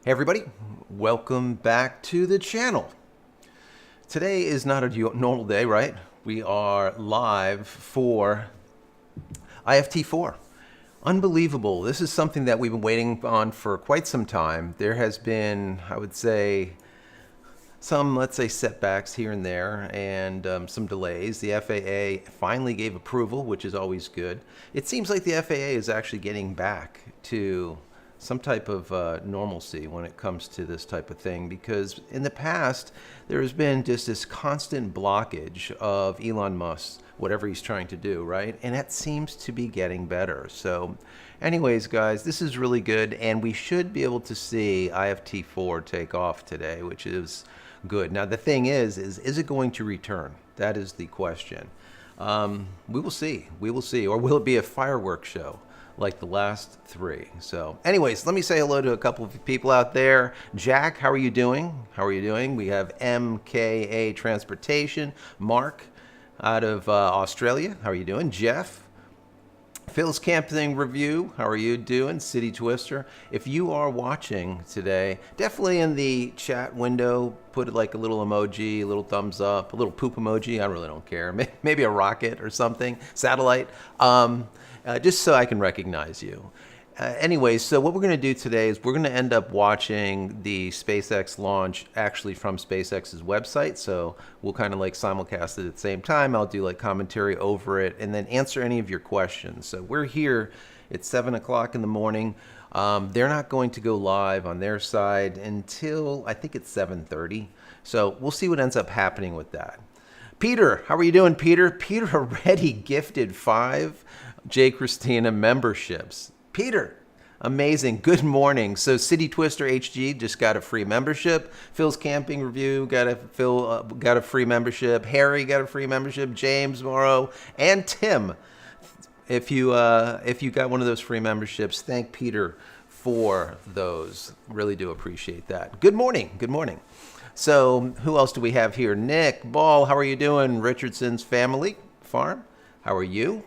Hey everybody, welcome back to the channel. Today is not a normal day, right? We are live for IFT-4. Unbelievable. This is something that we've been waiting on for quite some time. There has been, I would say, some, let's say, setbacks here and there and some delays. The FAA finally gave approval, which is always good. It seems like the FAA is actually getting back to some type of normalcy when it comes to this type of thing, because in the past there has been just this constant blockage of Elon Musk, whatever he's trying to do, right? And that seems to be getting better. So anyways, guys, this is really good, and we should be able to see IFT-4 take off today, which is good. Now the thing is it going to return? That is the question. We will see. Or will it be a fireworks show like the last three? So anyways, let me say hello to a couple of people out there. Jack, how are you doing? We have MKA Transportation. Mark out of Australia, how are you doing? Jeff, Phil's Camping Review, how are you doing? City Twister. If you are watching today, definitely in the chat window, put like a little emoji, a little thumbs up, a little poop emoji. I really don't care. Maybe a rocket or something, satellite, just so I can recognize you. Anyways, so what we're going to do today is we're going to end up watching the SpaceX launch actually from SpaceX's website. So we'll kind of like simulcast it at the same time. I'll do like commentary over it and then answer any of your questions. So we're here at 7 o'clock in the morning. They're not going to go live on their side until I think it's 7:30. So we'll see what ends up happening with that. Peter, how are you doing, Peter? Peter already gifted 5 JCristina memberships. Peter, amazing. Good morning. So City Twister HG just got a free membership. Phil's Camping Review got a free membership. Harry got a free membership. James Morrow and Tim. If you got one of those free memberships, thank Peter for those. Really do appreciate that. Good morning. Good morning. So who else do we have here? Nick Ball, how are you doing? Richardson's Family Farm, how are you?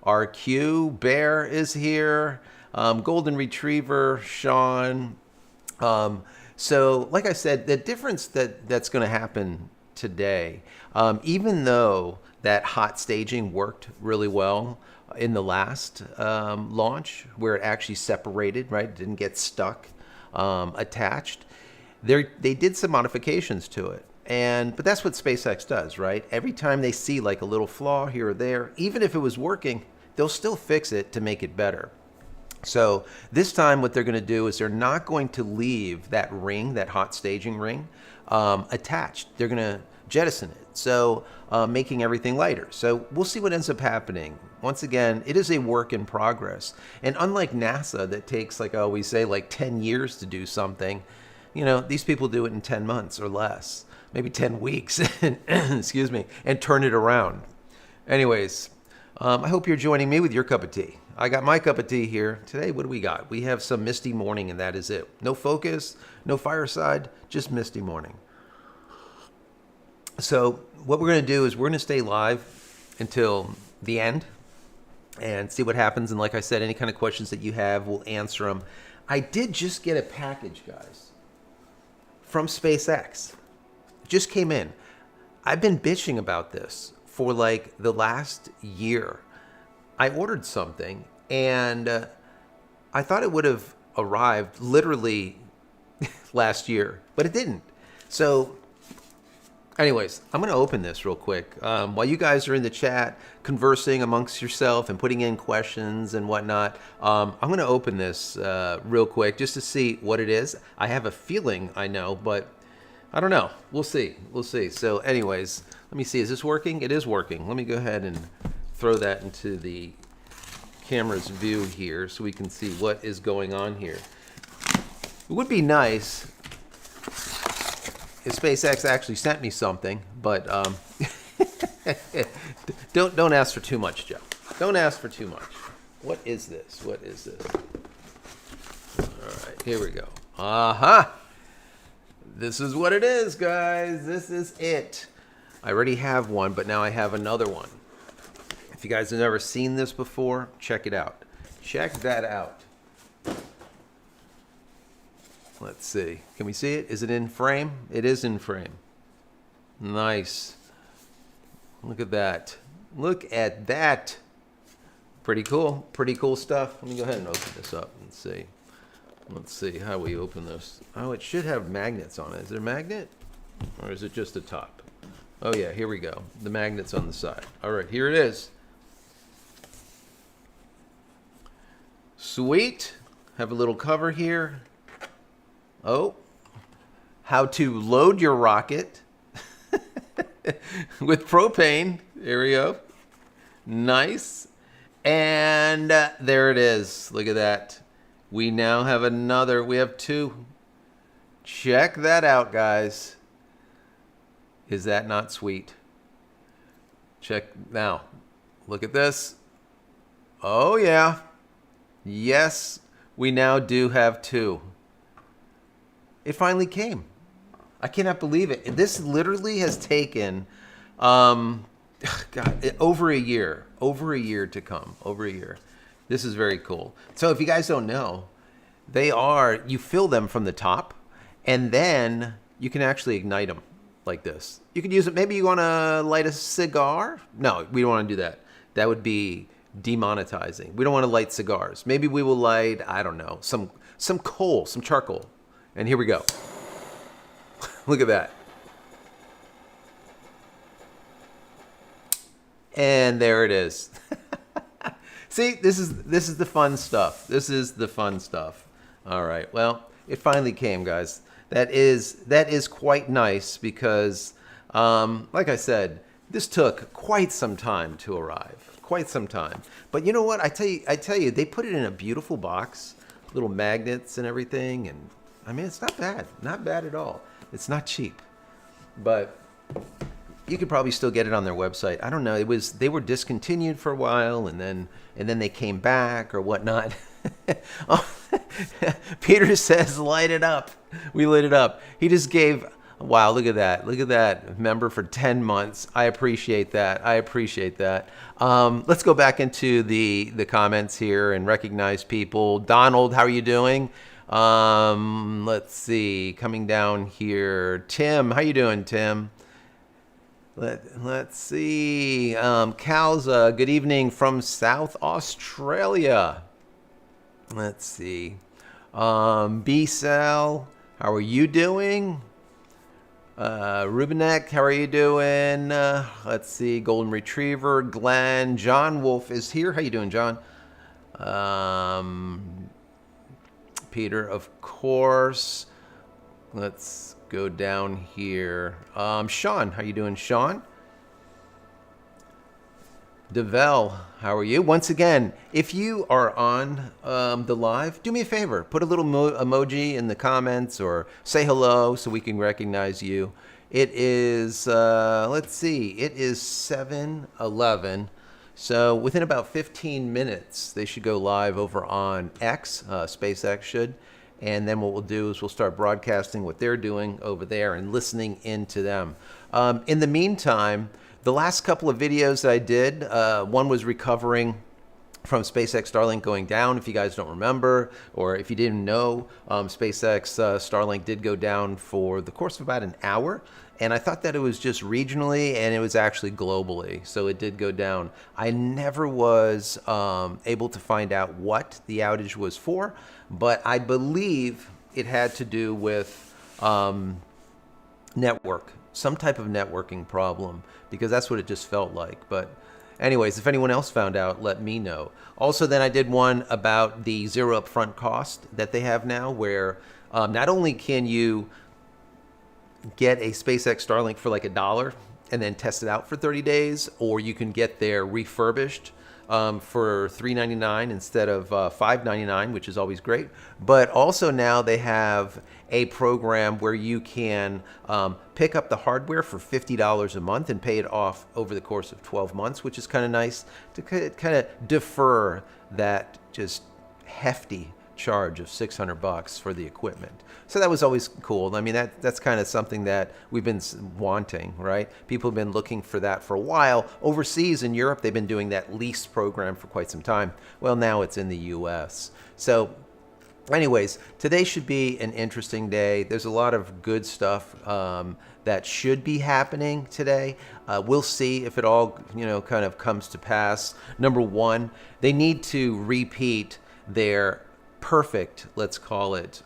RQ Bear is here. Golden Retriever, Sean. So like I said, the difference that's going to happen today, even though that hot staging worked really well in the last launch, where it actually separated, right? It didn't get stuck, attached. They did some modifications to it. But that's what SpaceX does, right? Every time they see like a little flaw here or there, even if it was working, they'll still fix it to make it better. So this time what they're going to do is they're not going to leave that ring, that hot staging ring, attached. They're going to jettison it, so making everything lighter. So we'll see what ends up happening. Once again, it is a work in progress. And unlike NASA that takes, like I always say, like 10 years to do something, you know, these people do it in 10 months or less, maybe 10 weeks, excuse me, and turn it around. Anyways, I hope you're joining me with your cup of tea. I got my cup of tea here. Today, what do we got? We have some misty morning, and that is it. No focus, no fireside, just misty morning. So what we're going to do is we're going to stay live until the end and see what happens. And like I said, any kind of questions that you have, we'll answer them. I did just get a package, guys, from SpaceX. It just came in. I've been bitching about this for like the last year. I ordered something and I thought it would have arrived literally last year, but it didn't. So anyways, I'm going to open this real quick. While you guys are in the chat conversing amongst yourself and putting in questions and whatnot, I'm going to open this real quick just to see what it is. I have a feeling I know, but I don't know. We'll see. We'll see. So anyways, let me see. Is this working? It is working. Let me go ahead and throw that into the camera's view here so we can see what is going on here. It would be nice if SpaceX actually sent me something, but don't ask for too much, Joe. Don't ask for too much. What is this? What is this? All right, here we go. Aha! This is what it is, guys. This is it. I already have one, but now I have another one. If you guys have never seen this before, check it out. Check that out. Let's see. Can we see it? Is it in frame? It is in frame. Nice. Look at that. Look at that. Pretty cool. Pretty cool stuff. Let me go ahead and open this up and see. Let's see how we open this. Oh, it should have magnets on it. Is there a magnet? Or is it just the top? Oh, yeah. Here we go. The magnet's on the side. All right. Here it is. Sweet. Have a little cover here. Oh. How to load your rocket with propane. There we go. Nice. And there it is. Look at that. We now have another. We have two. Check that out, guys. Is that not sweet? Check now. Look at this. Oh, yeah. Yes, we now do have two. It finally came. I cannot believe it. This literally has taken, God, over a year to come, over a year. This is very cool. So if you guys don't know, you fill them from the top, and then you can actually ignite them like this. You can use it. Maybe you want to light a cigar. No, we don't want to do that. That would be demonetizing. We don't want to light cigars. Maybe we will light, I don't know, some coal, some charcoal. And here we go. Look at that. And there it is. See, this is the fun stuff. This is the fun stuff. All right. Well, it finally came, guys. That is quite nice because, like I said, this took quite some time to arrive. Quite some time. But you know what? I tell you, they put it in a beautiful box, little magnets and everything, and I mean, it's not bad. Not bad at all. It's not cheap. But you could probably still get it on their website. I don't know. They were discontinued for a while, and then they came back or whatnot. Oh, Peter says, "Light it up." We lit it up. He just gave. Wow, look at that. Look at that. Member for 10 months. I appreciate that. I appreciate that. Let's go back into the comments here and recognize people. Donald, how are you doing? Let's see. Coming down here. Tim, how you doing, Tim? Let's see. Kalza, good evening from South Australia. Let's see. B-Cell, how are you doing? Rubenek, how are you doing? Let's see. Golden Retriever, Glenn, John Wolf is here. How you doing, John? Peter, of course. Let's go down here. Sean, how you doing, Sean? Devel, how are you? Once again, if you are on the live, do me a favor. Put a little emoji in the comments or say hello so we can recognize you. It is, let's see, it is 7:11. So within about 15 minutes, they should go live over on X, SpaceX should. And then what we'll do is we'll start broadcasting what they're doing over there and listening into them. In the meantime, the last couple of videos that I did, one was recovering from SpaceX Starlink going down, if you guys don't remember, or if you didn't know, SpaceX Starlink did go down for the course of about an hour. And I thought that it was just regionally, and it was actually globally. So it did go down. I never was able to find out what the outage was for, but I believe it had to do with network, some type of networking problem, because that's what it just felt like. But anyways, if anyone else found out, let me know. Also, then I did one about the zero upfront cost that they have now, where not only can you get a SpaceX Starlink for like $1 and then test it out for 30 days, or you can get their refurbished for $3.99 instead of $5.99, which is always great. But also now they have a program where you can pick up the hardware for $50 a month and pay it off over the course of 12 months, which is kind of nice to kind of defer that just hefty charge of $600 for the equipment. So that was always cool. I mean, that's kind of something that we've been wanting, right? People have been looking for that for a while. Overseas in Europe, they've been doing that lease program for quite some time. Well, now it's in the US. So anyways, today should be an interesting day. There's a lot of good stuff that should be happening today. We'll see if it all, kind of comes to pass. Number one, they need to repeat their perfect, let's call it,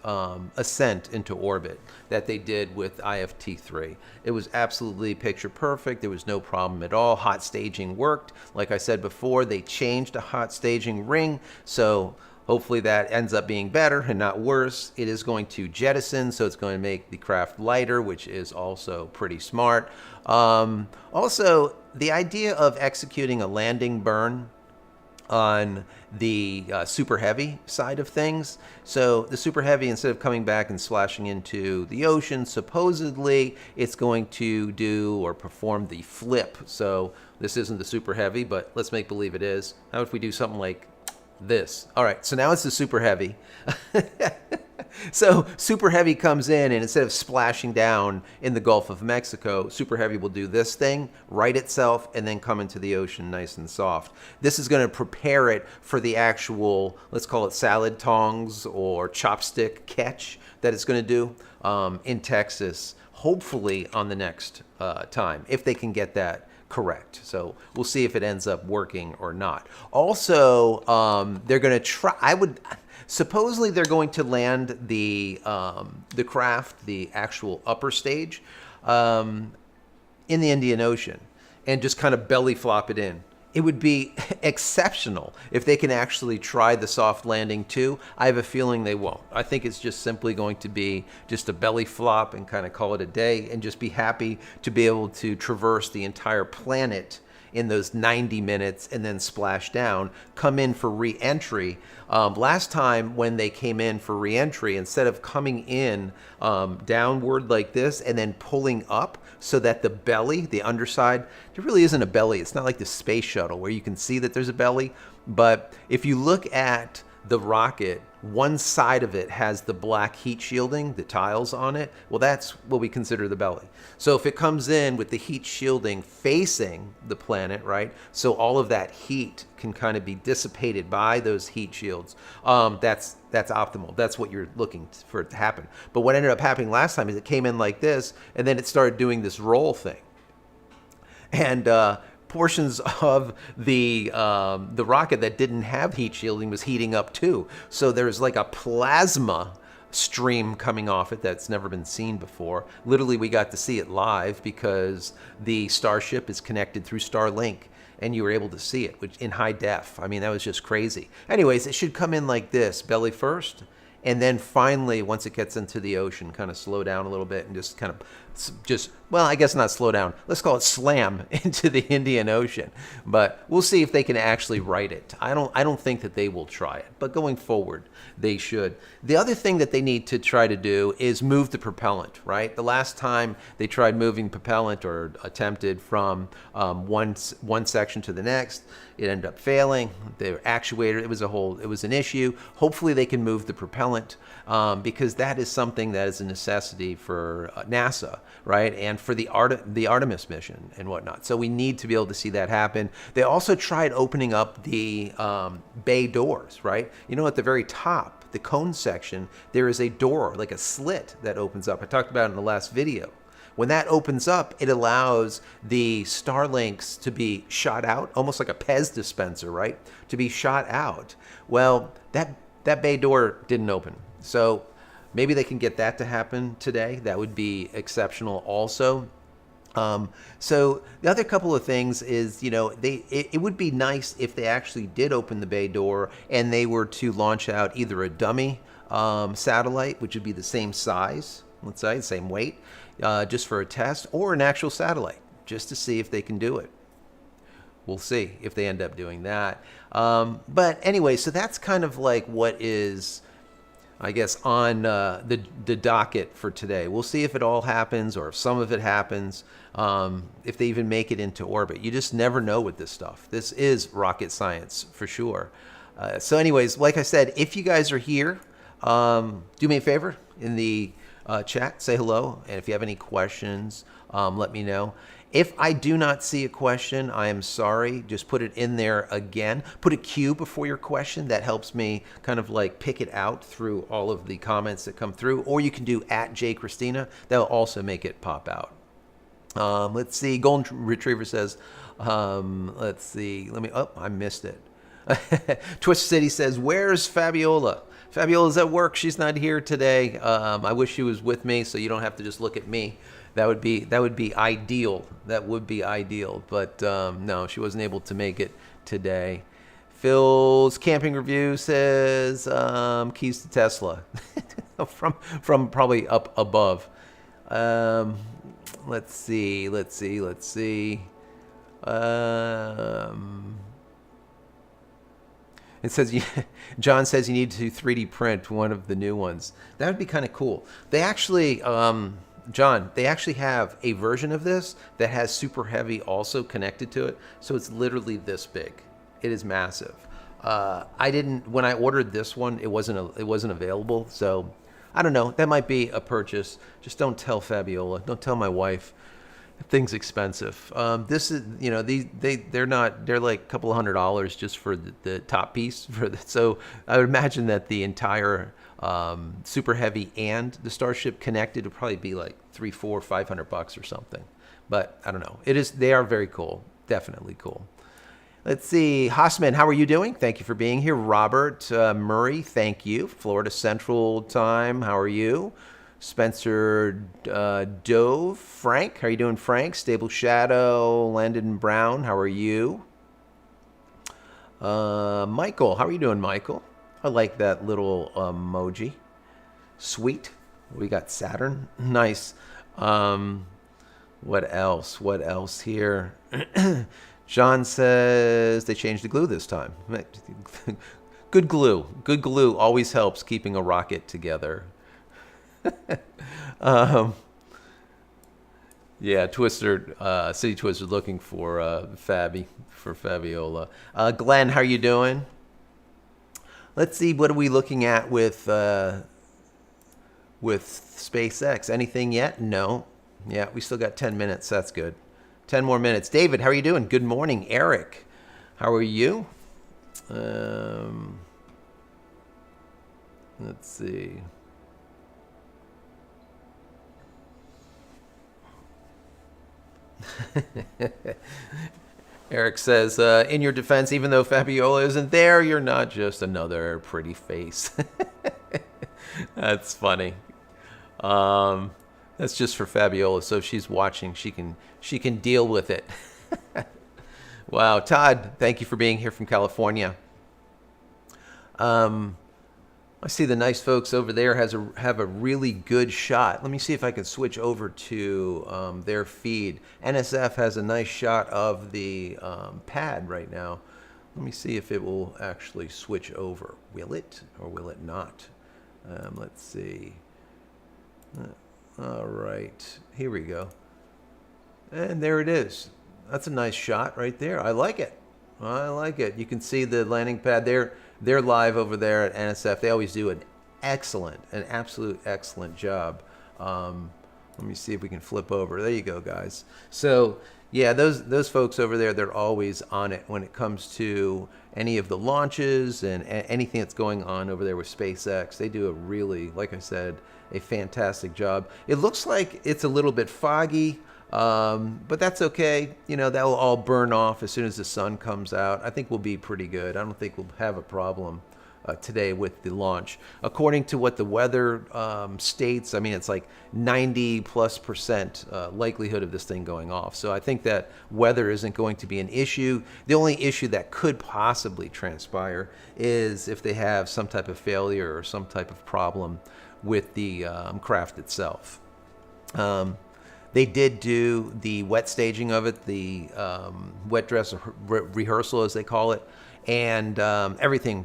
ascent into orbit that they did with IFT-3. It was absolutely picture perfect. There was no problem at all. Hot staging worked. Like I said before, they changed a hot staging ring, so hopefully that ends up being better and not worse. It is going to jettison, so it's going to make the craft lighter, which is also pretty smart. Also, the idea of executing a landing burn on the super heavy side of things. So the super heavy, instead of coming back and splashing into the ocean, supposedly it's going to do or perform the flip. So this isn't the super heavy, but let's make believe it is. How if we do something like this? All right, so now it's the super heavy. So super heavy comes in, and instead of splashing down in the Gulf of Mexico, super heavy will do this thing, right itself, and then come into the ocean nice and soft. This is going to prepare it for the actual, let's call it salad tongs or chopstick catch that it's going to do in Texas, hopefully on the next time, if they can get that correct. So we'll see if it ends up working or not. Also, they're going to try, supposedly they're going to land the craft, the actual upper stage, in the Indian Ocean and just kind of belly flop it in. It would be exceptional if they can actually try the soft landing too. I have a feeling they won't. I think it's just simply going to be just a belly flop and kind of call it a day and just be happy to be able to traverse the entire planet in those 90 minutes and then splash down, come in for re-entry. Last time when they came in for re-entry, instead of coming in downward like this and then pulling up so that the belly, the underside, there really isn't a belly. It's not like the space shuttle where you can see that there's a belly. But if you look at the rocket, one side of it has the black heat shielding, the tiles on it. Well, that's what we consider the belly. So if it comes in with the heat shielding facing the planet, right? So all of that heat can kind of be dissipated by those heat shields. That's optimal. That's what you're looking for it to happen. But what ended up happening last time is it came in like this, and then it started doing this roll thing. And portions of the rocket that didn't have heat shielding was heating up too. So there's like a plasma stream coming off it that's never been seen before. Literally, we got to see it live because the Starship is connected through Starlink, and you were able to see it, which in high def. I mean, that was just crazy. Anyways, it should come in like this, belly first, and then finally, once it gets into the ocean, kind of slow down a little bit and just kind of well, I guess not slow down. Let's call it slam into the Indian Ocean. But we'll see if they can actually write it. I don't think that they will try it, but going forward, they should. The other thing that they need to try to do is move the propellant, right? The last time they tried moving propellant or attempted from one section to the next, it ended up failing. Their actuator, it was an issue. Hopefully they can move the propellant because that is something that is a necessity for NASA, right? And for the Artemis mission and whatnot. So we need to be able to see that happen. They also tried opening up the bay doors, right? You know, at the very top, the cone section, there is a door, like a slit that opens up. I talked about it in the last video. When that opens up, it allows the Starlinks to be shot out, almost like a Pez dispenser, right? To be shot out. Well, that bay door didn't open. So maybe they can get that to happen today. That would be exceptional also. So the other couple of things is, you know, it would be nice if they actually did open the bay door and they were to launch out either a dummy satellite, which would be the same size, let's say, the same weight, just for a test, or an actual satellite, just to see if they can do it. We'll see if they end up doing that. But anyway, so that's kind of like what is, I guess, on the docket for today. We'll see if it all happens or if some of it happens, if they even make it into orbit. You just never know with this stuff. This is rocket science for sure. So anyways, like I said, if you guys are here, do me a favor in the chat, say hello. And if you have any questions, let me know. If I do not see a question, I am sorry. Just put it in there again. Put a Q before your question. That helps me kind of like pick it out through all of the comments that come through. Or you can do at JCristina. That'll also make it pop out. Let's see. Golden Retriever says, let's see. Oh, I missed it. Twist City says, where's Fabiola? Fabiola's at work. She's not here today. I wish she was with me so you don't have to just look at me. That would be ideal. That would be ideal. But no, she wasn't able to make it today. Phil's camping review says keys to Tesla from probably up above. Let's see. It says, John says you need to 3D print one of the new ones. That would be kind of cool. They actually, John, they actually have a version of this that has Super Heavy also connected to it. So it's literally this big. It is massive. When I ordered this one, it wasn't available. So I don't know. That might be a purchase. Just don't tell Fabiola. Don't tell my wife. Thing's expensive. This is, they're like a couple of $100 just for the top piece. So I would imagine that the entire Super Heavy and the Starship connected would probably be like $300, $400, $500 or something. But I don't know. They are very cool. Definitely cool. Let's see. Hossman, how are you doing? Thank you for being here. Robert Murray, thank you. Florida Central Time, how are you? Spencer Dove, Frank, how are you doing, Frank? Stable Shadow, Landon Brown, how are you? Michael, how are you doing, Michael? I like that little emoji. Sweet. We got Saturn. Nice. What else here? John says they changed the glue this time. Good glue. Good glue always helps keeping a rocket together. Yeah, Twister, City Twister looking for Fabiola. Glenn, how are you doing? Let's see, what are we looking at with SpaceX? Anything yet? No. Yeah, we still got 10 minutes. That's good. 10 more minutes. David, how are you doing? Good morning. Eric, how are you? Let's see. Eric says, in your defense, even though Fabiola isn't there, you're not just another pretty face. That's funny. That's just for Fabiola. So if she's watching, she can deal with it. Wow. Todd, thank you for being here from California. I see the nice folks over there have a really good shot. Let me see if I can switch over to their feed. NSF has a nice shot of the pad right now. Let me see if it will actually switch over. Will it or will it not? Let's see. All right, here we go. And there it is. That's a nice shot right there. I like it. I like it. You can see the landing pad there. They're live over there at NSF. They always do an absolute excellent job. Let me see if we can flip over. There you go, guys. So yeah, those folks over there, they're always on it when it comes to any of the launches and anything that's going on over there with SpaceX. They do a really, like I said, a fantastic job. It looks like it's a little bit foggy. But that's okay. That will all burn off as soon as the sun comes out. I think we'll be pretty good. I don't think we'll have a problem today with the launch. According to what the weather states, I mean, it's like 90+% likelihood of this thing going off. So I think that weather isn't going to be an issue. The only issue that could possibly transpire is if they have some type of failure or some type of problem with the craft itself. They did do the wet staging of it, the wet dress rehearsal, as they call it, and everything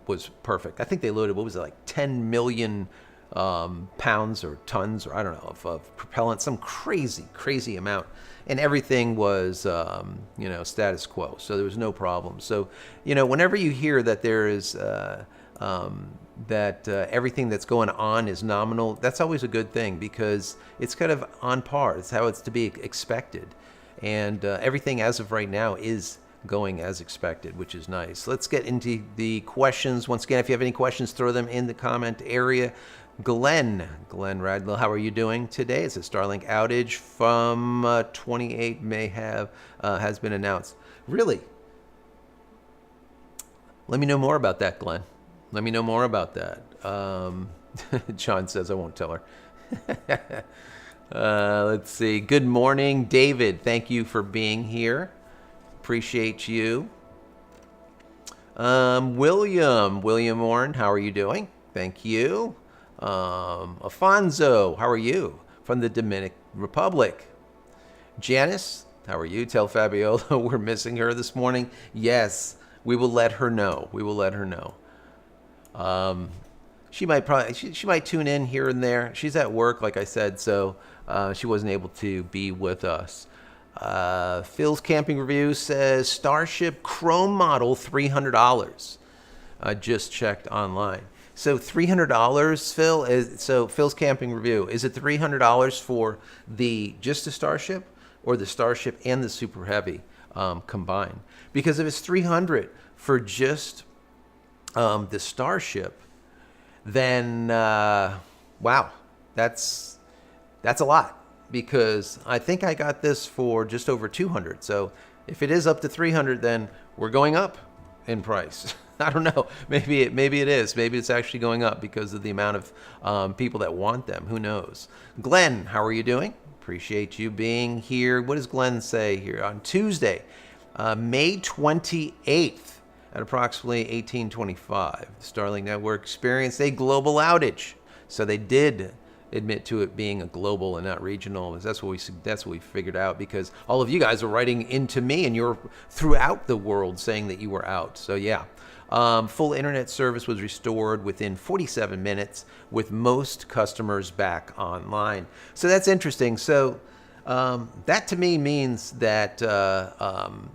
was perfect. I think they loaded, 10 million pounds or tons, or I don't know, of propellant, some crazy amount. And everything was, status quo. So there was no problem. So, whenever you hear that there is everything that's going on is nominal, that's always a good thing because it's kind of on par. It's how it's to be expected. And everything as of right now is going as expected, which is nice. Let's get into the questions. Once again, if you have any questions, throw them in the comment area. Glenn Radlow, how are you doing today? It's a Starlink outage from 28 may have has been announced. Really? Let me know more about that, Glenn. Let me know more about that. John says I won't tell her. Let's see. Good morning, David. Thank you for being here. Appreciate you. William Orn, how are you doing? Thank you. Afonso, how are you? From the Dominican Republic. Janice, how are you? Tell Fabiola we're missing her this morning. Yes, we will let her know. We will let her know. She might tune in here and there. She's at work, like I said, so she wasn't able to be with us. Phil's Camping Review says Starship Chrome model $300. I just checked online. So $300, Phil. Phil's Camping Review, is it $300 for just the Starship, or the Starship and the Super Heavy combined? Because if it's $300 for just the Starship, then wow, that's a lot. Because I think I got this for just over $200. So if it is up to $300, then we're going up in price. I don't know. Maybe it is. Maybe it's actually going up because of the amount of people that want them. Who knows? Glenn, how are you doing? Appreciate you being here. What does Glenn say here? On Tuesday, May 28th at approximately 1825, the Starlink network experienced a global outage. So they did admit to it being a global and not regional. That's what we figured out, because all of you guys are writing into me and you're throughout the world saying that you were out. So yeah, full internet service was restored within 47 minutes with most customers back online. So that's interesting. So that to me means that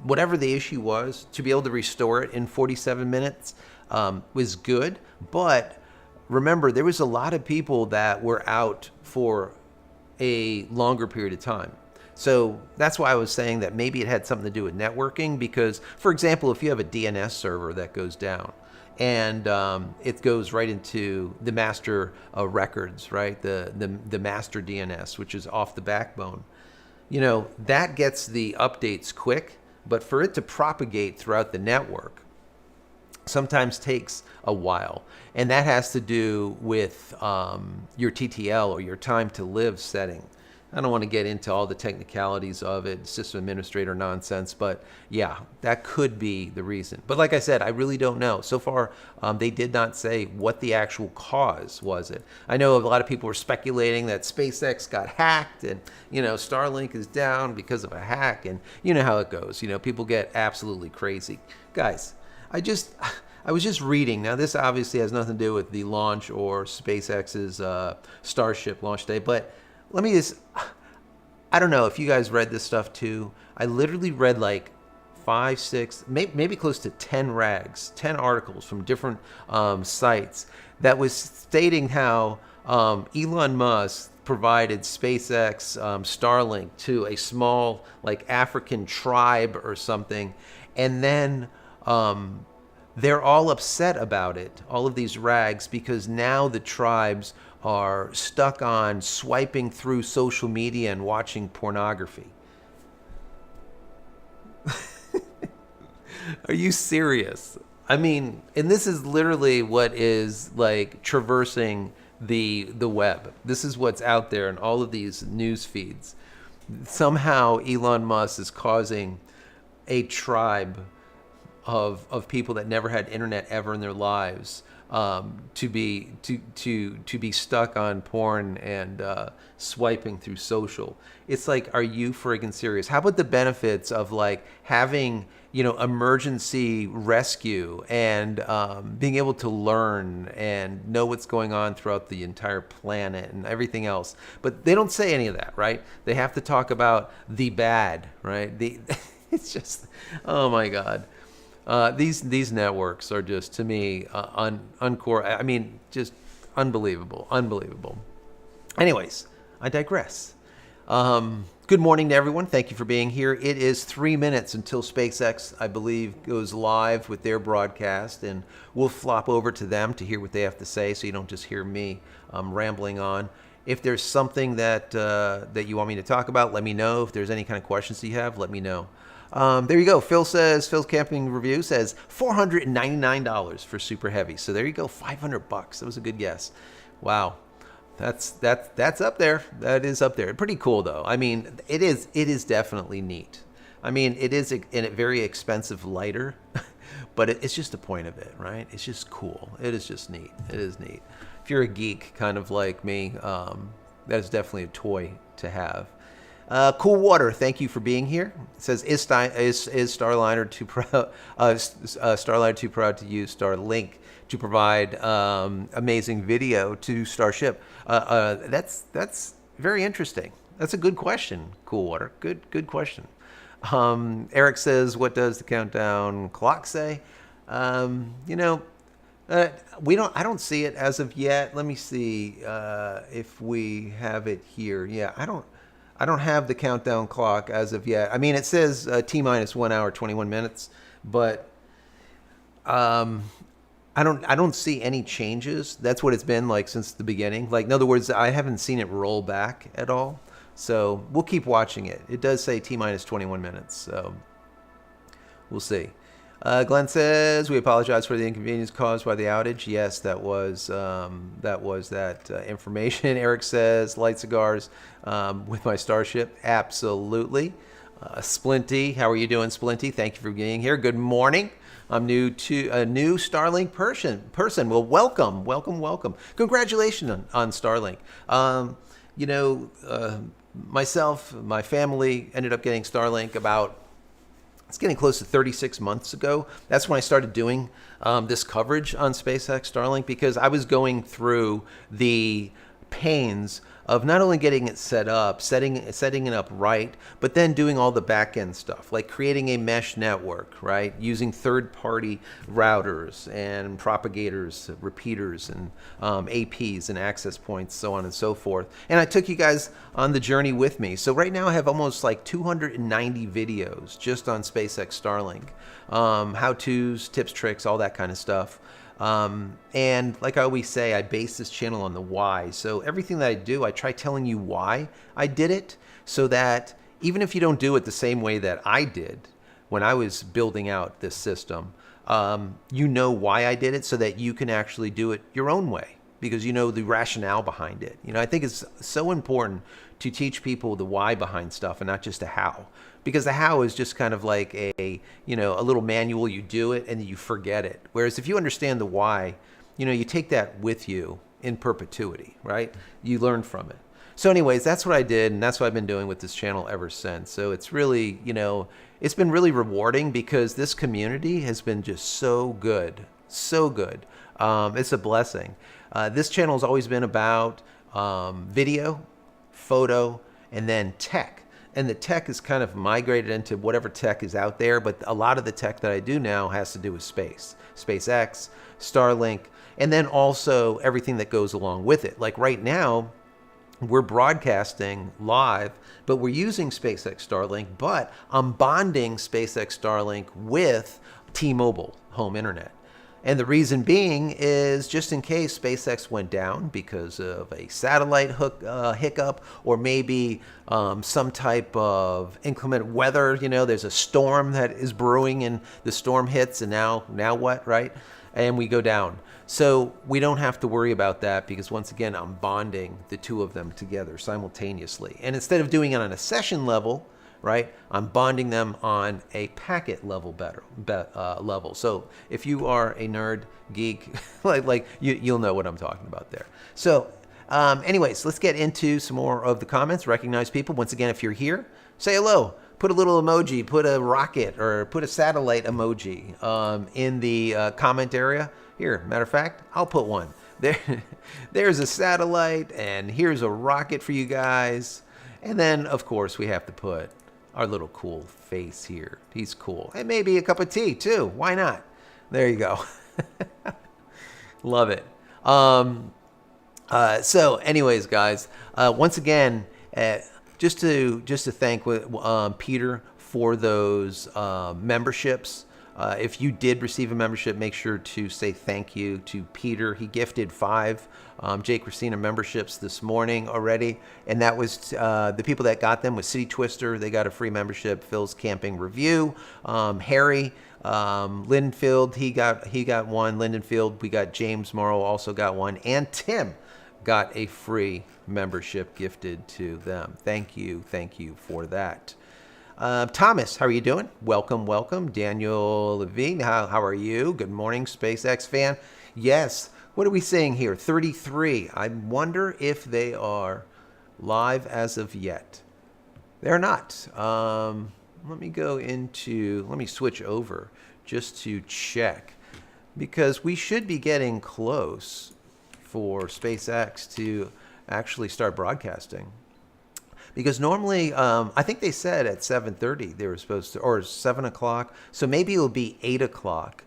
whatever the issue was, to be able to restore it in 47 minutes was good. But remember, there was a lot of people that were out for a longer period of time. So that's why I was saying that maybe it had something to do with networking, because, for example, if you have a DNS server that goes down and it goes right into the master records, right? The master DNS, which is off the backbone, that gets the updates quick, but for it to propagate throughout the network sometimes takes a while. And that has to do with your TTL, or your time to live setting. I don't want to get into all the technicalities of it, system administrator nonsense, but yeah, that could be the reason. But like I said, I really don't know. So far, they did not say what the actual cause was it. I know a lot of people were speculating that SpaceX got hacked and, Starlink is down because of a hack, and you know how it goes. People get absolutely crazy. Guys, I was just reading. Now, this obviously has nothing to do with the launch or SpaceX's Starship launch day, but I don't know if you guys read this stuff too. I literally read like 5, 6, maybe close to 10 articles from different sites that was stating how Elon Musk provided SpaceX Starlink to a small like African tribe or something, and then they're all upset about it, all of these rags, because now the tribes are stuck on swiping through social media and watching pornography. Are you serious? I mean, and this is literally what is like traversing the web. This is what's out there in all of these news feeds. Somehow Elon Musk is causing a tribe of people that never had internet ever in their lives to be stuck on porn and swiping through social. It's like, are you friggin' serious? How about the benefits of like having emergency rescue and being able to learn and know what's going on throughout the entire planet and everything else? But they don't say any of that, right? They have to talk about the bad, right? It's just, oh my God. These networks are just, to me, uncore. I mean, just unbelievable. Anyways, I digress. Good morning to everyone. Thank you for being here. It is 3 minutes until SpaceX, I believe, goes live with their broadcast, and we'll flop over to them to hear what they have to say, so you don't just hear me rambling on. If there's something that that you want me to talk about, let me know. If there's any kind of questions that you have, let me know. There you go. Phil's Camping Review says $499 for Super Heavy. So there you go, $500. That was a good guess. Wow. That's up there. That is up there. Pretty cool though. I mean, it is definitely neat. I mean, it is a very expensive lighter, but it's just the point of it, right? It's just cool. It is just neat. It is neat. If you're a geek, kind of like me, that is definitely a toy to have. Cool Water, thank you for being here. It says, is Starliner too proud? Starliner too proud to use Starlink to provide amazing video to Starship? That's very interesting. That's a good question, Cool Water. Good question. Eric says, what does the countdown clock say? You know, I don't see it as of yet. Let me see if we have it here. Yeah, I don't have the countdown clock as of yet. I mean, it says T-minus 1 hour, 21 minutes, but I don't see any changes. That's what it's been like since the beginning. Like, in other words, I haven't seen it roll back at all. So we'll keep watching it. It does say T-minus 21 minutes, so we'll see. Glenn says, we apologize for the inconvenience caused by the outage. Yes, that was that information. Eric says, light cigars with my Starship. Absolutely. Splinty, how are you doing, Splinty? Thank you for being here. Good morning. I'm new to a new Starlink person. Well, welcome. Congratulations on Starlink. You know, myself, my family ended up getting Starlink it's getting close to 36 months ago. That's when I started doing this coverage on SpaceX Starlink, because I was going through the pains of not only getting it set up, setting it up right, but then doing all the back end stuff, like creating a mesh network, right? Using third-party routers and propagators, repeaters, and APs and access points, so on and so forth. And I took you guys on the journey with me. So right now I have almost like 290 videos just on SpaceX Starlink, how-tos, tips, tricks, all that kind of stuff. And like I always say, I base this channel on the why. So everything that I do, I try telling you why I did it, so that even if you don't do it the same way that I did when I was building out this system, you know why I did it, so that you can actually do it your own way, because you know the rationale behind it. You know, I think it's so important to teach people the why behind stuff and not just the how. Because the how is just kind of like a little manual. You do it and then you forget it. Whereas if you understand the why, you take that with you in perpetuity, right? You learn from it. So anyways, that's what I did, and that's what I've been doing with this channel ever since. So it's really, it's been really rewarding, because this community has been just so good, so good. It's a blessing. This channel has always been about video, photo, and then tech. And the tech is kind of migrated into whatever tech is out there, but a lot of the tech that I do now has to do with space. SpaceX, Starlink, and then also everything that goes along with it. Like right now, we're broadcasting live, but we're using SpaceX Starlink, but I'm bonding SpaceX Starlink with T-Mobile home internet. And the reason being is just in case SpaceX went down because of a satellite hiccup, or maybe some type of inclement weather. There's a storm that is brewing, and the storm hits, and now what, right? And we go down. So we don't have to worry about that, because once again, I'm bonding the two of them together simultaneously. And instead of doing it on a session level, right, I'm bonding them on a packet level level. So if you are a nerd, geek, you'll know what I'm talking about there. So anyways, let's get into some more of the comments. Recognize people. Once again, if you're here, say hello. Put a little emoji, put a rocket, or put a satellite emoji in the comment area. Here, matter of fact, I'll put one. There's a satellite, and here's a rocket for you guys. And then, of course, we have to put our little cool face here. He's cool. And maybe a cup of tea, too. Why not? There you go. Love it. So anyways, guys, once again, just to thank Peter for those memberships. If you did receive a membership, make sure to say thank you to Peter. He gifted 5 JCristina memberships this morning already, and that was the people that got them was City Twister. They got a free membership. Phil's Camping Review. Harry Lindenfield, he got one. Lindenfield, we got James Morrow also got one, and Tim got a free membership gifted to them. Thank you for that. Thomas, how are you doing? Welcome. Daniel Levine, how are you? Good morning, SpaceX fan. Yes, what are we saying here? 33. I wonder if they are live as of yet. They're not. Let me switch over just to check, because we should be getting close for SpaceX to actually start broadcasting. Because normally, I think they said at 7:30 they were supposed to, or 7 o'clock. So maybe it'll be 8 o'clock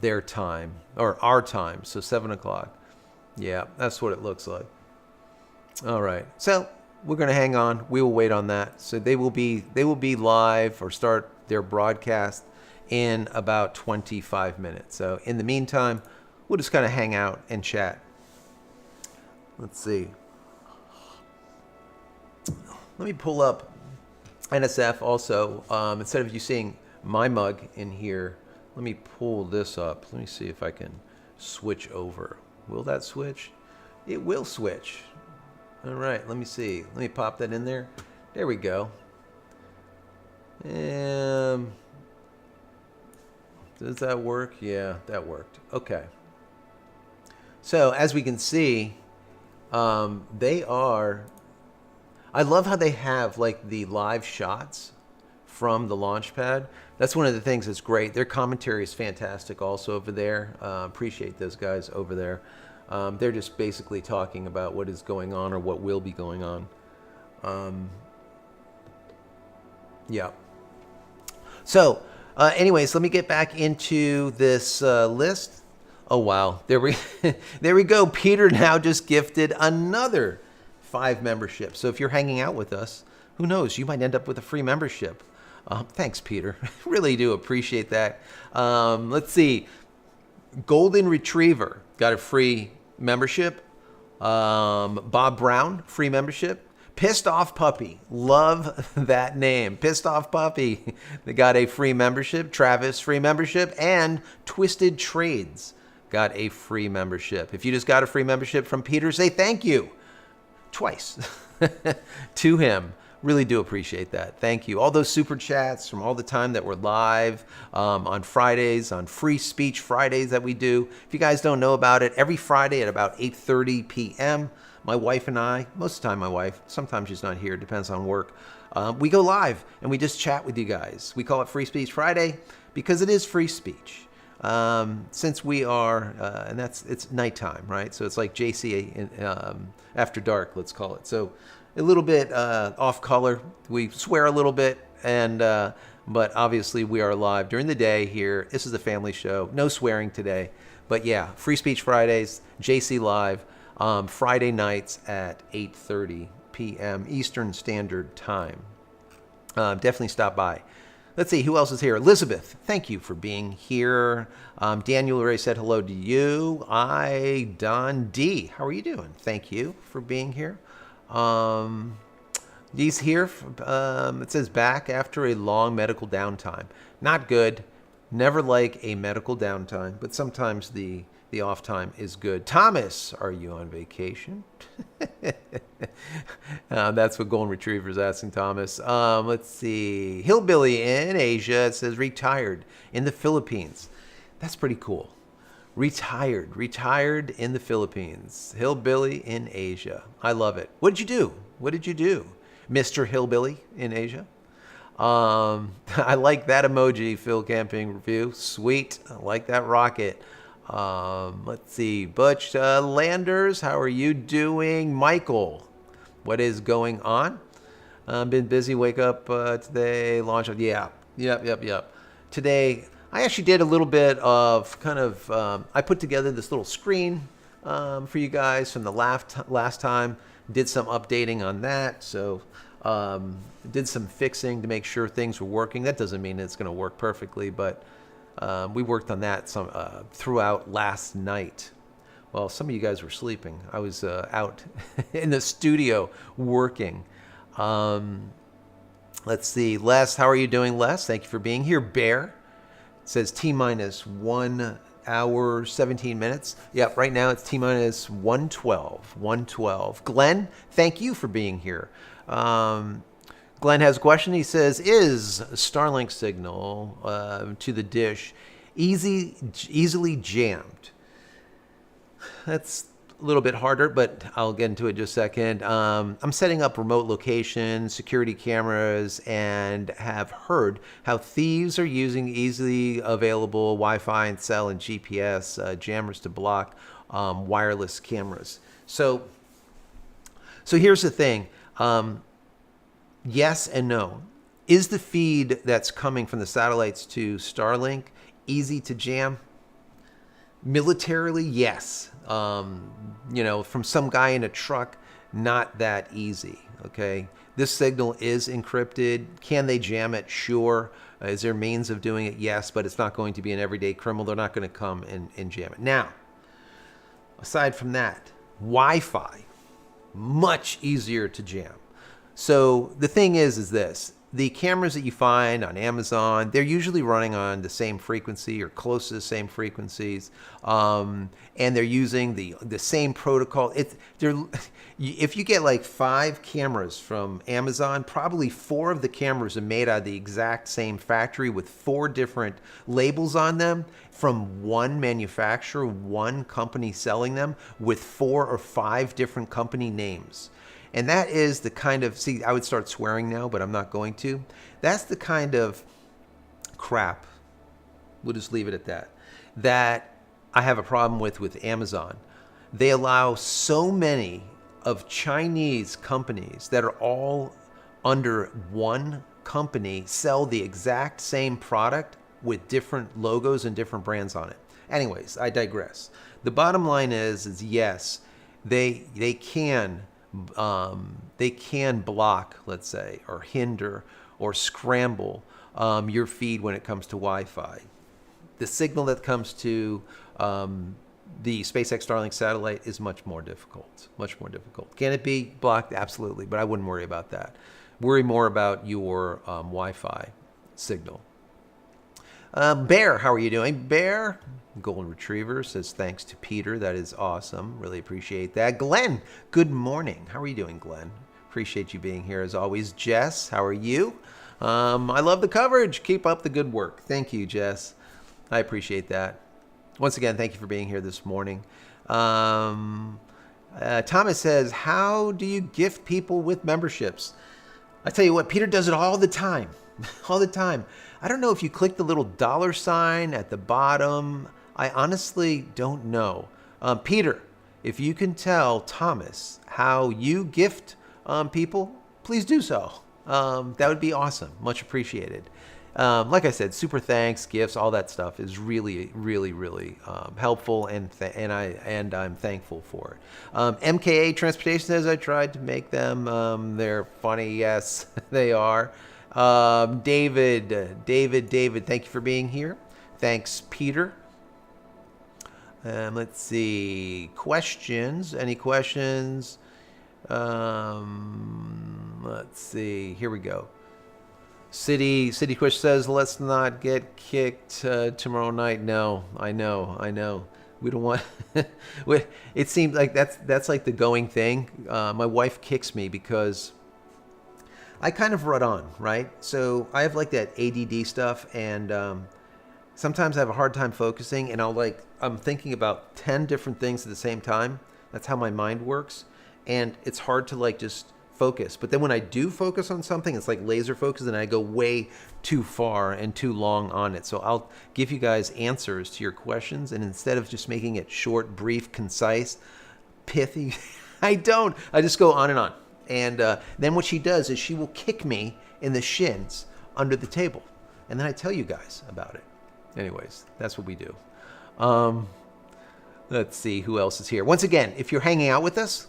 their time, or our time. So 7 o'clock. Yeah, that's what it looks like. All right. So we're going to hang on. We will wait on that. So they will be live or start their broadcast in about 25 minutes. So in the meantime, we'll just kind of hang out and chat. Let's see. Let me pull up NSF also. Instead of you seeing my mug in here, let me pull this up. Let me see if I can switch over. Will that switch? It will switch. All right, let me see. Let me pop that in there. There we go. Does that work? Yeah, that worked. Okay. So as we can see, they are... I love how they have like the live shots from the launch pad. That's one of the things that's great. Their commentary is fantastic also over there. Appreciate those guys over there. They're just basically talking about what is going on or what will be going on. Yeah. So anyways, let me get back into this list. Oh, wow. There we go. Peter now just gifted another 5 memberships. So if you're hanging out with us, who knows? You might end up with a free membership. Thanks, Peter. Really do appreciate that. Let's see. Golden Retriever got a free membership. Bob Brown, free membership. Pissed Off Puppy. Love that name. Pissed Off Puppy. They got a free membership. Travis, free membership. And Twisted Trades got a free membership. If you just got a free membership from Peter, say thank you. Twice to him. Really do appreciate that. Thank you. All those super chats from all the time that we're live on Fridays, on Free Speech Fridays that we do. If you guys don't know about it, every Friday at about 8:30 p.m., my wife and I, most of the time my wife, sometimes she's not here, depends on work, we go live and we just chat with you guys. We call it Free Speech Friday because it is free speech. Since we are, and it's nighttime, right? So it's like JC after dark, let's call it. So a little bit off color. We swear a little bit, and but obviously we are live during the day here. This is a family show. No swearing today, but yeah, Free Speech Fridays, JC live, Friday nights at 8:30 p.m. Eastern Standard Time. Definitely stop by. Let's see, who else is here? Elizabeth, thank you for being here. Daniel already said hello to you. Don D, how are you doing? Thank you for being here. D's here. It says back after a long medical downtime. Not good. Never like a medical downtime, but sometimes the off time is good. Thomas, are you on vacation? That's what Golden Retriever is asking Thomas. Let's see. Hillbilly in Asia. It says retired in the Philippines. That's pretty cool. Retired in the Philippines. Hillbilly in Asia. I love it. What did you do? Mr. Hillbilly in Asia? I like that emoji, Phil Camping Review. Sweet. I like that rocket. Let's see. Butch Landers, how are you doing? Michael, what is going on? Been busy. Wake up today. Launch. Yeah. Yep. Today, I actually did a little bit of kind of, I put together this little screen for you guys from the last time. Did some updating on that. So Did some fixing to make sure things were working. That doesn't mean it's going to work perfectly, but we worked on that throughout last night. Well, some of you guys were sleeping. I was out in the studio working. Let's see. Les, how are you doing, Les? Thank you for being here. Bear says T-minus 1 hour, 17 minutes. Yep, right now it's T-minus 112. 112. Glenn, thank you for being here. Glenn has a question. He says, is Starlink signal to the dish easily jammed? That's a little bit harder, but I'll get into it in just a second. I'm setting up remote location, security cameras, and have heard how thieves are using easily available Wi-Fi and cell and GPS jammers to block wireless cameras. So here's the thing. Yes and no. Is the feed that's coming from the satellites to Starlink easy to jam? Militarily, yes. From some guy in a truck, not that easy, okay? This signal is encrypted. Can they jam it? Sure. Is there means of doing it? Yes, but it's not going to be an everyday criminal. They're not going to come and jam it. Now, aside from that, Wi-Fi, much easier to jam. So the thing is this. The cameras that you find on Amazon, they're usually running on the same frequency or close to the same frequencies, and they're using the same protocol. If you get like 5 cameras from Amazon, probably 4 of the cameras are made out of the exact same factory with 4 different labels on them from one manufacturer, one company selling them with 4 or 5 different company names. And that is the kind of, see, I would start swearing now, but I'm not going to. That's the kind of crap, we'll just leave it at that I have a problem with Amazon. They allow so many of Chinese companies that are all under one company sell the exact same product with different logos and different brands on it. Anyways, I digress. The bottom line is yes, they can block, let's say, or hinder or scramble your feed when it comes to Wi-Fi. The signal that comes to the SpaceX Starlink satellite is much more difficult. Much more difficult. Can it be blocked? Absolutely, but I wouldn't worry about that. Worry more about your Wi-Fi signal. Bear, how are you doing? Bear, Golden Retriever, says thanks to Peter. That is awesome. Really appreciate that. Glenn, good morning. How are you doing, Glenn? Appreciate you being here as always. Jess, how are you? I love the coverage. Keep up the good work. Thank you, Jess. I appreciate that. Once again, thank you for being here this morning. Thomas says, how do you gift people with memberships? I tell you what, Peter does it all the time. All the time. I don't know if you click the little $ at the bottom. I honestly don't know. Peter, if you can tell Thomas how you gift people, please do so. That would be awesome. Much appreciated. Like I said, super thanks, gifts, all that stuff is really, really, really helpful, and I'm thankful for it. MKA Transportation says I tried to make them. They're funny. Yes, they are. David, thank you for being here. Thanks, Peter. Let's see. Questions? Any questions? Let's see. Here we go. City Quish says, let's not get kicked tomorrow night. No, I know. We don't want. It seems like that's like the going thing. My wife kicks me because I kind of run on, right? So I have like that ADD stuff, and sometimes I have a hard time focusing, and I'm thinking about 10 different things at the same time. That's how my mind works, and it's hard to just focus. But then when I do focus on something, it's like laser focus, and I go way too far and too long on it. So I'll give you guys answers to your questions, and instead of just making it short, brief, concise, pithy, I just go on and on. And then what she does is she will kick me in the shins under the table. And then I tell you guys about it. Anyways, that's what we do. Let's see who else is here. Once again, if you're hanging out with us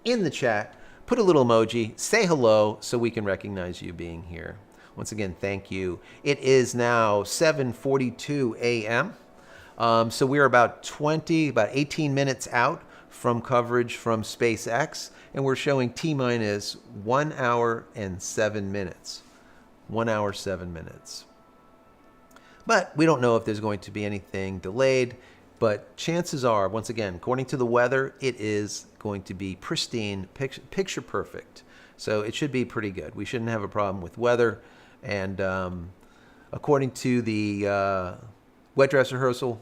in the chat, put a little emoji, say hello so we can recognize you being here. Once again, thank you. It is now 7:42 a.m. So we're about 18 minutes out from coverage from SpaceX, and we're showing T-minus 1 hour and 7 minutes. 1 hour, 7 minutes. But we don't know if there's going to be anything delayed, but chances are, once again, according to the weather, it is going to be pristine, picture perfect. So it should be pretty good. We shouldn't have a problem with weather. And according to the wet dress rehearsal,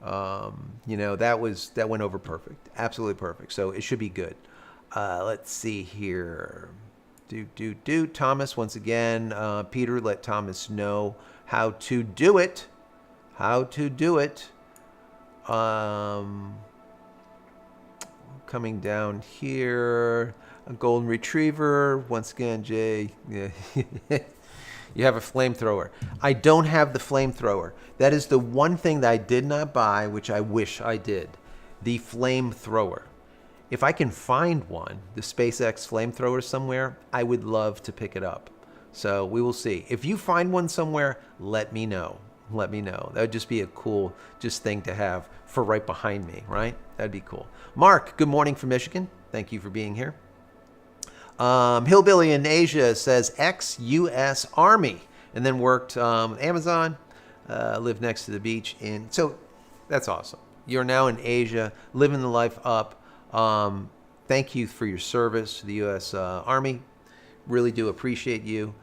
that went over perfect, absolutely perfect. So it should be good. Let's see here. Thomas, once again, Peter, let Thomas know how to do it. Coming down here, a golden retriever. Once again, Jay, yeah. You have a flamethrower. I don't have the flamethrower. That is the one thing that I did not buy, which I wish I did. The flamethrower. If I can find one, the SpaceX flamethrower somewhere, I would love to pick it up. So we will see. If you find one somewhere, let me know. Let me know. That would just be a cool thing to have for right behind me, right? That'd be cool. Mark, good morning from Michigan. Thank you for being here. Hillbilly in Asia says ex-U.S. Army, and then worked Amazon, lived next to the beach. So that's awesome. You're now in Asia, living the life up. Thank you for your service to the U.S. Army. Really do appreciate you.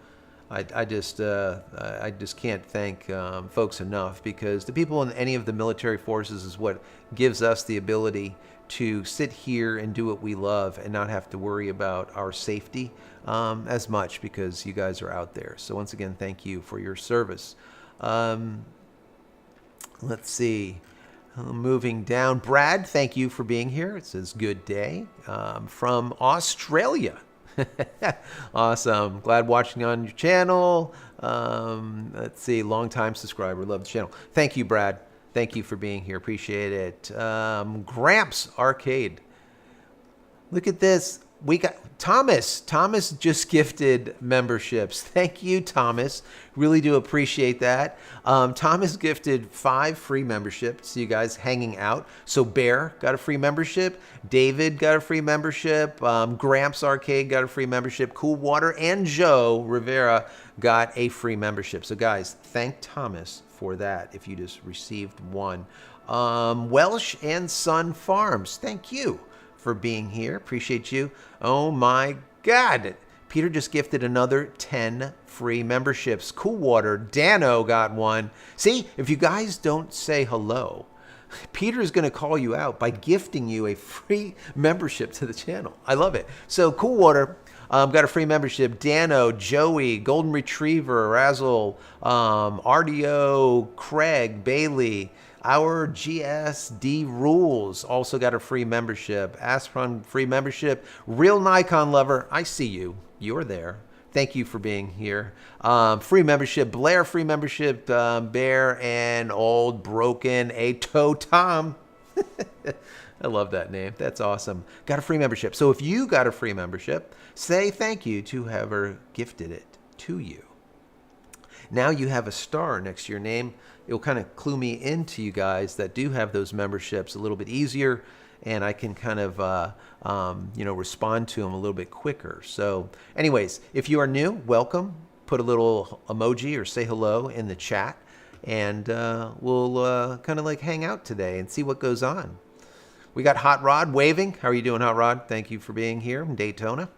I just can't thank folks enough, because the people in any of the military forces is what gives us the ability to sit here and do what we love and not have to worry about our safety as much, because you guys are out there. So once again, thank you for your service. Let's see. Moving down. Brad, thank you for being here. It says good day from Australia. Awesome. Glad watching on your channel. Let's see. Long-time subscriber. Love the channel. Thank you, Brad. Thank you for being here. Appreciate it. Gramps Arcade. Look at this. We got Thomas. Thomas just gifted memberships. Thank you, Thomas. Really do appreciate that. Thomas gifted 5 free memberships. You guys hanging out. So Bear got a free membership. David got a free membership. Gramps Arcade got a free membership. Cool Water and Joe Rivera got a free membership. So guys, thank Thomas for that if you just received one. Welsh and Son Farms, thank you for being here. Appreciate you. Oh my God. Peter just gifted another 10 free memberships. Cool Water, Dano got one. See, if you guys don't say hello, Peter is going to call you out by gifting you a free membership to the channel. I love it. So Cool Water got a free membership. Dano, Joey, Golden Retriever, Razzle, RDO, Craig, Bailey, Our GSD Rules also got a free membership. Aspron free membership. Real Nikon Lover, I see you. You're there. Thank you for being here. Free membership. Blair free membership. Bear and Old Broken Ato Tom. I love that name. That's awesome. Got a free membership. So if you got a free membership, say thank you to whoever gifted it to you. Now you have a star next to your name. It'll kind of clue me into you guys that do have those memberships a little bit easier, and I can kind of respond to them a little bit quicker. So anyways, if you are new, welcome. Put a little emoji or say hello in the chat, and we'll kind of like hang out today and see what goes on. We got Hot Rod waving. How are you doing, Hot Rod? Thank you for being here in Daytona.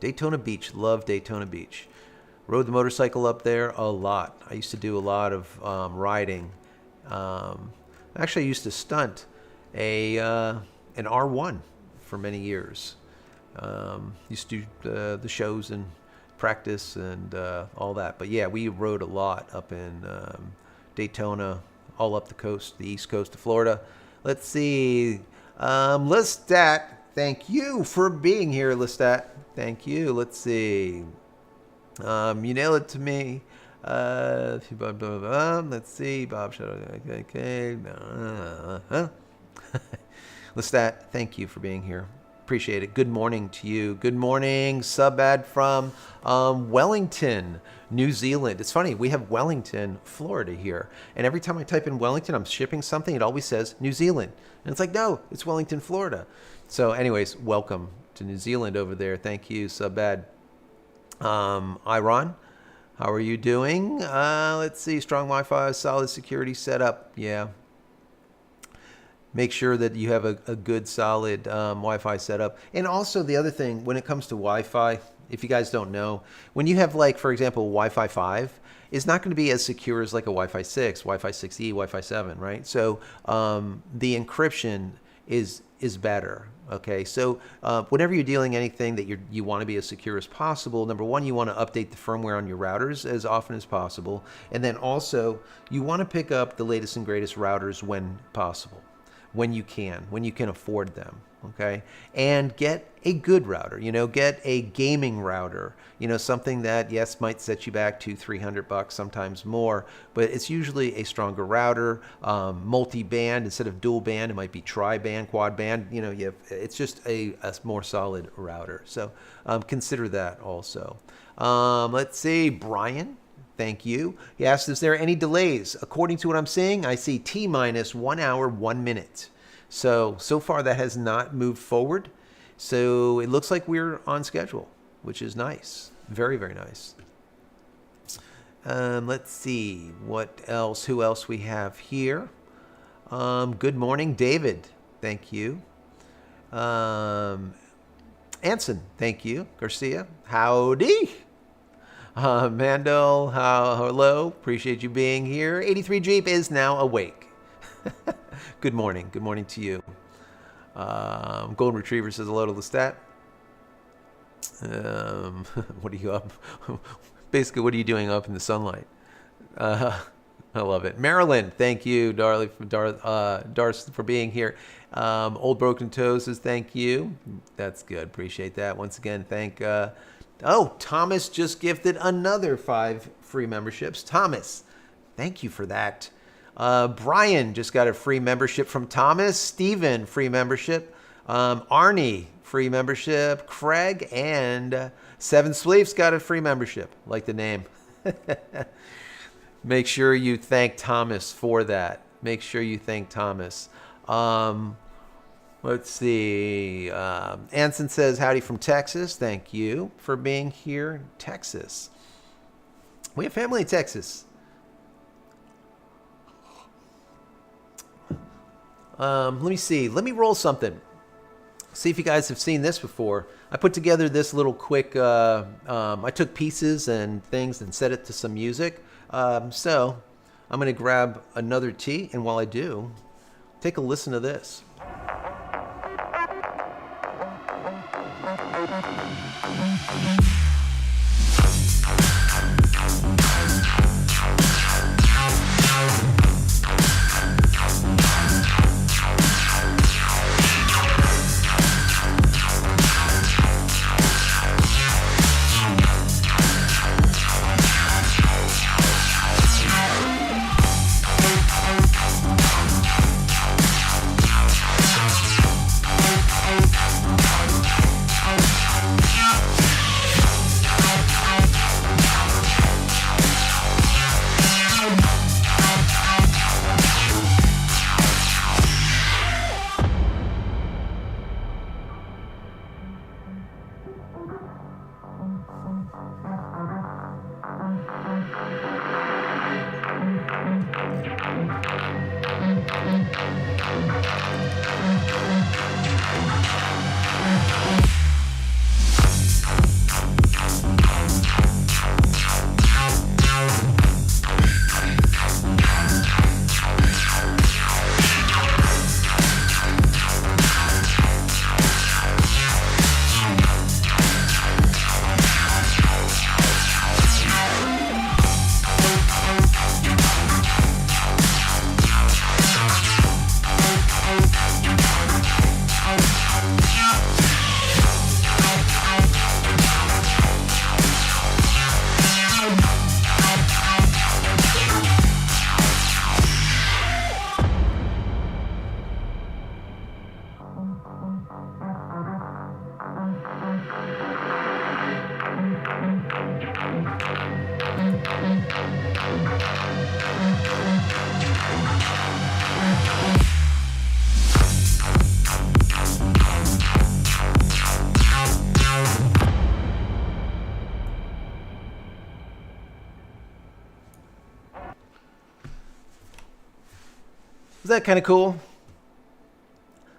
Daytona Beach. Love Daytona Beach. Rode the motorcycle up there a lot. I used to do a lot of riding. Actually, I used to stunt an R1 for many years. Used to do the shows and practice and all that. But yeah, we rode a lot up in Daytona, all up the coast, the east coast of Florida. Let's see. Listat, thank you for being here, Listat. Thank you. Let's see. You nail it to me. Let's see. Bob Shadow. Okay. Lestat, thank you for being here. Appreciate it. Good morning to you. Good morning, sub-ad from Wellington, New Zealand. It's funny, we have Wellington, Florida here. And every time I type in Wellington, I'm shipping something, it always says New Zealand. And it's like, no, it's Wellington, Florida. So anyways, welcome to New Zealand over there. Thank you, sub-ad. Iron, how are you doing? Let's see, strong Wi-Fi, solid security setup. Yeah. Make sure that you have a good, solid Wi-Fi setup. And also the other thing, when it comes to Wi-Fi, if you guys don't know, when you have, like, for example, Wi-Fi 5, it's not going to be as secure as like a Wi-Fi 6, Wi-Fi 6E, Wi-Fi 7, right? So the encryption is better. Okay, so whenever you're dealing anything that you want to be as secure as possible, number one, you want to update the firmware on your routers as often as possible. And then also, you want to pick up the latest and greatest routers when possible. When you can afford them, okay? And get a good router, get a gaming router, something that, yes, might set you back $200-300, sometimes more, but it's usually a stronger router, multi-band instead of dual band. It might be tri-band, quad band, it's just a more solid router. So consider that also. Let's see, Brian. Thank you. He asked, is there any delays? According to what I'm seeing, I see T-minus 1 hour, 1 minute. So far that has not moved forward. So it looks like we're on schedule, which is nice. Very, very nice. Let's see what else, who else we have here. Good morning, David. Thank you. Anson, thank you. Garcia, howdy. Mandel, hello. Appreciate you being here. 83 Jeep is now awake. Good morning. Good morning to you. Golden Retriever says hello to Lestat. What are you up? Basically, what are you doing up in the sunlight? I love it. Marilyn, thank you, Darcy, for being here. Old Broken Toes says thank you. That's good. Appreciate that. Once again, Thomas just gifted another 5 free memberships. Thomas, thank you for that. Brian just got a free membership from Thomas. Steven, free membership. Arnie, free membership. Craig and Seven Sleeps got a free membership. Like the name. Make sure you thank Thomas for that. Make sure you thank Thomas. Let's see. Anson says, howdy from Texas. Thank you for being here. Texas. We have family in Texas. Let me see. Let me roll something. See if you guys have seen this before. I put together this little quick, I took pieces and things and set it to some music. So I'm going to grab another tea. And while I do, take a listen to this. Was that kind of cool?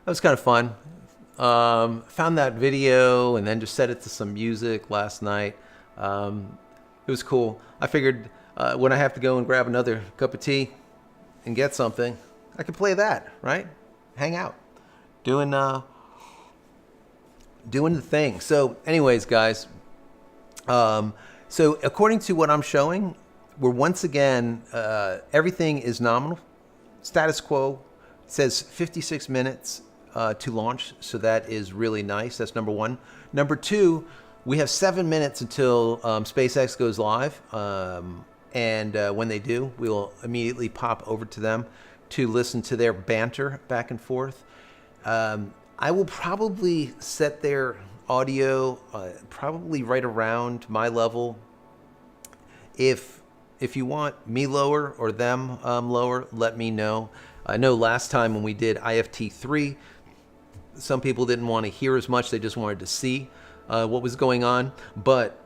That was kind of fun. Found that video and then just set it to some music last night. It was cool. I figured when I have to go and grab another cup of tea and get something, I could play that, right? Hang out, doing the thing. So, anyways, guys. So according to what I'm showing, we're once again everything is nominal. Status quo. It says 56 minutes to launch, so that is really nice. That's number one. Number two, we have 7 minutes until SpaceX goes live, and when they do, we will immediately pop over to them to listen to their banter back and forth. I will probably set their audio probably right around my level. If you want me lower or them lower, let me know. I know last time when we did IFT-4, some people didn't want to hear as much. They just wanted to see what was going on. But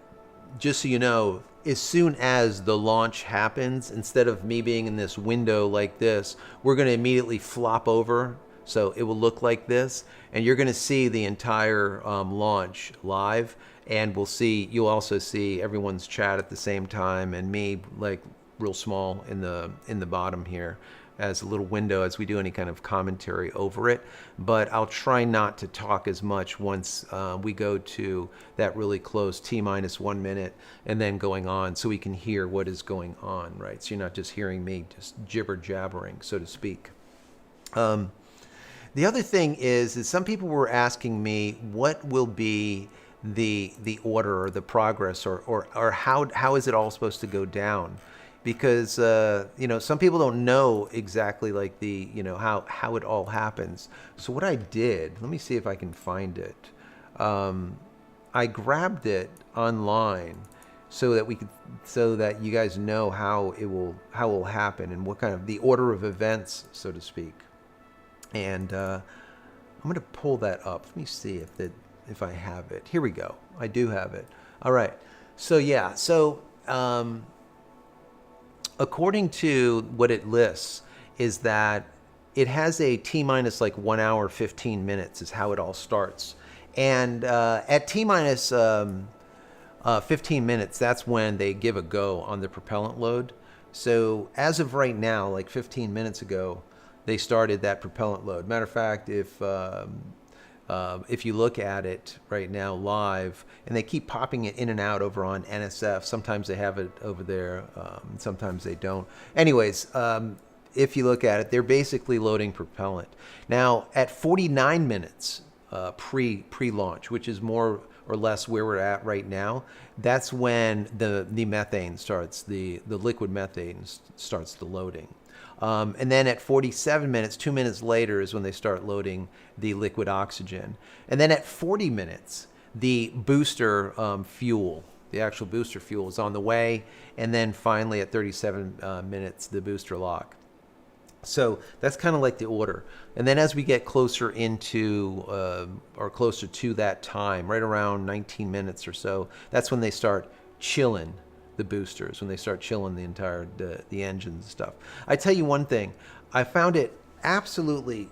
just so you know, as soon as the launch happens, instead of me being in this window like this, we're going to immediately flop over. So it will look like this. And you're going to see the entire launch live. And you'll also see everyone's chat at the same time, and me like real small in the bottom here as a little window as we do any kind of commentary over it. But I'll try not to talk as much once we go to that really close T-1 minute and then going on, so we can hear what is going on, right? So you're not just hearing me just jibber jabbering, so to speak. The other thing is some people were asking me what will be the order or the progress or how is it all supposed to go down, because some people don't know exactly like how it all happens. So what I did, let me see if I can find it. I grabbed it online so that you guys know how it will happen and what kind of the order of events, so to speak. And I'm going to pull that up. Let me see if I have it. Here we go. I do have it. All right. So yeah. So according to what it lists, is that it has a T-minus like 1 hour 15 minutes is how it all starts. And at T-minus 15 minutes, that's when they give a go on the propellant load. So as of right now, like 15 minutes ago, they started that propellant load. Matter of fact, if you look at it right now live, and they keep popping it in and out over on NSF. Sometimes they have it over there, sometimes they don't. Anyways, if you look at it, they're basically loading propellant. Now, at 49 minutes pre-launch, which is more or less where we're at right now, that's when the methane starts, the liquid methane starts the loading. And then at 47 minutes, 2 minutes later, is when they start loading the liquid oxygen. And then at 40 minutes, the booster fuel, the actual booster fuel, is on the way. And then finally at 37 minutes, the booster lock. So that's kind of like the order. And then as we get closer into or closer to that time, right around 19 minutes or so, that's when they start chilling the boosters, when they start chilling the entire the engines and stuff. I tell you one thing, I found it absolutely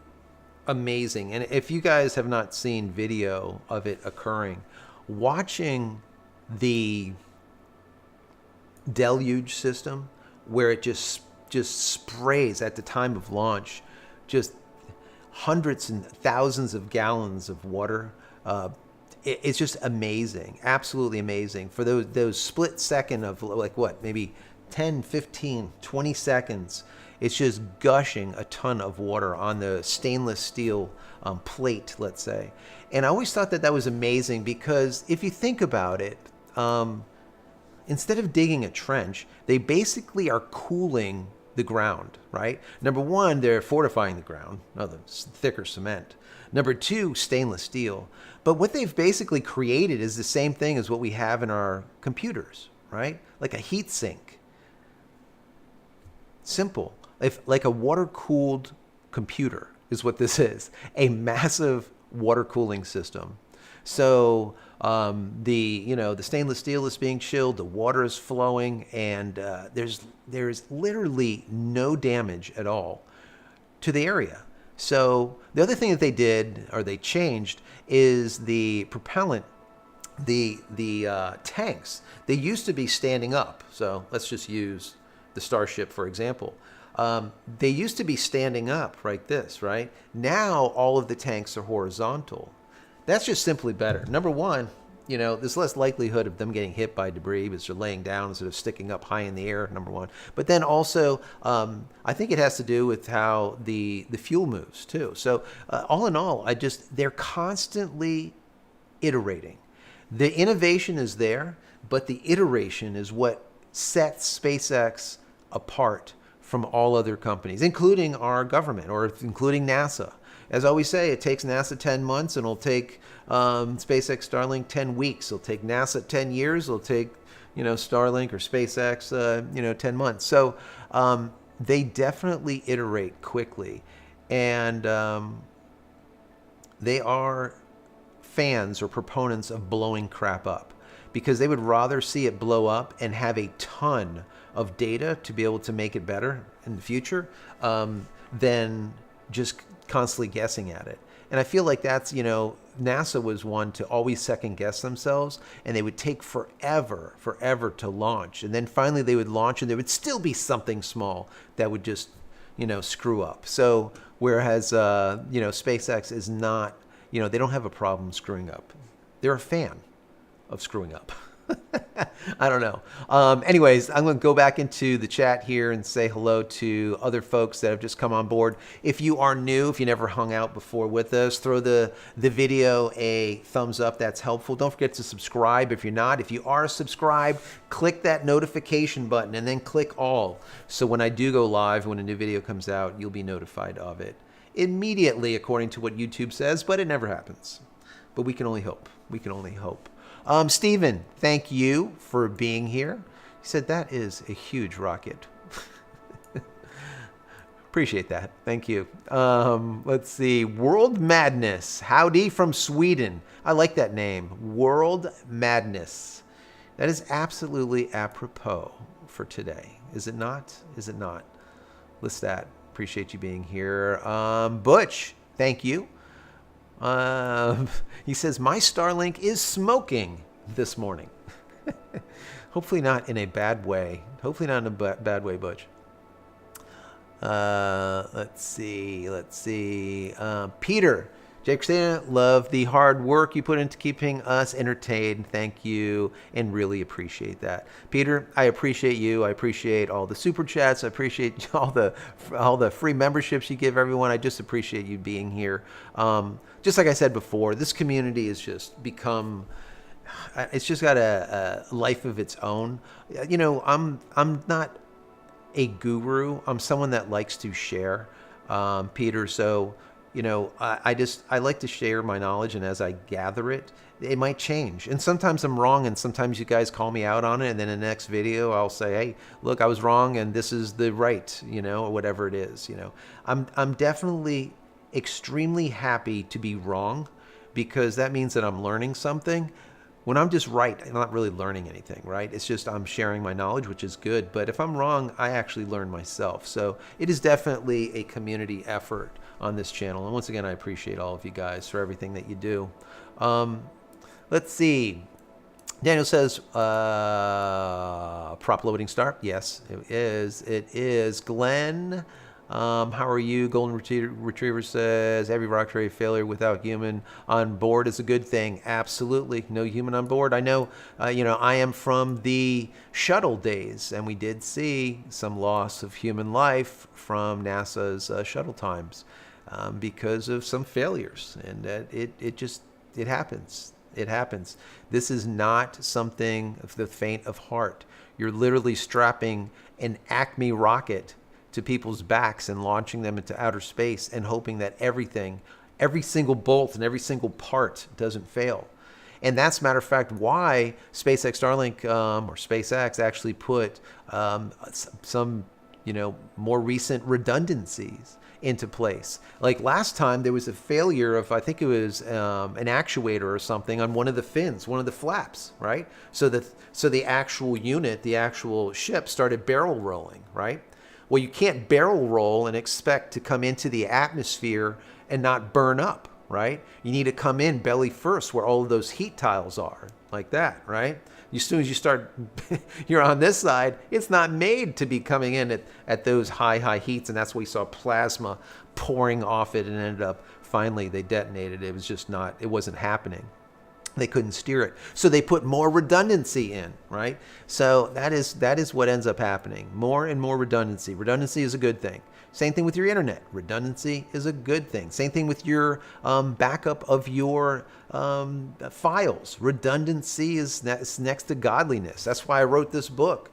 amazing. And if you guys have not seen video of it occurring, watching the deluge system where it just sprays at the time of launch, just hundreds and thousands of gallons of water. It's just amazing, absolutely amazing. For those split second of like what, maybe 10, 15, 20 seconds, it's just gushing a ton of water on the stainless steel plate, let's say. And I always thought that was amazing, because if you think about it, instead of digging a trench, they basically are cooling the ground, right? Number one, they're fortifying the ground, thicker cement. Number two, stainless steel. But what they've basically created is the same thing as what we have in our computers, right? Like a heat sink. Simple. Like a water-cooled computer is what this is. A massive water cooling system. So the stainless steel is being chilled, the water is flowing, and there's literally no damage at all to the area. So the other thing that they did, or they changed, is the propellant. The tanks, they used to be standing up. So let's just use the Starship for example. They used to be standing up like this, right? Now all of the tanks are horizontal. That's just simply better. Number one, there's less likelihood of them getting hit by debris because they're laying down instead of sticking up high in the air, number one. But then also, I think it has to do with how the fuel moves too. So all in all, they're constantly iterating. The innovation is there, but the iteration is what sets SpaceX apart from all other companies, including our government or including NASA. As I always say, it takes NASA 10 months and it'll take SpaceX Starlink 10 weeks. It'll take NASA 10 years. It'll take, Starlink or SpaceX, 10 months. So they definitely iterate quickly. And they are fans or proponents of blowing crap up because they would rather see it blow up and have a ton of data to be able to make it better in the future than just constantly guessing at it. And I feel like that's, NASA was one to always second guess themselves, and they would take forever to launch. And then finally they would launch and there would still be something small that would just, screw up. So whereas, SpaceX is not, they don't have a problem screwing up. They're a fan of screwing up. I don't know. Anyways, I'm going to go back into the chat here and say hello to other folks that have just come on board. If you are new, if you never hung out before with us, throw the video a thumbs up. That's helpful. Don't forget to subscribe if you're not. If you are subscribed, click that notification button and then click all. So when I do go live, when a new video comes out, you'll be notified of it immediately, according to what YouTube says, but it never happens. But we can only hope. We can only hope. Stephen, thank you for being here. He said that is a huge rocket. Appreciate that. Thank you. Let's see. World Madness. Howdy from Sweden. I like that name. World Madness. That is absolutely apropos for today. Is it not? Is it not? List that. Appreciate you being here. Butch, thank you. He says, my Starlink is smoking this morning. Hopefully not in a bad way. Hopefully not in a bad way, Butch. Let's see. Peter, JCristina, love the hard work you put into keeping us entertained. Thank you, and really appreciate that. Peter, I appreciate you. I appreciate all the super chats. I appreciate all the free memberships you give everyone. I just appreciate you being here. Just like I said before, this community has just become, it's just got a life of its own. I'm not a guru. I'm someone that likes to share, Peter. So, I like to share my knowledge, and as I gather it, it might change. And sometimes I'm wrong, and sometimes you guys call me out on it, and then in the next video I'll say, hey, look, I was wrong, and this is the right, or whatever it is. I'm definitely extremely happy to be wrong, because that means that I'm learning something. When I'm just right, I'm not really learning anything, right? It's just I'm sharing my knowledge, which is good. But if I'm wrong, I actually learn myself. So it is definitely a community effort on this channel. And once again, I appreciate all of you guys for everything that you do. Let's see. Daniel says, prop loading start. Yes, it is. It is. Glenn, how are you? Golden Retriever says, every rocketry failure without human on board is a good thing. Absolutely. No human on board. I know, I am from the shuttle days, and we did see some loss of human life from NASA's shuttle times because of some failures. And it happens. It happens. This is not something of the faint of heart. You're literally strapping an Acme rocket to people's backs and launching them into outer space and hoping that everything, every single bolt and every single part doesn't fail. And that's, matter of fact, why SpaceX Starlink or SpaceX actually put some, more recent redundancies into place. Like last time, there was a failure of, I think it was an actuator or something on one of the fins, one of the flaps, right? So the actual unit, the actual ship started barrel rolling, right? Well, you can't barrel roll and expect to come into the atmosphere and not burn up, right? You need to come in belly first where all of those heat tiles are, like that, right? As soon as you start, you're on this side, it's not made to be coming in at those high heats, and that's why we saw plasma pouring off it and ended up, finally, they detonated. It was just not, it wasn't happening. They couldn't steer it. So they put more redundancy in, right? So that is what ends up happening. More and more redundancy. Redundancy is a good thing. Same thing with your internet. Redundancy is a good thing. Same thing with your backup of your files. Redundancy is next to godliness. That's why I wrote this book,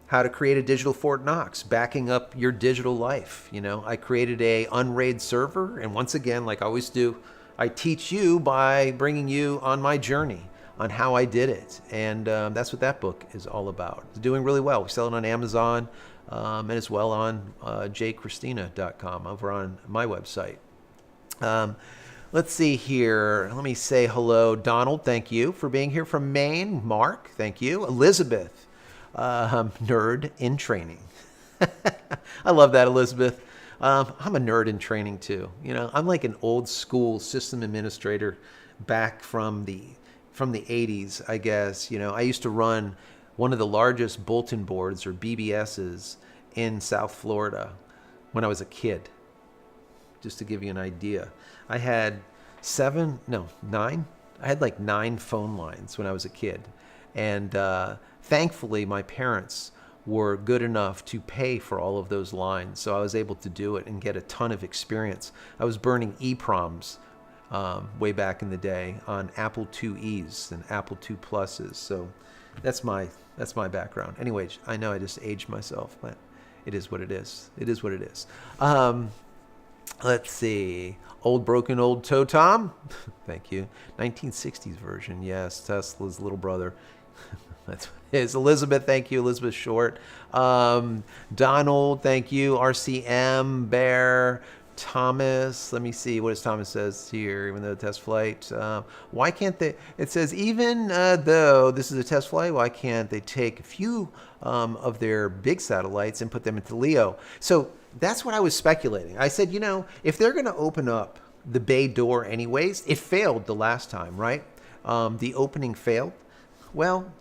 How to Create a Digital Fort Knox, backing up your digital life. I created a unraid server, and once again, like I always do, I teach you by bringing you on my journey on how I did it. And that's what that book is all about. It's doing really well. We sell it on Amazon and as well on JCristina.com over on my website. Let's see here. Let me say hello. Donald, thank you for being here from Maine. Mark, thank you. Elizabeth, nerd in training. I love that, Elizabeth. I'm a nerd in training too. I'm like an old school system administrator back from the 80s, I guess. I used to run one of the largest bulletin boards or BBSs in South Florida when I was a kid. Just to give you an idea. I had 9. I had like 9 phone lines when I was a kid. And thankfully, my parents were good enough to pay for all of those lines. So I was able to do it and get a ton of experience. I was burning EEPROMs way back in the day on Apple IIe's and Apple II Pluses. So that's my background. Anyways, I know I just aged myself, but it is what it is. It is what it is. Let's see. Old Broken Old Toe Tom. Thank you. 1960s version. Yes, Tesla's little brother. That's what it is. Elizabeth, thank you. Elizabeth Short. Donald, thank you. RCM, Bear, Thomas. Let me see what Thomas says here, even though test flight. Why can't they? It says, even though this is a test flight, why can't they take a few of their big satellites and put them into LEO? So that's what I was speculating. I said, if they're going to open up the bay door anyways, it failed the last time, right? The opening failed. Well,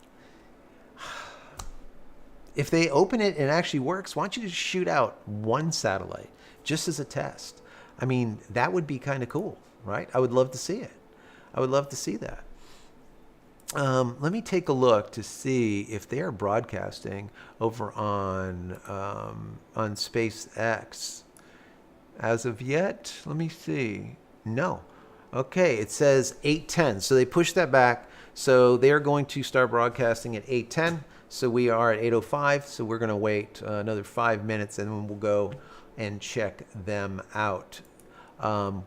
if they open it and it actually works, why don't you just shoot out one satellite just as a test? I mean, that would be kind of cool, right? I would love to see it. I would love to see that. Let me take a look to see if they are broadcasting over on SpaceX. As of yet, let me see. No. Okay, it says 8:10. So they pushed that back. So they're going to start broadcasting at 8:10. So we are at 8:05. So we're going to wait another 5 minutes and then we'll go and check them out.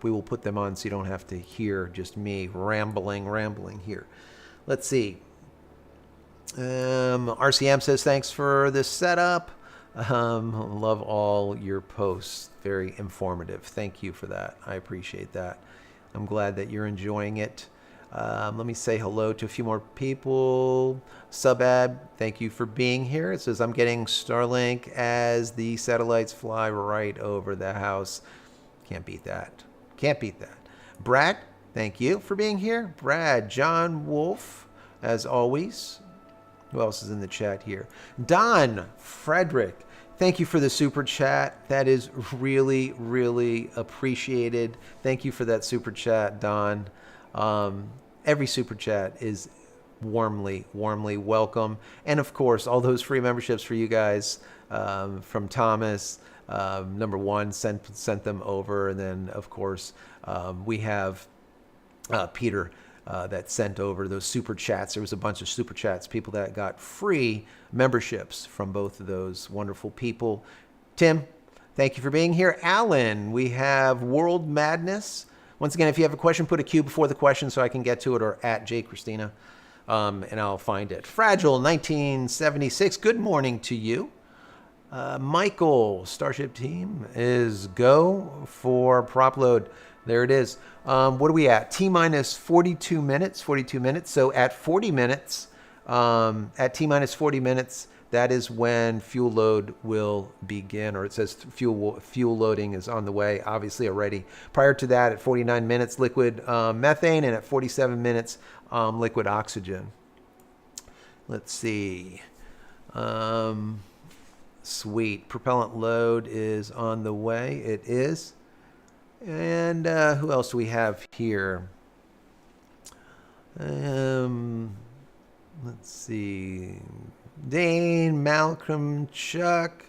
We will put them on so you don't have to hear just me rambling here. Let's see. RCM says, thanks for this setup. Love all your posts. Very informative. Thank you for that. I appreciate that. I'm glad that you're enjoying it. Let me say hello to a few more people. Subab, thank you for being here. It says, I'm getting Starlink as the satellites fly right over the house. Can't beat that. Can't beat that. Brad, thank you for being here. Brad, John Wolf, as always. Who else is in the chat here? Don Frederick, thank you for the super chat. That is really, really appreciated. Thank you for that super chat, Don. Every super chat is warmly welcome. And of course, all those free memberships for you guys from Thomas. Number one, sent them over. And then, of course, we have Peter that sent over those super chats. There was a bunch of super chats, people that got free memberships from both of those wonderful people. Tim, thank you for being here. Alan, we have World Madness. Once again, if you have a question, put a Q before the question so I can get to it, or at JCristina, and I'll find it. Fragile 1976, good morning to you. Michael, Starship team is go for prop load. There it is. What are we at? T-minus 42 minutes, 42 minutes. So at 40 minutes, at T-minus 40 minutes, that is when fuel load will begin, or it says fuel loading is on the way, obviously already. Prior to that, at 49 minutes, liquid methane, and at 47 minutes, liquid oxygen. Let's see. Sweet. Propellant load is on the way. It is. And who else do we have here? Let's see. Dane, Malcolm, Chuck,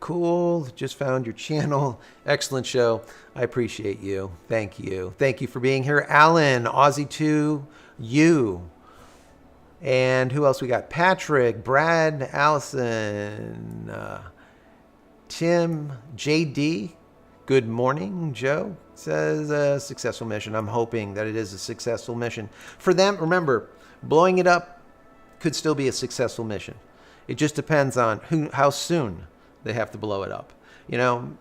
cool. Just found your channel. Excellent show. I appreciate you. Thank you. Thank you for being here. Alan, Aussie2, you. And who else we got? Patrick, Brad, Allison, Tim, JD. Good morning, Joe. Says a successful mission. I'm hoping that it is a successful mission. For them, remember, blowing it up could still be a successful mission. It just depends on how soon they have to blow it up. You know,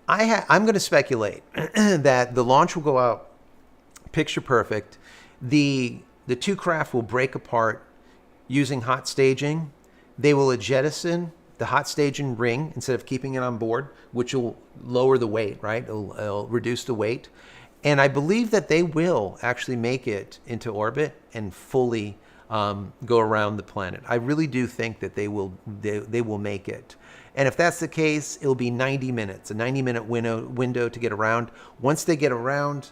I'm going to speculate that the launch will go out picture perfect. The two craft will break apart using hot staging. They will jettison the hot staging ring instead of keeping it on board, which will lower the weight, right? It'll reduce the weight. And I believe that they will actually make it into orbit and fully go around the planet. I really do think that they will make it. And if that's the case, it'll be 90 minutes, a 90-minute window to get around. Once they get around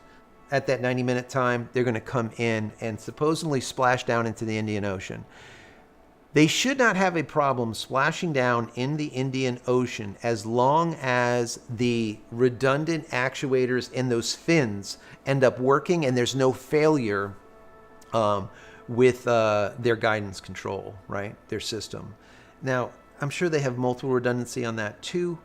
at that 90-minute time, they're going to come in and supposedly splash down into the Indian Ocean. They should not have a problem splashing down in the Indian Ocean as long as the redundant actuators in those fins end up working and there's no failure with their guidance control, right? Their system. Now, I'm sure they have multiple redundancy on that too,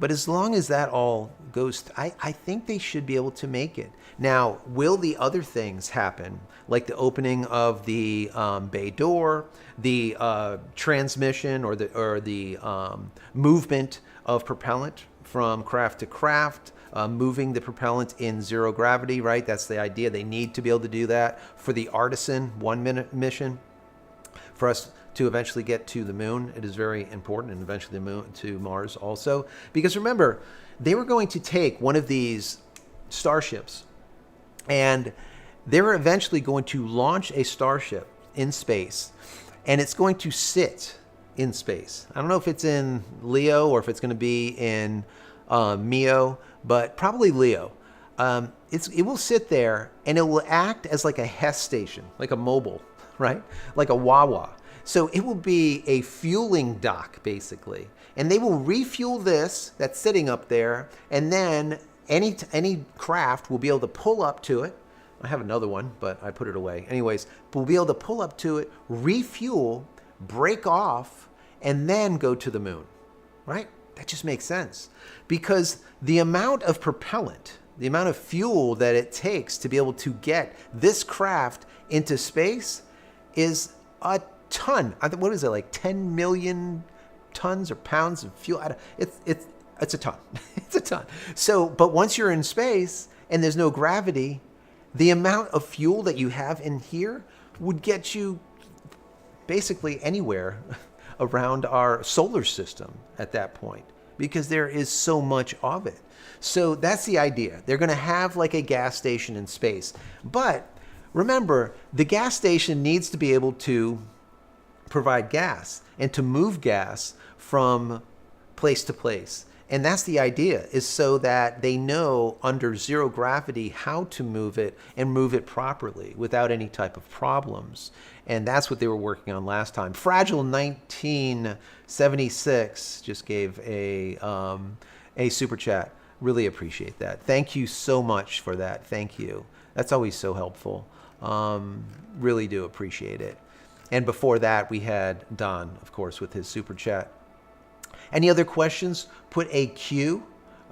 but as long as that all goes, I think they should be able to make it. Now, will the other things happen, like the opening of the bay door, the transmission, or the movement of propellant from craft to craft, moving the propellant in zero gravity, right? That's the idea. They need to be able to do that for the Artisan 1-minute mission. For us to eventually get to the moon, it is very important, and eventually the moon to Mars also. Because remember, they were going to take one of these starships, and they were eventually going to launch a Starship in space, and it's going to sit in space. I don't know if it's in Leo or if it's going to be in Mio, but probably Leo. It will sit there, and it will act as like a HESS station, like a mobile, right? Like a Wawa. So it will be a fueling dock, basically. And they will refuel this that's sitting up there, and then any craft will be able to pull up to it. I have another one, but I put it away. Anyways, we'll be able to pull up to it, refuel, break off, and then go to the moon, right? That just makes sense. Because the amount of propellant, the amount of fuel that it takes to be able to get this craft into space is a ton. What is it, like 10 million tons or pounds of fuel? It's a ton. It's a ton. So, but once you're in space and there's no gravity, the amount of fuel that you have in here would get you basically anywhere around our solar system at that point, because there is so much of it. So that's the idea. They're going to have like a gas station in space. But remember, the gas station needs to be able to provide gas and to move gas from place to place. And that's the idea, is so that they know under zero gravity how to move it and move it properly without any type of problems. And that's what they were working on last time. Fragile 1976 just gave a super chat. Really appreciate that. Thank you so much for that. Thank you. That's always so helpful. Really do appreciate it. And before that, we had Don, of course, with his super chat. Any other questions? Put a Q.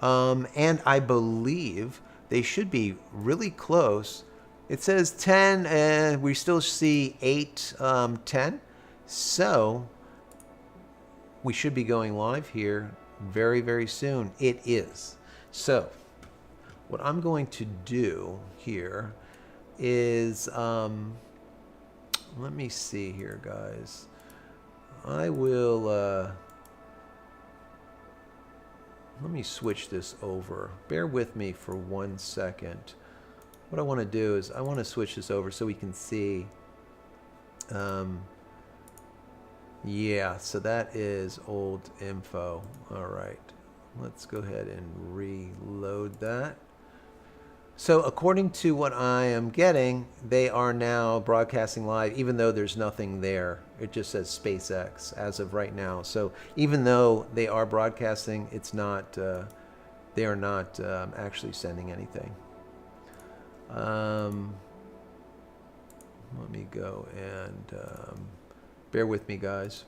And I believe they should be really close. It says 10, and we still see 8, 10. So we should be going live here very, very soon. It is. So what I'm going to do here is, let me see here, guys. I will, let me switch this over. Bear with me for 1 second. What I want to do is I want to switch this over so we can see. Yeah, so that is old info. All right, let's go ahead and reload that. So according to what I am getting, they are now broadcasting live, even though there's nothing there. It just says SpaceX as of right now. So even though they are broadcasting, it's not. They are not actually sending anything. Let me go and bear with me, guys.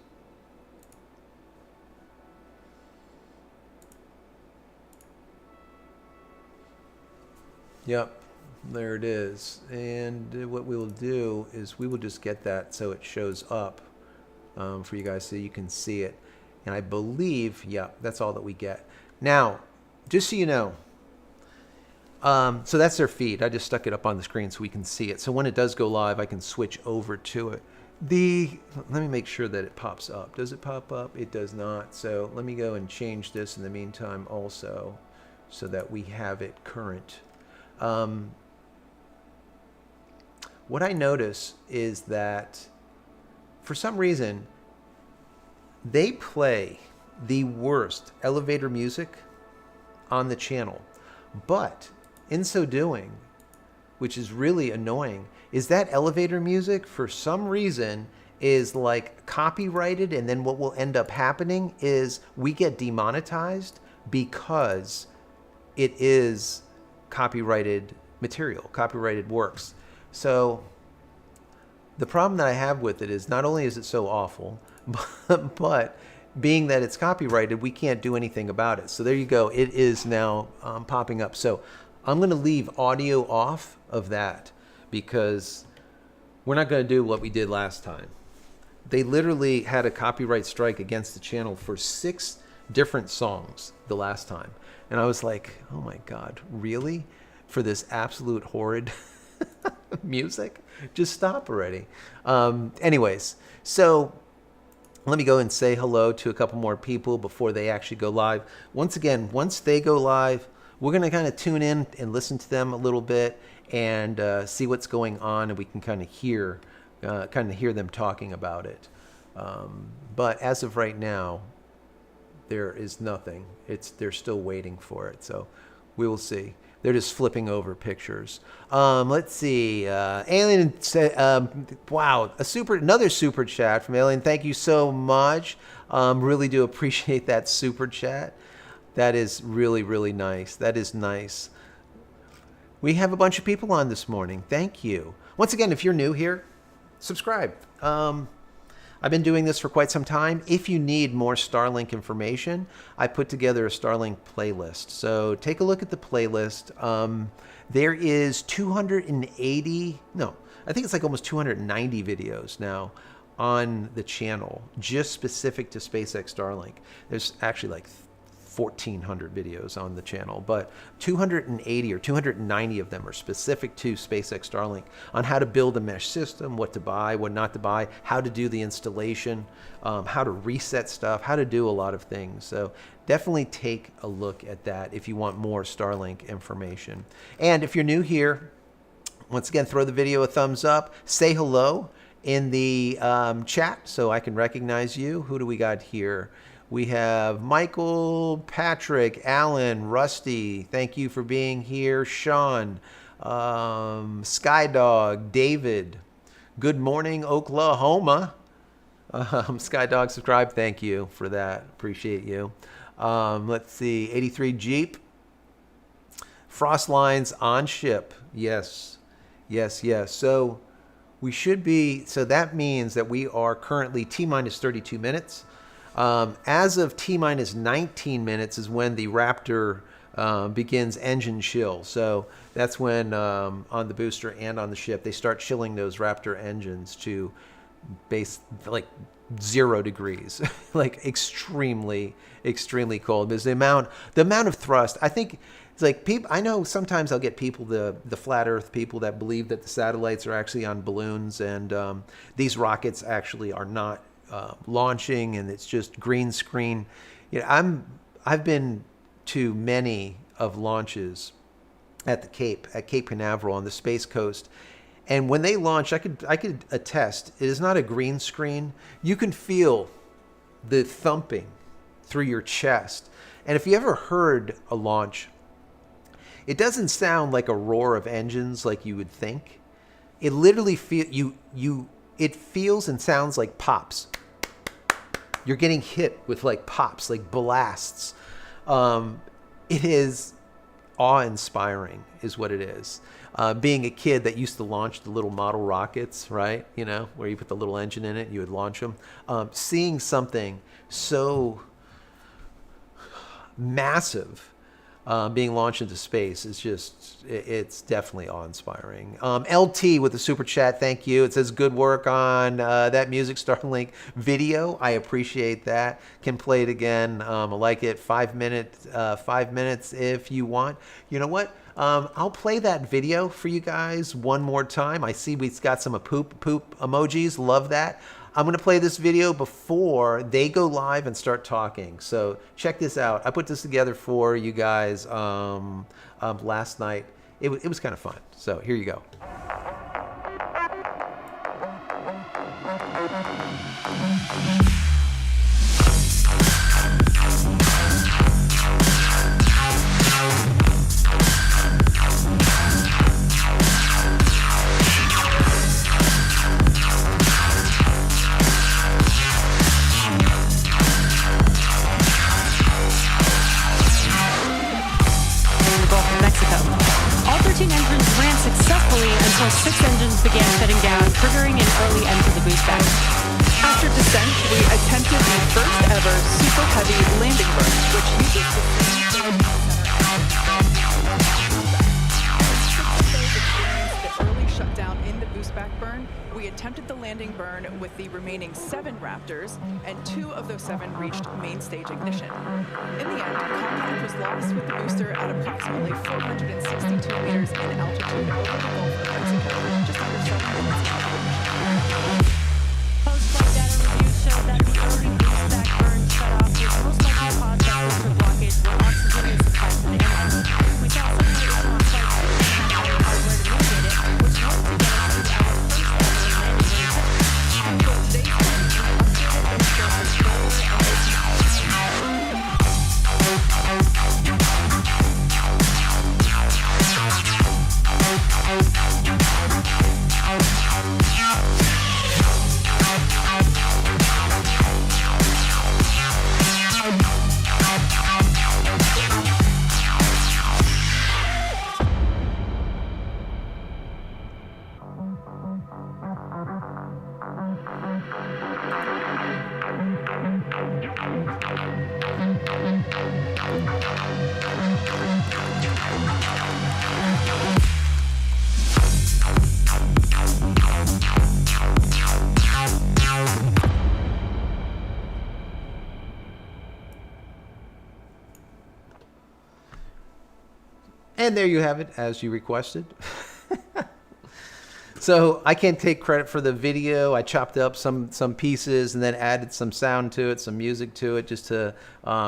Yep, there it is. And what we will do is we will just get that so it shows up for you guys so you can see it. And I believe, yeah, that's all that we get. Now, just so you know, so that's their feed. I just stuck it up on the screen so we can see it. So when it does go live, I can switch over to it. Let me make sure that it pops up. Does it pop up? It does not. So let me go and change this in the meantime also so that we have it current. What I notice is that for some reason they play the worst elevator music on the channel, but in so doing, which is really annoying, is that elevator music for some reason is like copyrighted, and then what will end up happening is we get demonetized because it is copyrighted material, copyrighted works. So the problem that I have with it is not only is it so awful, but being that it's copyrighted, we can't do anything about it. So there you go. It is now popping up. So I'm going to leave audio off of that because we're not going to do what we did last time. They literally had a copyright strike against the channel for 6 different songs the last time. And I was like, oh my God, really? For this absolute horrid music? Just stop already. Anyways, so let me go and say hello to a couple more people before they actually go live. Once again, once they go live, we're going to kind of tune in and listen to them a little bit and see what's going on, and we can kind of hear them talking about it. But as of right now, there is nothing. They're still waiting for it, so we will see. They're just flipping over pictures. Let's see. Alien said, "Wow, another super chat from Alien. Thank you so much. Really do appreciate that super chat. That is really, really nice. That is nice. We have a bunch of people on this morning. Thank you. Once again, if you're new here, subscribe. I've been doing this for quite some time. If you need more Starlink information, I put together a Starlink playlist. So take a look at the playlist. There is 280, no, I think it's like almost 290 videos now on the channel, just specific to SpaceX Starlink. There's actually like 1,400 videos on the channel, but 280 or 290 of them are specific to SpaceX Starlink on how to build a mesh system, what to buy, what not to buy, how to do the installation, how to reset stuff, how to do a lot of things. So definitely take a look at that if you want more Starlink information. And if you're new here, once again, throw the video a thumbs up, say hello in the chat so I can recognize you. Who do we got here? We have Michael, Patrick, Alan, Rusty. Thank you for being here. Sean, Skydog, David. Good morning, Oklahoma. Skydog, subscribe. Thank you for that. Appreciate you. Let's see. 83 Jeep. Frost lines on ship. Yes. Yes, yes. So we should be. So that means that we are currently T-minus 32 minutes. As of T-minus 19 minutes is when the Raptor begins engine chill. So that's when on the booster and on the ship, they start chilling those Raptor engines to like 0 degrees, like extremely cold. Because the amount of thrust, I think it's like people. I know sometimes I'll get people, the flat Earth people, that believe that the satellites are actually on balloons, and these rockets actually are not launching, and it's just green screen. You know, I've been to many of launches at Cape Canaveral on the Space Coast. And when they launch, I could attest, it is not a green screen. You can feel the thumping through your chest. And if you ever heard a launch, it doesn't sound like a roar of engines like you would think. It literally it feels and sounds like pops. You're getting hit with like pops, like blasts. It is awe-inspiring is what it is. Being a kid that used to launch the little model rockets, right? You know, where you put the little engine in it, you would launch them. Seeing something so massive being launched into space is just, it's definitely awe-inspiring. LT with the super chat, thank you. It says, good work on that music Starlink video. I appreciate that. Can play it again. I like it. 5 minutes if you want. You know what? I'll play that video for you guys one more time. I see we've got some poop emojis. Love that. I'm going to play this video before they go live and start talking. So check this out. I put this together for you guys last night. It was kind of fun. So here you go. All 13 engines ran successfully until 6 engines began shutting down, triggering an early end to the boost back. After descent, we attempted the first ever super heavy landing burn, which uses the early shutdown in the boost back burn. We attempted the landing burn with the remaining 7 Raptors, and 2 of those 7 reached main stage ignition. In the end, contact was lost with the booster at approximately 462 meters in altitude over the Gulf of Mexico, just under 7 minutes after ignition. Post-flight data review showed that the early boost back burn shut off was most likely caused by booster blockage where oxygen is supplied to the engine. We saw some issue on flight 2 and had hardware to mitigate it, which helped to get us to our first ever landing burn test. So they updated those filters And there you have it, as you requested. So I can't take credit for the video. I chopped up some pieces and then added some sound to it, some music to it, just to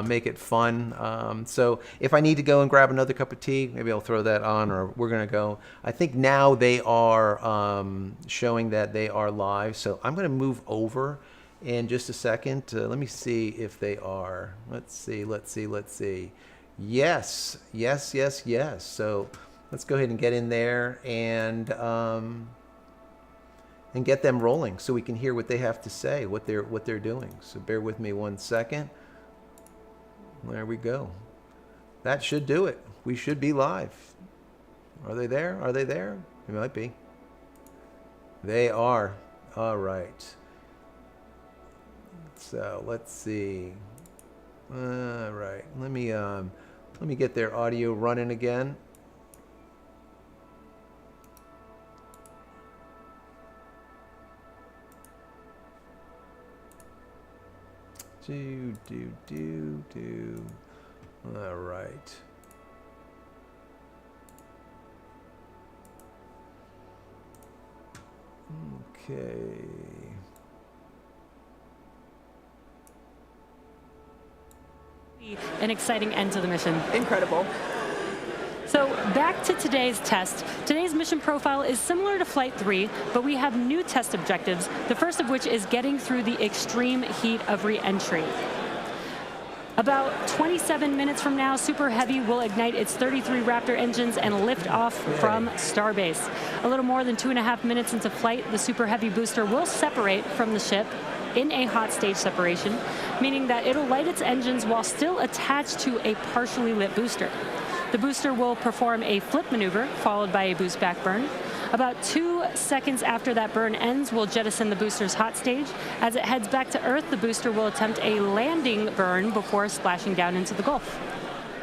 make it fun. So if I need to go and grab another cup of tea, maybe I'll throw that on, or we're going to go. I think now they are showing that they are live. So I'm going to move over in just a second. Let me see if they are. Let's see. Yes. So let's go ahead and get in there and get them rolling so we can hear what they have to say, what they're doing. So bear with me 1 second. There we go. That should do it. We should be live. Are they there? They might be. They are. All right. So let's see. All right, let me get their audio running again. Do. All right. Okay. An exciting end to the mission. Incredible. So back to today's test. Today's mission profile is similar to Flight 3, but we have new test objectives, the first of which is getting through the extreme heat of re-entry. About 27 minutes from now, Super Heavy will ignite its 33 Raptor engines and lift off from Starbase. A little more than 2.5 minutes into flight, the Super Heavy booster will separate from the ship in a hot stage separation, meaning that it'll light its engines while still attached to a partially lit booster. The booster will perform a flip maneuver, followed by a boost back burn. About 2 seconds after that burn ends, we'll jettison the booster's hot stage. As it heads back to Earth, the booster will attempt a landing burn before splashing down into the Gulf.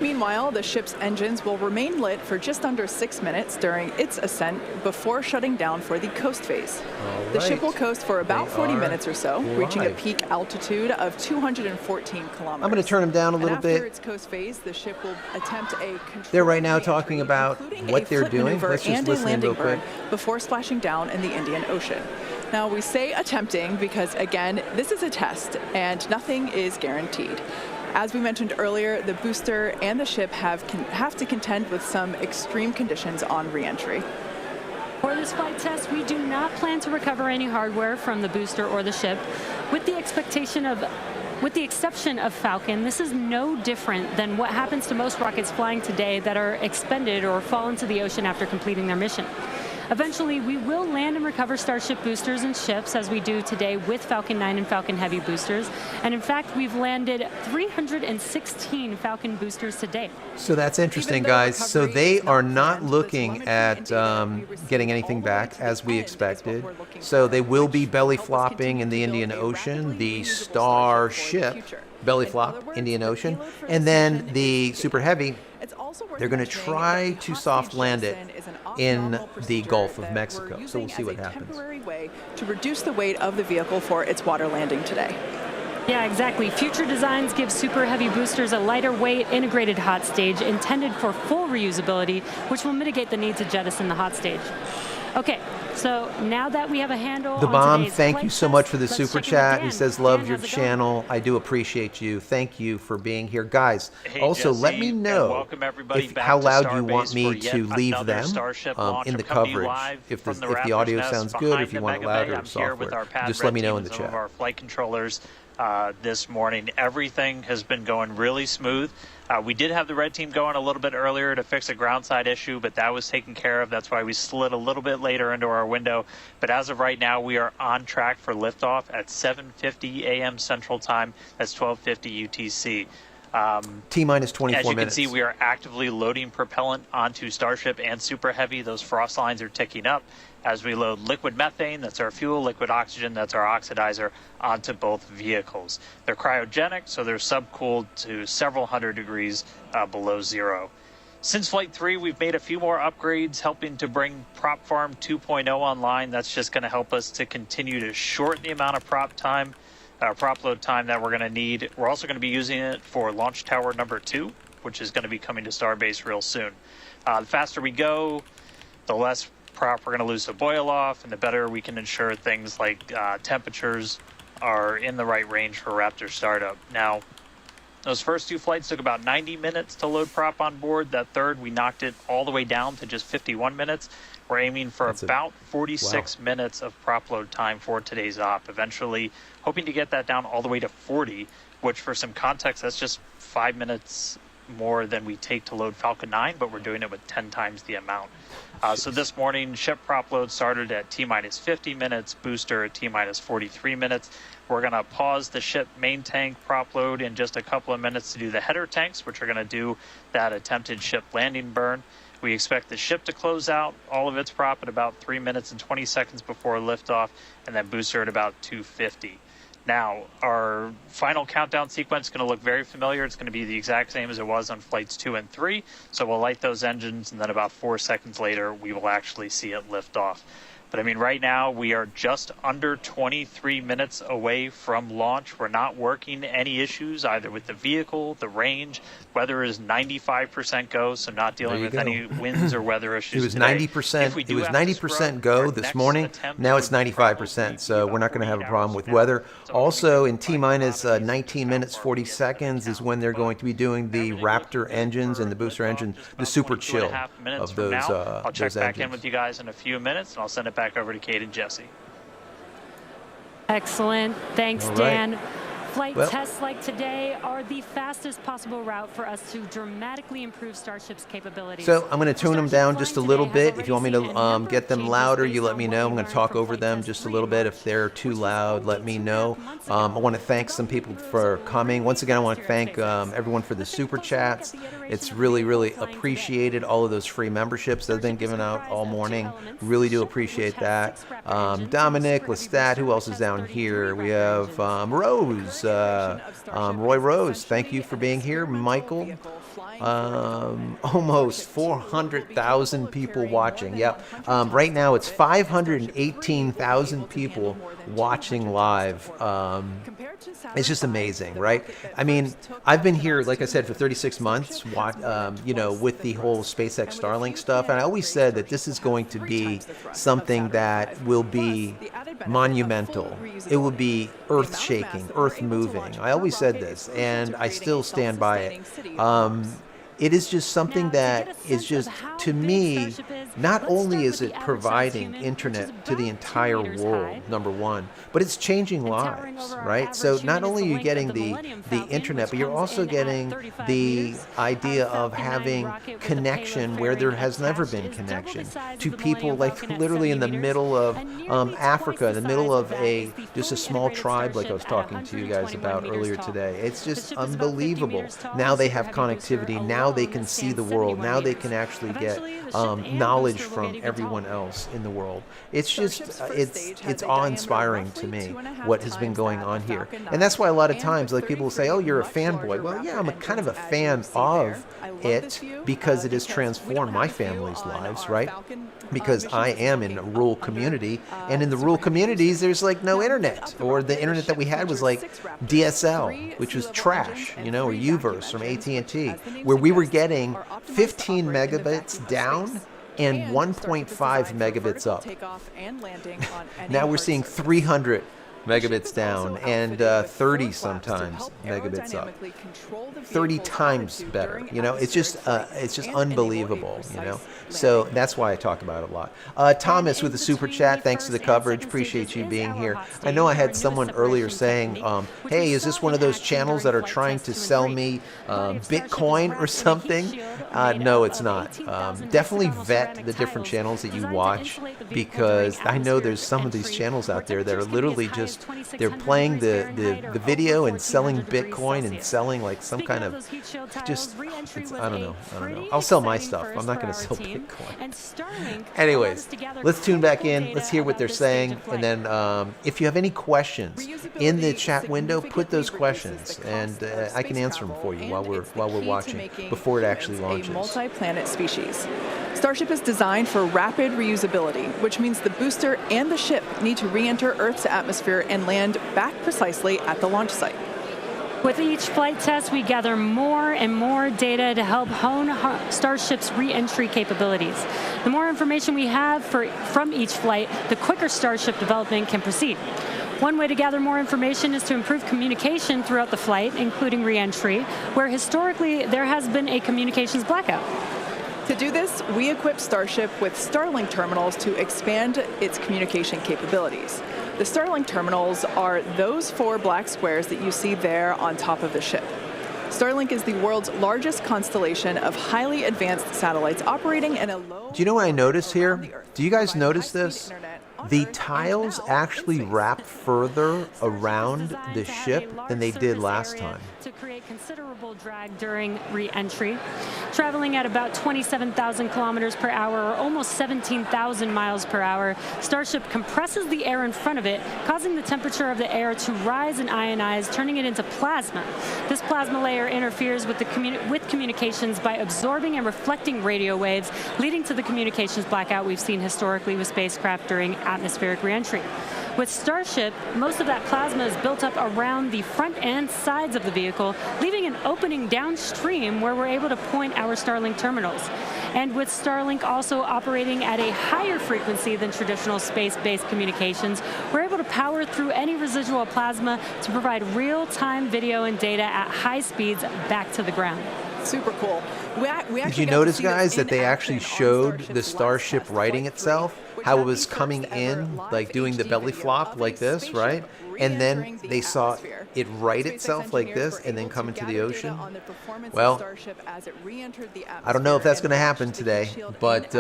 Meanwhile, the ship's engines will remain lit for just under 6 minutes during its ascent before shutting down for the coast phase. The ship will coast for about 40 minutes or so, reaching a peak altitude of 214 kilometers. I'm going to turn them down a little bit. After its coast phase, the ship will attempt a controlled They're right now re-entry, talking about including what a they're flip doing. maneuver Let's just and a listen in landing real quick. burn before splashing down in the Indian Ocean. Now, we say attempting because, again, this is a test and nothing is guaranteed. As we mentioned earlier, the booster and the ship have to contend with some extreme conditions on re-entry. For this flight test, we do not plan to recover any hardware from the booster or the ship. With the exception of Falcon, this is no different than what happens to most rockets flying today that are expended or fall into the ocean after completing their mission. Eventually, we will land and recover Starship boosters and ships, as we do today with Falcon 9 and Falcon Heavy boosters. And in fact, we've landed 316 Falcon boosters to date. So that's interesting, guys. So they are not looking at getting anything back as we expected. So they will be belly flopping in the Indian Ocean, the Starship belly flop, Indian Ocean, and then the Super Heavy, they're going to try to soft land it in the Gulf of Mexico. So we'll see what happens. Temporary way to reduce the weight of the vehicle for its water landing today. Yeah, exactly. Future designs give Super Heavy boosters a lighter weight integrated hot stage intended for full reusability, which will mitigate the need to jettison the hot stage. Okay, so now that we have a handle The on Bomb, today's thank flight you so test, much for the let's super check in with chat. He Dan. says, love Dan, your how's it going? channel. I do appreciate you. Thank you for being here. Guys, Hey, also Jesse, let me and know welcome everybody if, back how to loud you want Starbase me for yet to leave another them Starship launch. in I'm the coming to you coverage. live If from the Raptor's audio nest sounds good, behind if you the want it Mega louder Bay. or I'm here with software, our pad just red let me know team in the and some chat. of our flight controllers this morning. Everything has been going really smooth. We did have the red team going a little bit earlier to fix a ground side issue, but that was taken care of. That's why we slid a little bit later into our window. But as of right now, we are on track for liftoff at 7:50 a.m. Central Time. That's 12:50 UTC. T-minus 24 As you minutes. can see, we are actively loading propellant onto Starship and Super Heavy. Those frost lines are ticking up as we load liquid methane, that's our fuel, liquid oxygen, that's our oxidizer, onto both vehicles. They're cryogenic, so they're subcooled to several hundred degrees below zero. Since Flight 3, we've made a few more upgrades, helping to bring Prop Farm 2.0 online. That's just going to help us to continue to shorten the amount of prop load time that we're going to need. We're also going to be using it for Launch Tower number 2, which is going to be coming to Starbase real soon. The faster we go, the less prop we're going to lose to boil off, and the better we can ensure things like temperatures are in the right range for Raptor startup. Now, those first 2 flights took about 90 minutes to load prop on board. That third, we knocked it all the way down to just 51 minutes. We're aiming for about 46 minutes of prop load time for today's op. Eventually, hoping to get that down all the way to 40, which for some context, that's just 5 minutes more than we take to load Falcon 9, but we're doing it with 10 times the amount. So this morning, ship prop load started at T-minus 50 minutes, booster at T-minus 43 minutes. We're going to pause the ship main tank prop load in just a couple of minutes to do the header tanks, which are going to do that attempted ship landing burn. We expect the ship to close out all of its prop at about 3 minutes and 20 seconds before liftoff, and then booster at about 2:50. Now, our final countdown sequence is going to look very familiar. It's going to be the exact same as it was on flights 2 and 3. So we'll light those engines, and then about 4 seconds later, we will actually see it lift off. But I mean, right now, we are just under 23 minutes away from launch. We're not working any issues either with the vehicle, the range. Weather is 95% go, so not dealing with any winds or weather issues. It was 90%. It was 90% go this morning. Now it's 95%. So we're not going to have a problem with weather. Also, in T-minus 19 minutes 40 seconds is when they're going to be doing the Raptor engines and the booster engine, the super chill of those. I'll check those back engines. in with you guys in a few minutes, and I'll send it back over to Kate and Jesse. Excellent. Thanks, All right. Dan. Flight Well- tests like today are the fastest possible route for us to dramatically improve Starship's capabilities. So I'm going to tune them down just a little bit. If you want me Starship to get them louder, you let me know. I'm going to talk over them them just a little bit. If they're too loud, let me know. I want to thank some people for coming. Once again, I want to thank everyone for the super chats. It's really, really appreciated. All of those free memberships that have been given out all morning. Really do appreciate that. Dominic, Lestat, who else is down here? We have Rose. Roy Rose, thank you for being here. Michael, almost 400,000 people watching. Yep. Right now it's 518,000 people watching live. It's just amazing, right? I mean, I've been here, like I said, for 36 months, with the whole SpaceX Starlink stuff, and I always said that this is going to be something that will be monumental. It will be earth-shaking, earth-moving. I always said this, and I still stand by it. It is just something that is just, to me, not only is it providing internet to the entire world, number one, but it's changing lives, right? So not only are you getting the internet, but you're also getting the idea of having connection where there has never been connection to people like literally in the middle of Africa, in the middle of just a small tribe like I was talking to you guys about earlier today. It's just unbelievable. Now they have connectivity. Now they can see the world. Now they can actually get knowledge from everyone else in the world. It's just, it's awe-inspiring to me what has been going on here. And that's why a lot of times, like, people will say, oh, you're a fanboy. Well, yeah, I'm a kind of a fan of it because it has transformed my family's lives, right? Because I am in a rural community, and in the rural communities, there's like no internet, or the internet that we had was like DSL, which was trash, or Uverse from AT&T, where we were getting 15 megabits down and 1.5 megabits up. Now we're seeing 300 megabits down and 30 sometimes megabits up. 30 times better. It's just unbelievable. So that's why I talk about it a lot. Thomas with the super chat, thanks for the coverage. Appreciate you being here. I know I had someone earlier saying, hey, is this one of those channels that are trying to sell me Bitcoin or something? No, it's not. Definitely vet the different channels that you watch, because I know there's some of these channels out there that are literally just, they're playing the video and selling Bitcoin and selling like some kind of I don't know. I'll sell my stuff. I'm not going to sell Bitcoin. Anyways, let's tune back in. Let's hear what they're saying, and then if you have any questions in the chat window, put those questions, and I can answer them for you while we're watching before it actually launches. A multi-planet species. Starship is designed for rapid reusability, which means the booster and the ship need to re-enter Earth's atmosphere and land back precisely at the launch site. With each flight test, we gather more and more data to help hone Starship's re-entry capabilities. The more information we have from each flight, the quicker Starship development can proceed. One way to gather more information is to improve communication throughout the flight, including re-entry, where historically there has been a communications blackout. To do this, we equipped Starship with Starlink terminals to expand its communication capabilities. The Starlink terminals are those 4 black squares that you see there on top of the ship. Starlink is the world's largest constellation of highly advanced satellites operating in a low... Do you know what I noticed here? Do you guys notice this? The tiles actually wrap further around the ship than they did last time. to create considerable drag during re-entry. Traveling at about 27,000 kilometers per hour, or almost 17,000 miles per hour, Starship compresses the air in front of it, causing the temperature of the air to rise and ionize, turning it into plasma. This plasma layer interferes with communications by absorbing and reflecting radio waves, leading to the communications blackout we've seen historically with spacecraft during atmospheric re-entry. With Starship, most of that plasma is built up around the front and sides of the vehicle, leaving an opening downstream where we're able to point our Starlink terminals. And with Starlink also operating at a higher frequency than traditional space-based communications, we're able to power through any residual plasma to provide real-time video and data at high speeds back to the ground. Super cool. Did you notice, guys, that they actually showed the Starship righting itself? How it was coming in, like doing the belly flop like this, right? And then they saw it right itself like this and then come into the ocean. Well, I don't know if that's going to happen today, but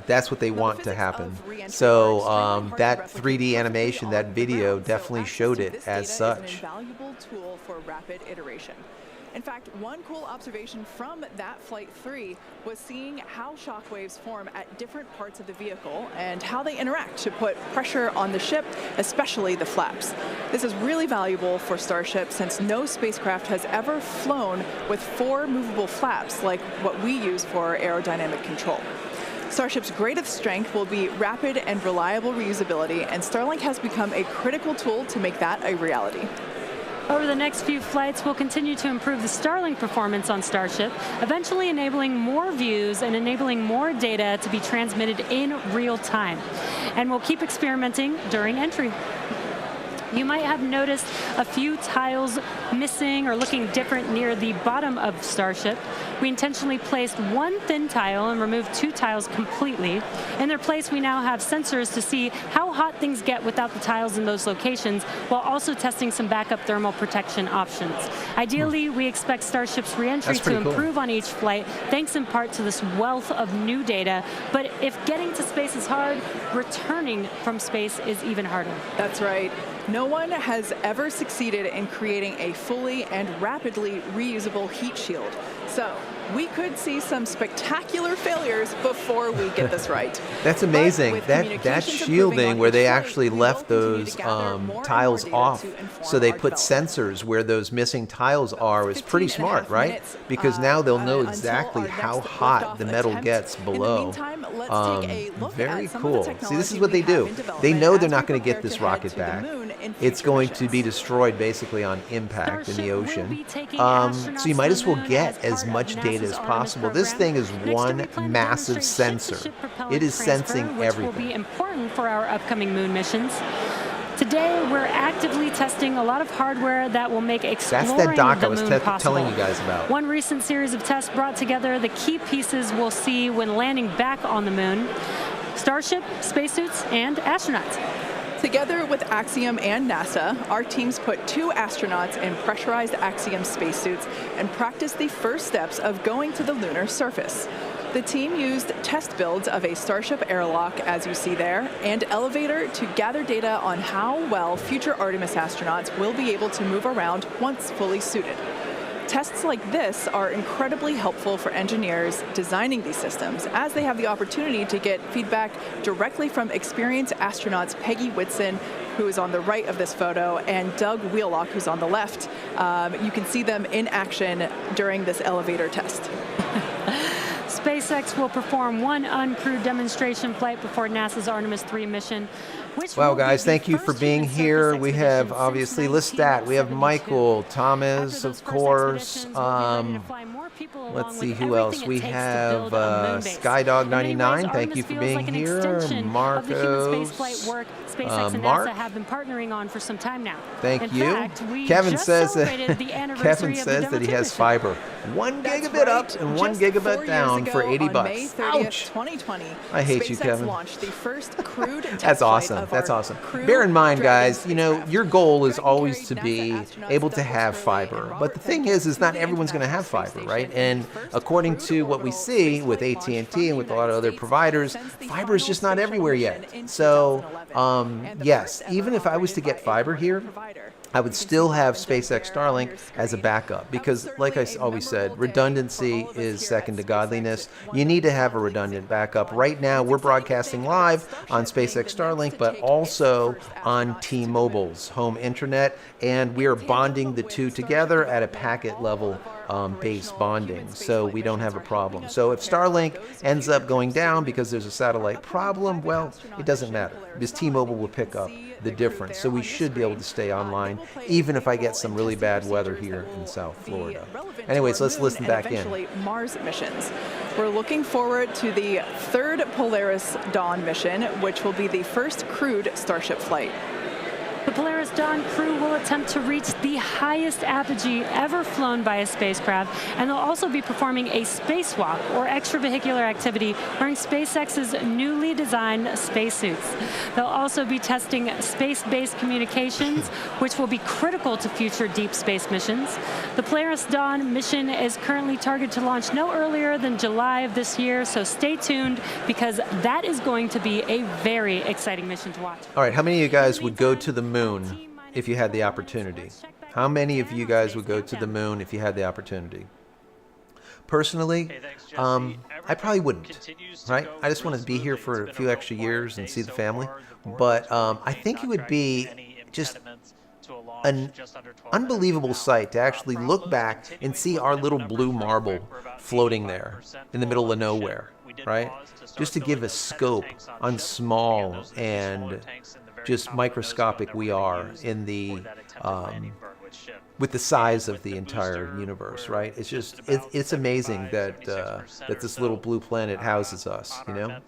that's what they want to happen. So that 3D animation, that video definitely showed it as such. In fact, one cool observation from that Flight 3 was seeing how shockwaves form at different parts of the vehicle and how they interact to put pressure on the ship, especially the flaps. This is really valuable for Starship since no spacecraft has ever flown with 4 movable flaps like what we use for aerodynamic control. Starship's greatest strength will be rapid and reliable reusability, and Starlink has become a critical tool to make that a reality. Over the next few flights, we'll continue to improve the Starlink performance on Starship, eventually enabling more views and enabling more data to be transmitted in real time. And we'll keep experimenting during entry. You might have noticed a few tiles missing or looking different near the bottom of Starship. We intentionally placed one thin tile and removed 2 tiles completely. In their place, we now have sensors to see how hot things get without the tiles in those locations, while also testing some backup thermal protection options. Ideally, we expect Starship's re-entry to improve on each flight, thanks in part to this wealth of new data. But if getting to space is hard, returning from space is even harder. That's right. No one has ever succeeded in creating a fully and rapidly reusable heat shield. So we could see some spectacular failures before we get this right. That's amazing. That shielding where they actually left those tiles off, so they put sensors where those missing tiles are, is pretty smart, right? Because now they'll know exactly how hot the metal gets below. Very cool. See, this is what they do. They know they're not going to get this rocket back. It's going to be destroyed basically on impact in the ocean. So you might as well get as much data as possible. This thing is one massive sensor. It is sensing everything. Which will be important for our upcoming moon missions. Today, we're actively testing a lot of hardware that will make exploring That's that dock the I was moon possible. telling you guys about. One recent series of tests brought together the key pieces we'll see when landing back on the moon: Starship, spacesuits, and astronauts. Together with Axiom and NASA, our teams put 2 astronauts in pressurized Axiom spacesuits and practiced the first steps of going to the lunar surface. The team used test builds of a Starship airlock, as you see there, and elevator to gather data on how well future Artemis astronauts will be able to move around once fully suited. Tests like this are incredibly helpful for engineers designing these systems, as they have the opportunity to get feedback directly from experienced astronauts Peggy Whitson, who is on the right of this photo, and Doug Wheelock, who's on the left. You can see them in action during this elevator test. SpaceX will perform one uncrewed demonstration flight before NASA's Artemis 3 mission. Well, guys, thank you for being here. We have, obviously, Lestat. We have Michael, Thomas, of course. Let's see who else. We have Skydog99. Thank you for being here. Marcos. Mark. have been partnering on for some time now. Thank you. Kevin says that he has fiber. 1 gigabit up and 1 gigabit down for $80. Ouch! I hate you, Kevin. That's awesome. That's awesome. Bear in mind, guys, you know, your goal is always to be able to have fiber. But the thing is not everyone's going to have fiber, right? And according to what we see with AT&T and with a lot of other providers, fiber is just not everywhere yet. So, yes, even if I was to get fiber here, I would still have SpaceX Starlink as a backup because, like I always said, redundancy is second to godliness. You need to have a redundant backup. Right now, we're broadcasting live on SpaceX Starlink, but also on T-Mobile's home internet, and we are bonding the two together at a packet level base bonding, so we don't have a problem. So if Starlink ends up going down because there's a satellite problem, well, it doesn't matter because T-Mobile will pick up the difference. So we should be able to stay online even if I get some really bad weather here in South Florida. Anyways, let's listen back in. Mars missions. We're looking forward to the third Polaris Dawn mission, which will be the first crewed Starship flight. The Polaris Dawn crew will attempt to reach the highest apogee ever flown by a spacecraft, and they'll also be performing a spacewalk, or extravehicular activity, wearing SpaceX's newly designed spacesuits. They'll also be testing space-based communications, which will be critical to future deep space missions. The Polaris Dawn mission is currently targeted to launch no earlier than July of this year, so stay tuned because that is going to be a very exciting mission to watch. All right, how many of you guys would go to the moon if you had the opportunity? How many of you guys would go to the moon if you had the opportunity? Personally, I probably wouldn't, right? I just want to be here for a few extra years and see the family. But I think it would be just an unbelievable sight to actually look back and see our little blue marble floating there in the middle of nowhere, right? Just to give a scope on small and just microscopic we are in the with the size of the entire universe, right? It's just it's amazing that that this little blue planet houses us, you know.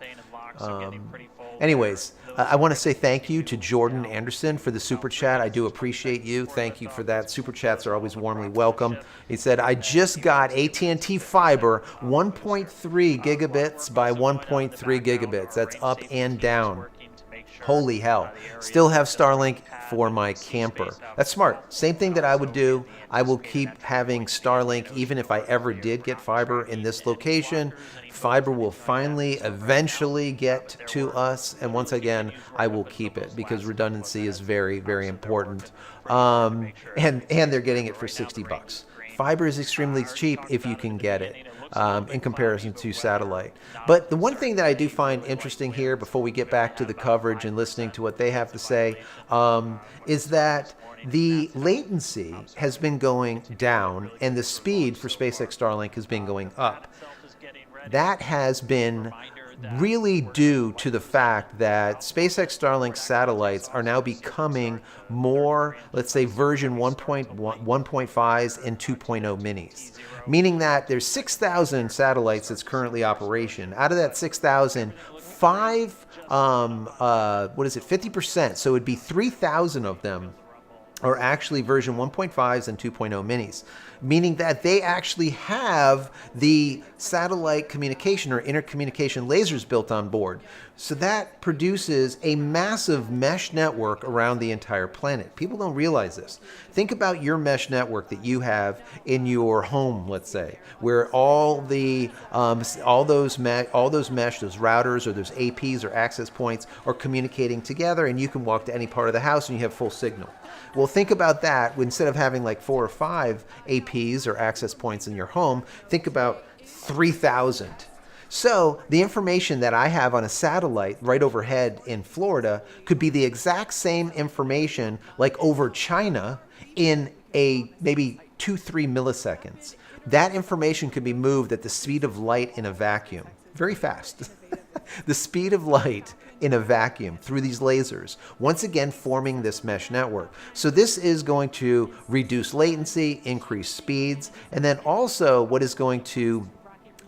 Anyways, I want to say thank you to Jordan Anderson for the super chat. I do appreciate you. Thank you for that. Super chats are always warmly welcome. He said, I just got AT&T fiber 1.3 gigabits by 1.3 gigabits. That's up and down. Holy hell. Still have Starlink for my camper. That's smart. Same thing that I would do. I will keep having Starlink even if I ever did get fiber in this location. Fiber will finally, eventually get to us. And once again, I will keep it because redundancy is very, very important. And they're getting it for $60. Fiber is extremely cheap if you can get it. In comparison to satellite. But the one thing that I do find interesting here before we get back to the coverage and listening to what they have to say is that the latency has been going down and the speed for SpaceX Starlink has been going up. That has been really due to the fact that SpaceX Starlink satellites are now becoming more, let's say, version 1.5s and 2.0 minis. Meaning that there's 6,000 satellites that's currently operation. Out of that 6,000, 50%, so it'd be 3,000 of them are actually version 1.5s and 2.0 minis, meaning that they actually have the satellite communication or intercommunication lasers built on board. So that produces a massive mesh network around the entire planet. People don't realize this. Think about your mesh network that you have in your home, let's say, where all those mesh, those routers or those APs or access points are communicating together, and you can walk to any part of the house and you have full signal. Well, think about that. Instead of having like 4 or 5 APs or access points in your home, think about 3,000. So the information that I have on a satellite right overhead in Florida could be the exact same information like over China in a maybe 2-3 milliseconds. That information could be moved at the speed of light in a vacuum. Very fast. The speed of light in a vacuum through these lasers, once again forming this mesh network. So this is going to reduce latency, increase speeds, and then also what is going to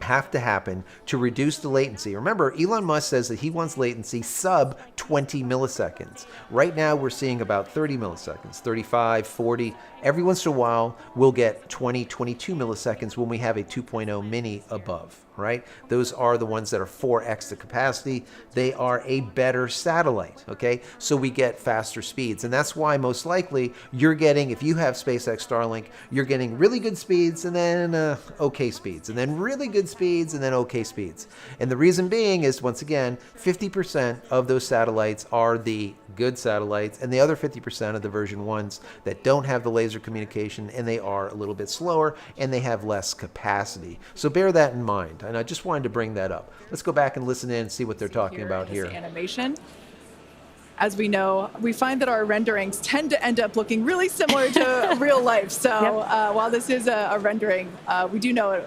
have to happen to reduce the latency. Remember, Elon Musk says that he wants latency sub 20 milliseconds. Right now, we're seeing about 30 milliseconds, 35, 40. Every once in a while, we'll get 20, 22 milliseconds when we have a 2.0 mini above. right? Those are the ones that are 4x the capacity. They are a better satellite, okay? So we get faster speeds. And that's why most likely you're getting, if you have SpaceX Starlink, you're getting really good speeds and then okay speeds, and then really good speeds and then okay speeds. And the reason being is, once again, 50% of those satellites are the good satellites, and the other 50% are the version 1s that don't have the laser communication, and they are a little bit slower and they have less capacity. So bear that in mind, and I just wanted to bring that up. Let's go back and listen in and see what they're talking about in here. this animation. As we know, we find that our renderings tend to end up looking really similar to real life. So while this is a rendering, we do know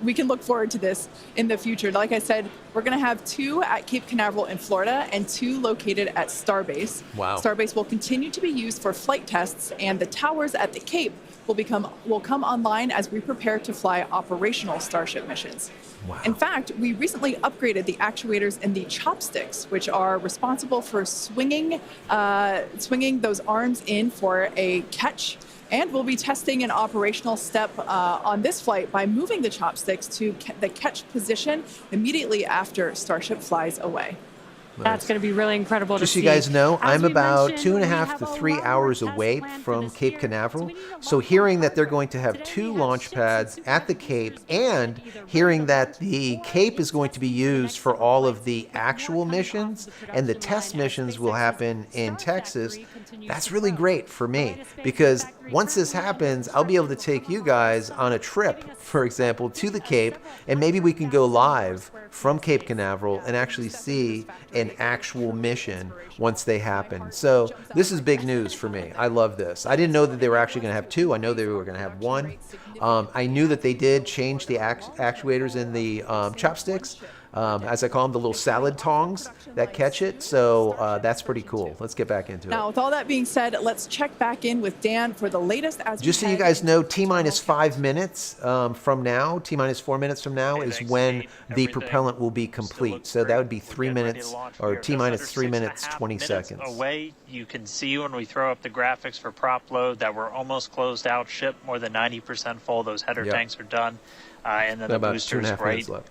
we can look forward to this in the future. Like I said, we're going to have 2 at Cape Canaveral in Florida and 2 located at Starbase. Wow. Starbase will continue to be used for flight tests, and the towers at the Cape will come online as we prepare to fly operational Starship missions. Wow. In fact, we recently upgraded the actuators in the chopsticks, which are responsible for swinging those arms in for a catch. And we'll be testing an operational step on this flight by moving the chopsticks to the catch position immediately after Starship flies away. That's going to be really incredible Just to so see. you guys know, As I'm we about mentioned, 2.5 to 3 hours away from Cape Canaveral. So hearing that they're going to have 2 launch pads at the Cape, and hearing that the Cape is going to be used for all of the actual missions and the test missions will happen in Texas, that's really great for me, because once this happens, I'll be able to take you guys on a trip, for example, to the Cape, and maybe we can go live from Cape Canaveral and actually see an actual mission once they happen. So this is big news for me. I love this. I didn't know that they were actually going to have 2. I know they were going to have 1. I knew that they did change the actuators in the chopsticks, as I call them, the little salad tongs that catch it. So that's pretty cool. Let's get back into it. Now, with all that being said, let's check back in with Dan for the latest. Just so you guys know, T-minus 5 minutes from now, T-minus 4 minutes from now is when the propellant will be complete. So that would be 3 minutes, or T-minus 3 minutes, 20 seconds. Away, you can see when we throw up the graphics for prop load that we're almost closed out. Ship more than 90% full. Those header tanks are done. And then the boosters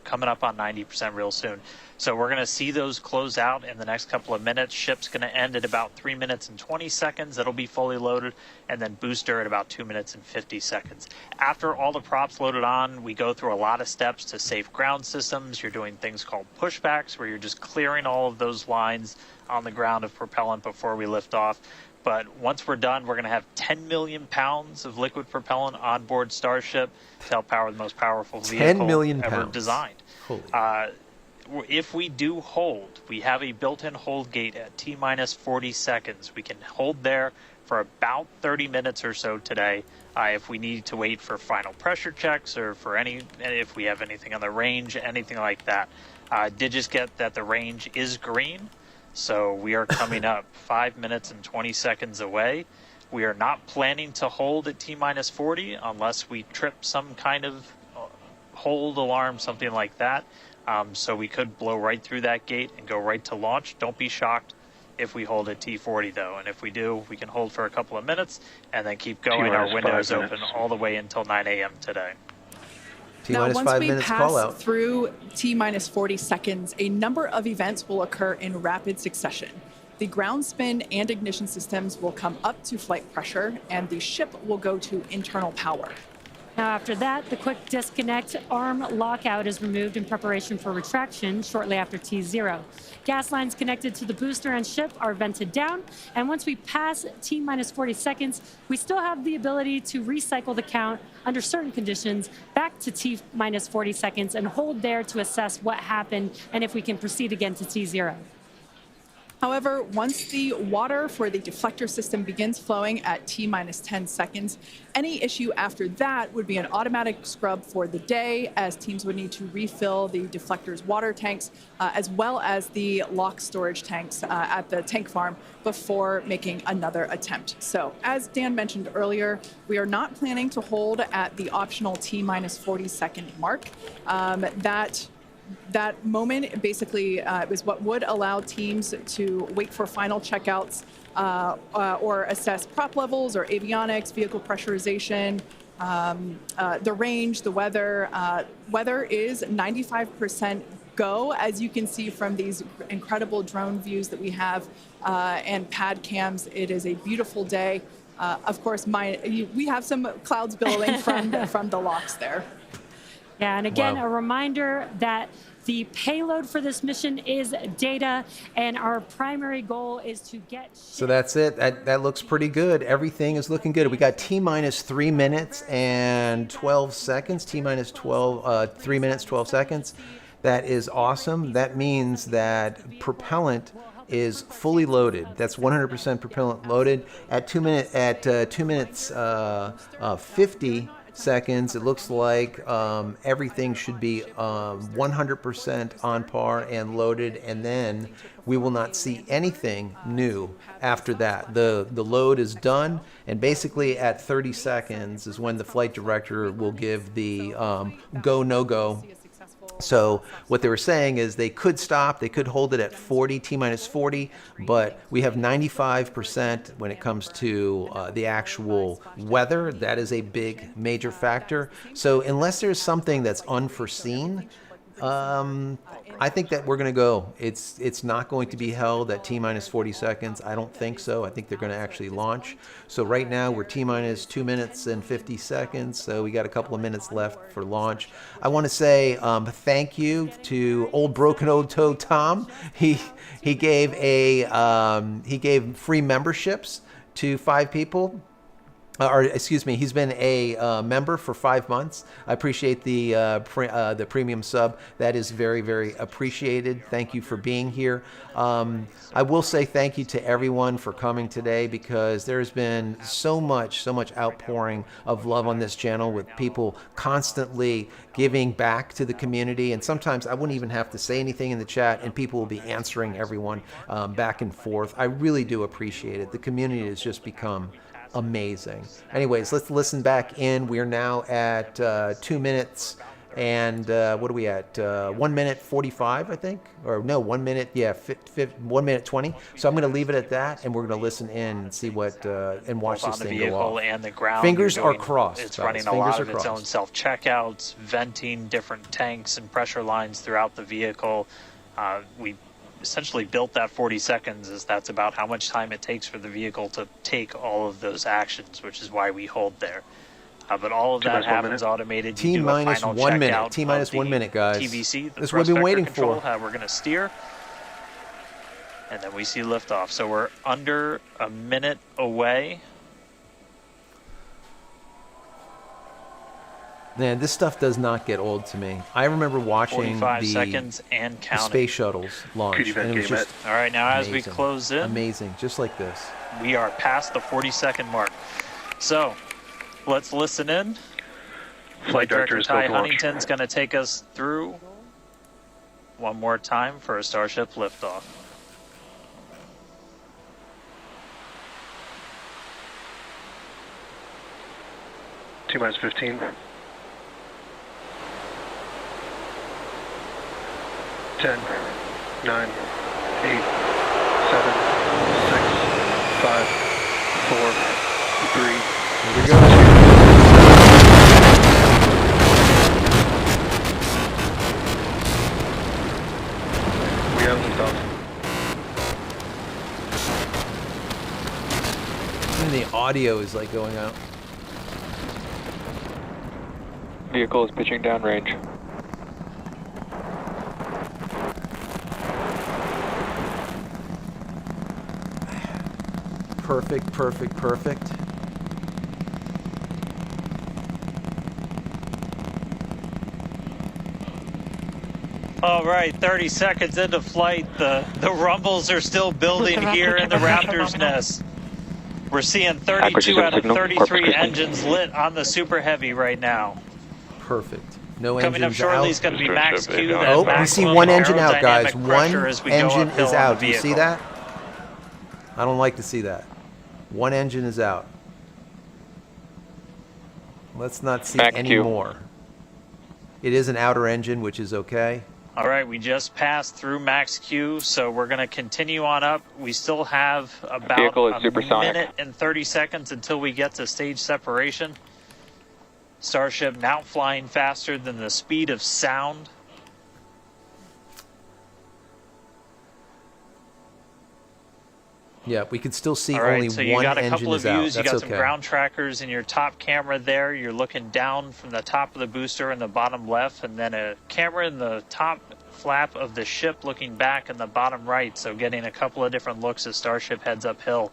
coming up on 90% real soon. So we're going to see those close out in the next couple of minutes. Ship's going to end at about 3 minutes and 20 seconds. It'll be fully loaded. And then booster at about 2 minutes and 50 seconds. After all the props loaded on, we go through a lot of steps to safe ground systems. You're doing things called pushbacks, where you're just clearing all of those lines on the ground of propellant before we lift off. But once we're done, we're going to have 10 million pounds of liquid propellant on board Starship to help power the most powerful vehicle ever designed. If we do hold, we have a built-in hold gate at T-minus 40 seconds. We can hold there for about 30 minutes or so today. If we need to wait for final pressure checks, or for if we have anything on the range, anything like that. Did just get that the range is green. So we are coming up 5 minutes and 20 seconds away. We are not planning to hold at T-minus 40 unless we trip some kind of hold alarm, something like that. So we could blow right through that gate and go right to launch. Don't be shocked if we hold at T40 though. And if we do, we can hold for a couple of minutes and then keep going. Our window is open all the way until 9 a.m. today. Now, once we pass through T-minus 40 seconds, a number of events will occur in rapid succession. The ground spin and ignition systems will come up to flight pressure, and the ship will go to internal power. Now, after that, the quick disconnect arm lockout is removed in preparation for retraction shortly after T0. Gas lines connected to the booster and ship are vented down, and once we pass T-minus 40 seconds, we still have the ability to recycle the count under certain conditions back to T-minus 40 seconds and hold there to assess what happened and if we can proceed again to T0. However, once the water for the deflector system begins flowing at T-minus 10 seconds, any issue after that would be an automatic scrub for the day, as teams would need to refill the deflector's water tanks, as well as the lock storage tanks at the tank farm before making another attempt. So, as Dan mentioned earlier, we are not planning to hold at the optional T-minus 40 second mark. That moment basically is what would allow teams to wait for final checkouts or assess prop levels or avionics, vehicle pressurization, the range, the weather. Weather is 95% go, as you can see from these incredible drone views that we have and pad cams. It is a beautiful day. Of course, we have some clouds billowing from the locks there. Yeah, and again, Wow. a reminder that the payload for this mission is data, and our primary goal is to get. So that's it. That looks pretty good. Everything is looking good. We got T minus 3 minutes and 12 seconds. T minus 3 minutes, 12 seconds. That is awesome. That means that propellant is fully loaded. That's 100% propellant loaded. At 2 minutes 50 seconds, it looks like everything should be 100% on par and loaded, and then we will not see anything new after that. The load is done, and basically at 30 seconds is when the flight director will give the go, no go. So what they were saying is they could stop, they could hold it at 40, T minus 40, but we have 95% when it comes to the actual weather. That is a big major factor. So unless there's something that's unforeseen, I think that we're going to go. It's not going to be held at T minus 40 seconds. I don't think so. I think they're going to actually launch. So right now we're T minus 2 minutes and 50 seconds. So we got a couple of minutes left for launch. I want to say thank you to old broken old toe Tom. He gave free memberships to 5 people. He's been a member for 5 months. I appreciate the premium sub. That is very, very appreciated. Thank you for being here. I will say thank you to everyone for coming today, because there's been so much outpouring of love on this channel, with people constantly giving back to the community. And sometimes I wouldn't even have to say anything in the chat, and people will be answering everyone back and forth. I really do appreciate it. The community has just become amazing. Anyways, let's listen back in. We're now at 2 minutes and what are we at? 1 minute 45, I think, or no, 1 minute. Yeah, 1 minute 20. So I'm going to leave it at that, and we're going to listen in and see what and watch Both this on the thing go vehicle off. and the ground. Fingers are crossed. It's guys. running a Fingers lot are of its own crossed. self-checkouts, venting different tanks and pressure lines throughout the vehicle. We essentially built that 40 seconds, as that's about how much time it takes for the vehicle to take all of those actions, which is why we hold there. But all of that happens automated. T minus 1 minute. T minus 1 minute, guys. TVC, this is what we've been waiting control, for. How we're going to steer. And then we see liftoff. So we're under a minute away. Man, this stuff does not get old to me. I remember watching 45 the seconds and the counting. space shuttles launch, and it was just All right, now as we amazing. close in, Amazing, just like this. we are past the 40-second mark. So let's listen in. Flight Director Ty Huntington's going to take us through one more time for a Starship liftoff. T minus 15. 10, 9, 8, 7, 6, 5, 4, 3. Here we go. We have liftoff. Even the audio is like going out. Vehicle is pitching downrange. Perfect, perfect, perfect. All right, 30 seconds into flight. The rumbles are still building here in the Raptor's nest. We're seeing 32 out of 33 engines lit on the Super Heavy right now. Perfect. No Coming up engines shortly out. is going to be Max Q. Oh, we see one engine out, guys. One One engine is out. Do you see that? I don't like to see that. One engine is out. Let's not see Max any Q. more. It is an outer engine, which is okay. All right, we just passed through Max Q, so we're going to continue on up. We still have about Vehicle is a supersonic. minute and 30 seconds until we get to stage separation. Starship now flying faster than the speed of sound. Yeah, we can still see All right, only so you one got a engine couple of is out. views. You That's got some okay. ground trackers in your top camera there. You're looking down from the top of the booster in the bottom left, and then a camera in the top flap of the ship looking back in the bottom right. So getting a couple of different looks as Starship heads uphill.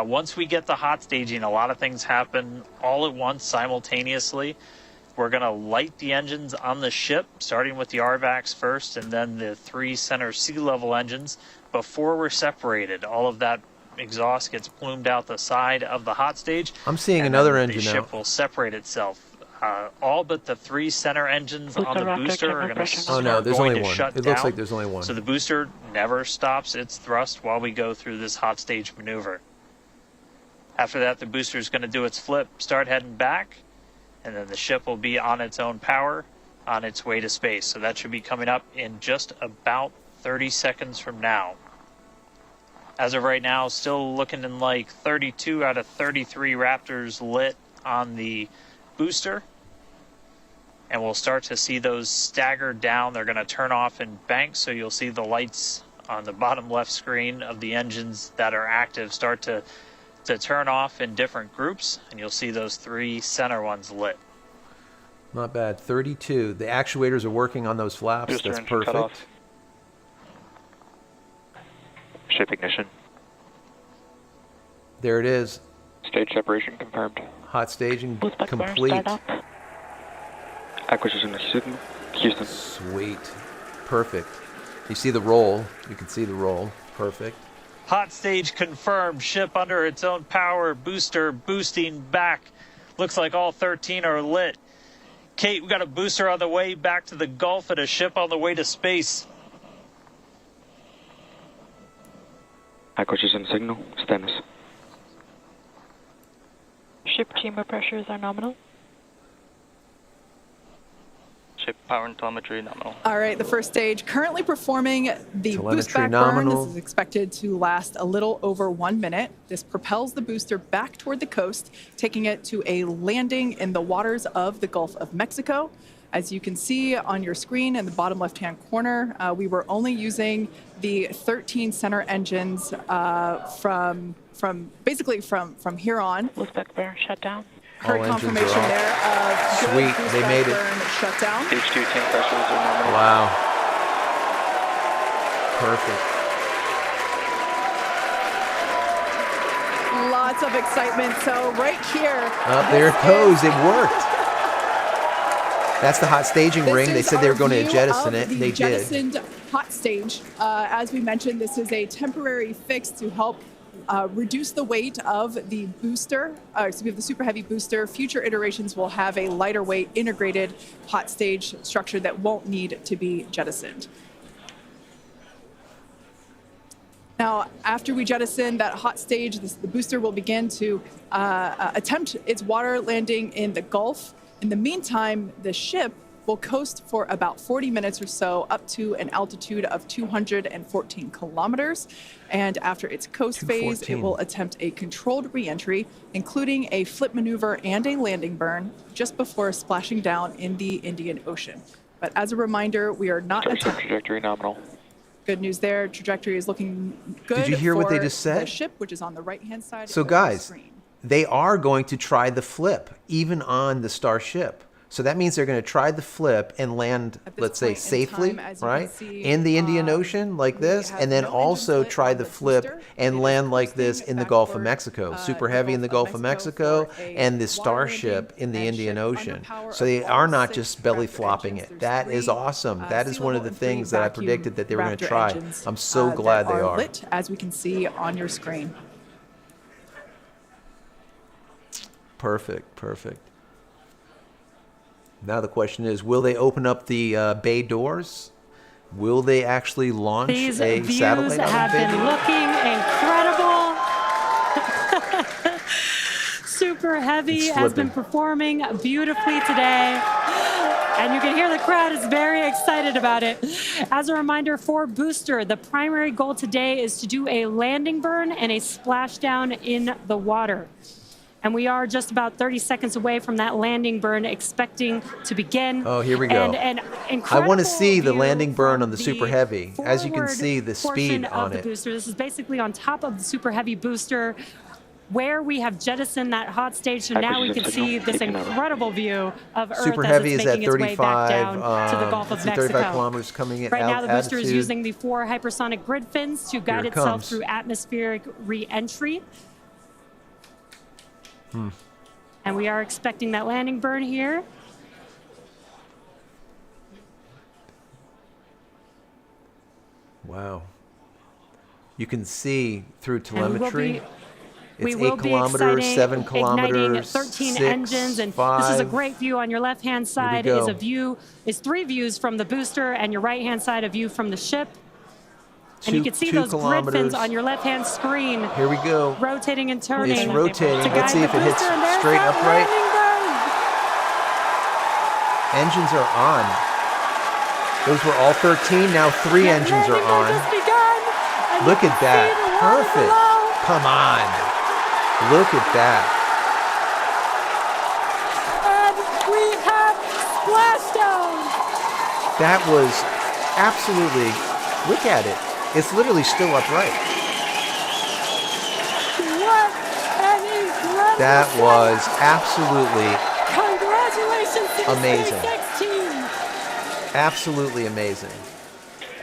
Once we get the hot staging, a lot of things happen all at once simultaneously. We're going to light the engines on the ship, starting with the RVACs first, and then the 3 center sea level engines. Before we're separated, all of that exhaust gets plumed out the side of the hot stage. I'm seeing and another then engine the ship will separate itself. All but the 3 center engines on the booster are going to Oh no, there's only one. shut It looks down. like there's only one. So the booster never stops its thrust while we go through this hot stage maneuver. After that, the booster is going to do its flip, start heading back, and then the ship will be on its own power on its way to space. So that should be coming up in just about 30 seconds from now. As of right now, still looking in like 32 out of 33 Raptors lit on the booster. And we'll start to see those stagger down. They're going to turn off in banks, so you'll see the lights on the bottom left screen of the engines that are active start to turn off in different groups, and you'll see those 3 center ones lit. Not bad. 32. The actuators are working on those flaps. Booster That's engine cut perfect. off. Ship ignition. There it is. Stage separation confirmed. Hot staging Boost back burn, complete. start up. Acquisition of Houston. Sweet. Perfect. You see the roll. You can see the roll. Perfect. Hot stage confirmed. Ship under its own power. Booster boosting back. Looks like all 13 are lit. Kate, we got a booster on the way back to the Gulf and a ship on the way to space. Acquisition signal. Status. Ship chamber pressures are nominal. Ship power and telemetry nominal. All right, the first stage currently performing the boost Telemetry back burn. nominal. This is expected to last a little over 1 minute. This propels the booster back toward the coast, taking it to a landing in the waters of the Gulf of Mexico. As you can see on your screen in the bottom left-hand corner, we were only using the 13 center engines from here on. Boost back burn shut down. Heard engines are confirmation off. there of good Sweet, boost they back made it. burn shutdown. H2 tank pressures are nominal. Wow. Perfect. Lots of excitement. So right here. Up there it goes. It worked. That's the hot staging This ring. They is said they were our going to view jettison of it. the They did. jettisoned hot stage. As we mentioned, this is a temporary fix to help reduce the weight of the booster, the Super Heavy booster. Future iterations will have a lighter weight integrated hot stage structure that won't need to be jettisoned. Now, after we jettison that hot stage, the booster will begin to attempt its water landing in the Gulf. In the meantime, the ship will coast for about 40 minutes or so up to an altitude of 214 kilometers. And after its coast phase, it 214. will attempt a controlled re-entry, including a flip maneuver and a landing burn just before splashing down in the Indian Ocean. But as a reminder, we are not Starship attempting. trajectory nominal. Good news there. Trajectory is looking good. you hear what they for just said? The ship, which is on the right-hand side So of the guys, screen. they are going to try the flip, even on the Starship. So that means they're going to try the flip and land, At this let's say, point in safely, time, as you can right? see, In the Indian Ocean like we this, have and then no also engines lit try on the the flip booster. It and is land like this coasting in the back Gulf of toward, Mexico. Super the heavy in the Gulf Gulf of of Mexico Mexico, for a and the water Starship landing in the and Indian ship under Ocean. power So of they all are not 6 just belly Raptor flopping engines. it. There's That is 3, awesome. That is sea one of level the and 3 things that I vacuum predicted that they were going to Raptor try. engines, I'm so that glad they are. lit, as we can see on your screen. Perfect, perfect. Now the question is, will they open up the bay doors? Will they actually launch These a views satellite out have of the bay been door? looking incredible. Super Heavy It's has been slipping. performing beautifully today. And you can hear the crowd is very excited about it. As a reminder for Booster, the primary goal today is to do a landing burn and a splashdown in the water. And we are just about 30 seconds away from that landing burn, expecting to begin. Oh, here we go. And I want to incredible see the view landing burn from on the Super Heavy. As you can forward see, the speed portion of on the it. booster. This is basically on top of the Super Heavy booster, where we have jettisoned that hot stage. So now we can see this incredible view of Earth Super as Heavy it's is at making its way back 35, down to the Gulf of Mexico. 35 kilometers coming in. Right now, the booster is altitude. using the 4 hypersonic grid fins to guide it itself comes. through atmospheric re-entry. And we are expecting that landing burn here. Wow. You can see through And we will telemetry. be- It's we 8 will be kilometers, exciting, 7 igniting kilometers, 13 6, engines, and 5. this is a great view. On your left-hand side go. is a view, is 3 views from the booster, and your right-hand side a view from the ship. And you can see 2 those grid fins kilometers. on your left-hand screen, Here we go. rotating and turning. It's rotating. to Let's guide see the if it hits booster, and there's straight that upright. landing burn. Engines are on. Those were all 13. Now 3 That engines are landing burn on. just begun, and Look you at can that. see the water Perfect. below. Come on. Look at that. And we have splashdown. That was absolutely, look at it. It's literally still upright. What an incredible That sight. was absolutely, Congratulations to the amazing. SpaceX team. absolutely amazing.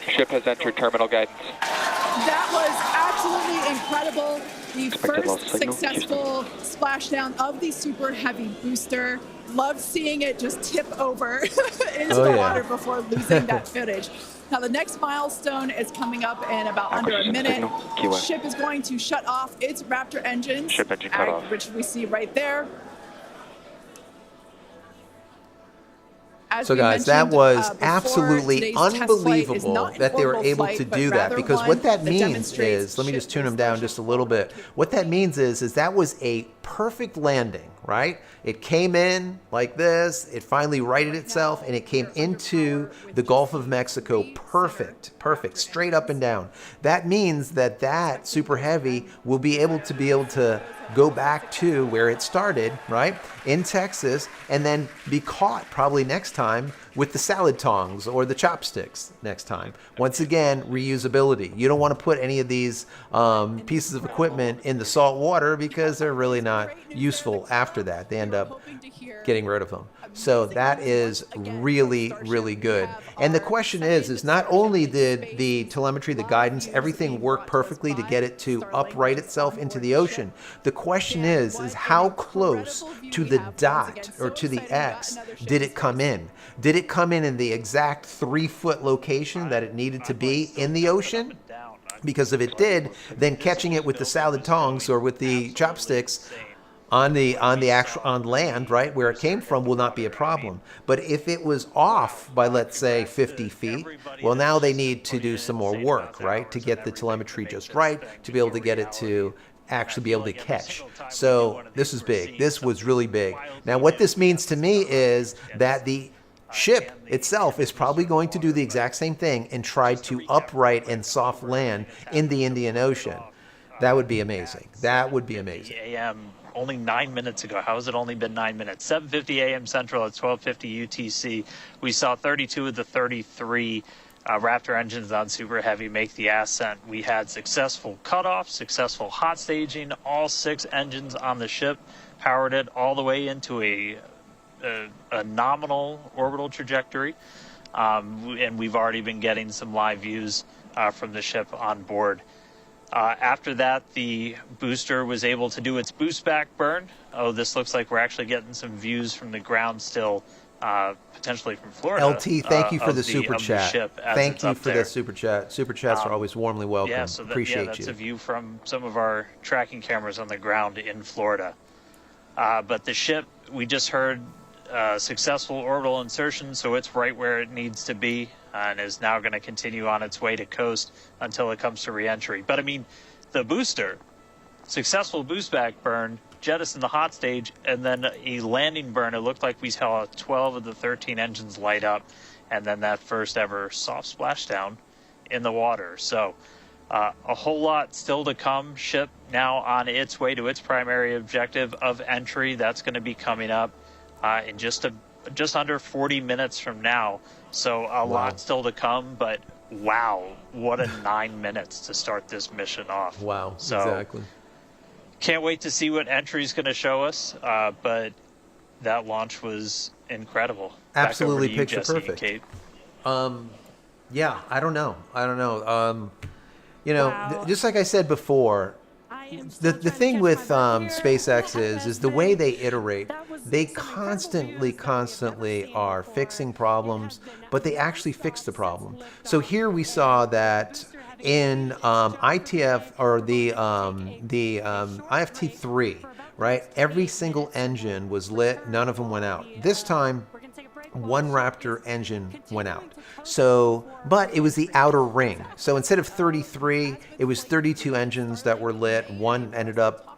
Ship has entered terminal guidance. That was absolutely incredible. The Expected loss first signal, successful splashdown of the Super Heavy booster. Loved seeing it just tip over into Oh, the yeah. water before losing that footage. Now the next milestone is coming up in about under a Acquisition minute. signal, keyway. Ship is going to shut off its Raptor engines, Ship engine cut off. which we see right there. As So we guys, that mentioned, was before, absolutely today's test flight is unbelievable not an that they were orbital able flight, to but do that, rather because one what that means demonstrates is, let me just ship tune them down just a little bit. What that means is that was a perfect landing, right? It came in like this, it finally righted itself, and it came into the Gulf of Mexico perfect, straight up and down. That means that that Super Heavy will be able to go back to where it started, right? In Texas, and then be caught probably next time with the salad tongs or the chopsticks next time. Once again, reusability. You don't want to put any of these pieces of equipment in the salt water because they're really not useful after that. They end up getting rid of them. So that is really, really good. And the question is not only did the telemetry, the guidance, everything work perfectly to get it to upright itself into the ocean. The question is how close to the dot or to the X did it come in? Did it come in the exact 3-foot location that it needed to be in the ocean? Because if it did, then catching it with the salad tongs or with the chopsticks on land, right, where it came from, will not be a problem. But if it was off by, let's say, 50 feet, well, now they need to do some more work, right, to get the telemetry just right, to be able to get it to actually be able to catch. So this is big. This was really big. Now, what this means to me is that the ship itself is probably going to do the exact same thing and try to upright and soft land in the Indian Ocean. That would be amazing. That would be amazing. AM only 9 minutes ago. How has it only been 9 minutes? 7:50 a.m. Central at 12:50 UTC. We saw 32 of the 33 Raptor engines on Super Heavy make the ascent. We had successful cutoff, successful hot staging. All 6 engines on the ship powered it all the way into a nominal orbital trajectory. And we've already been getting some live views from the ship on board. After that, the booster was able to do its boost back burn. Oh, this looks like we're actually getting some views from the ground still, potentially from Florida. LT, thank you for the super chat. Thank you for the super chat. Super chats are always warmly welcome. Yeah, so Appreciate that's you. a view from some of our tracking cameras on the ground in Florida. But the ship, we just heard successful orbital insertion, so it's right where it needs to be and is now going to continue on its way to coast until it comes to reentry. But I mean, the booster, successful boost back burn, jettison the hot stage, and then a landing burn. It looked like we saw 12 of the 13 engines light up, and then that first ever soft splashdown in the water. So A whole lot still to come. Ship now on its way to its primary objective of entry. That's going to be coming up in just under 40 minutes from now. So a lot still to come, but wow, what a 9 minutes to start this mission off. Wow, so exactly. Can't wait to see what entry is going to show us, but that launch was incredible. Absolutely Back over to you, picture Jesse and perfect. Kate. Yeah, I don't know. Wow. Just like I said before, I am the still trying to thing catch with my breath here. SpaceX is the way they iterate. That was They some incredible views that we have constantly never seen are before. fixing It problems, has been but they actually nonstop fix the since problem. liftoff. So here we saw that in ITF or the IFT-3, right? Every single engine was lit. None of them went out. This time, one Raptor engine went out. So, but it was the outer ring. So instead of 33, it was 32 engines that were lit. One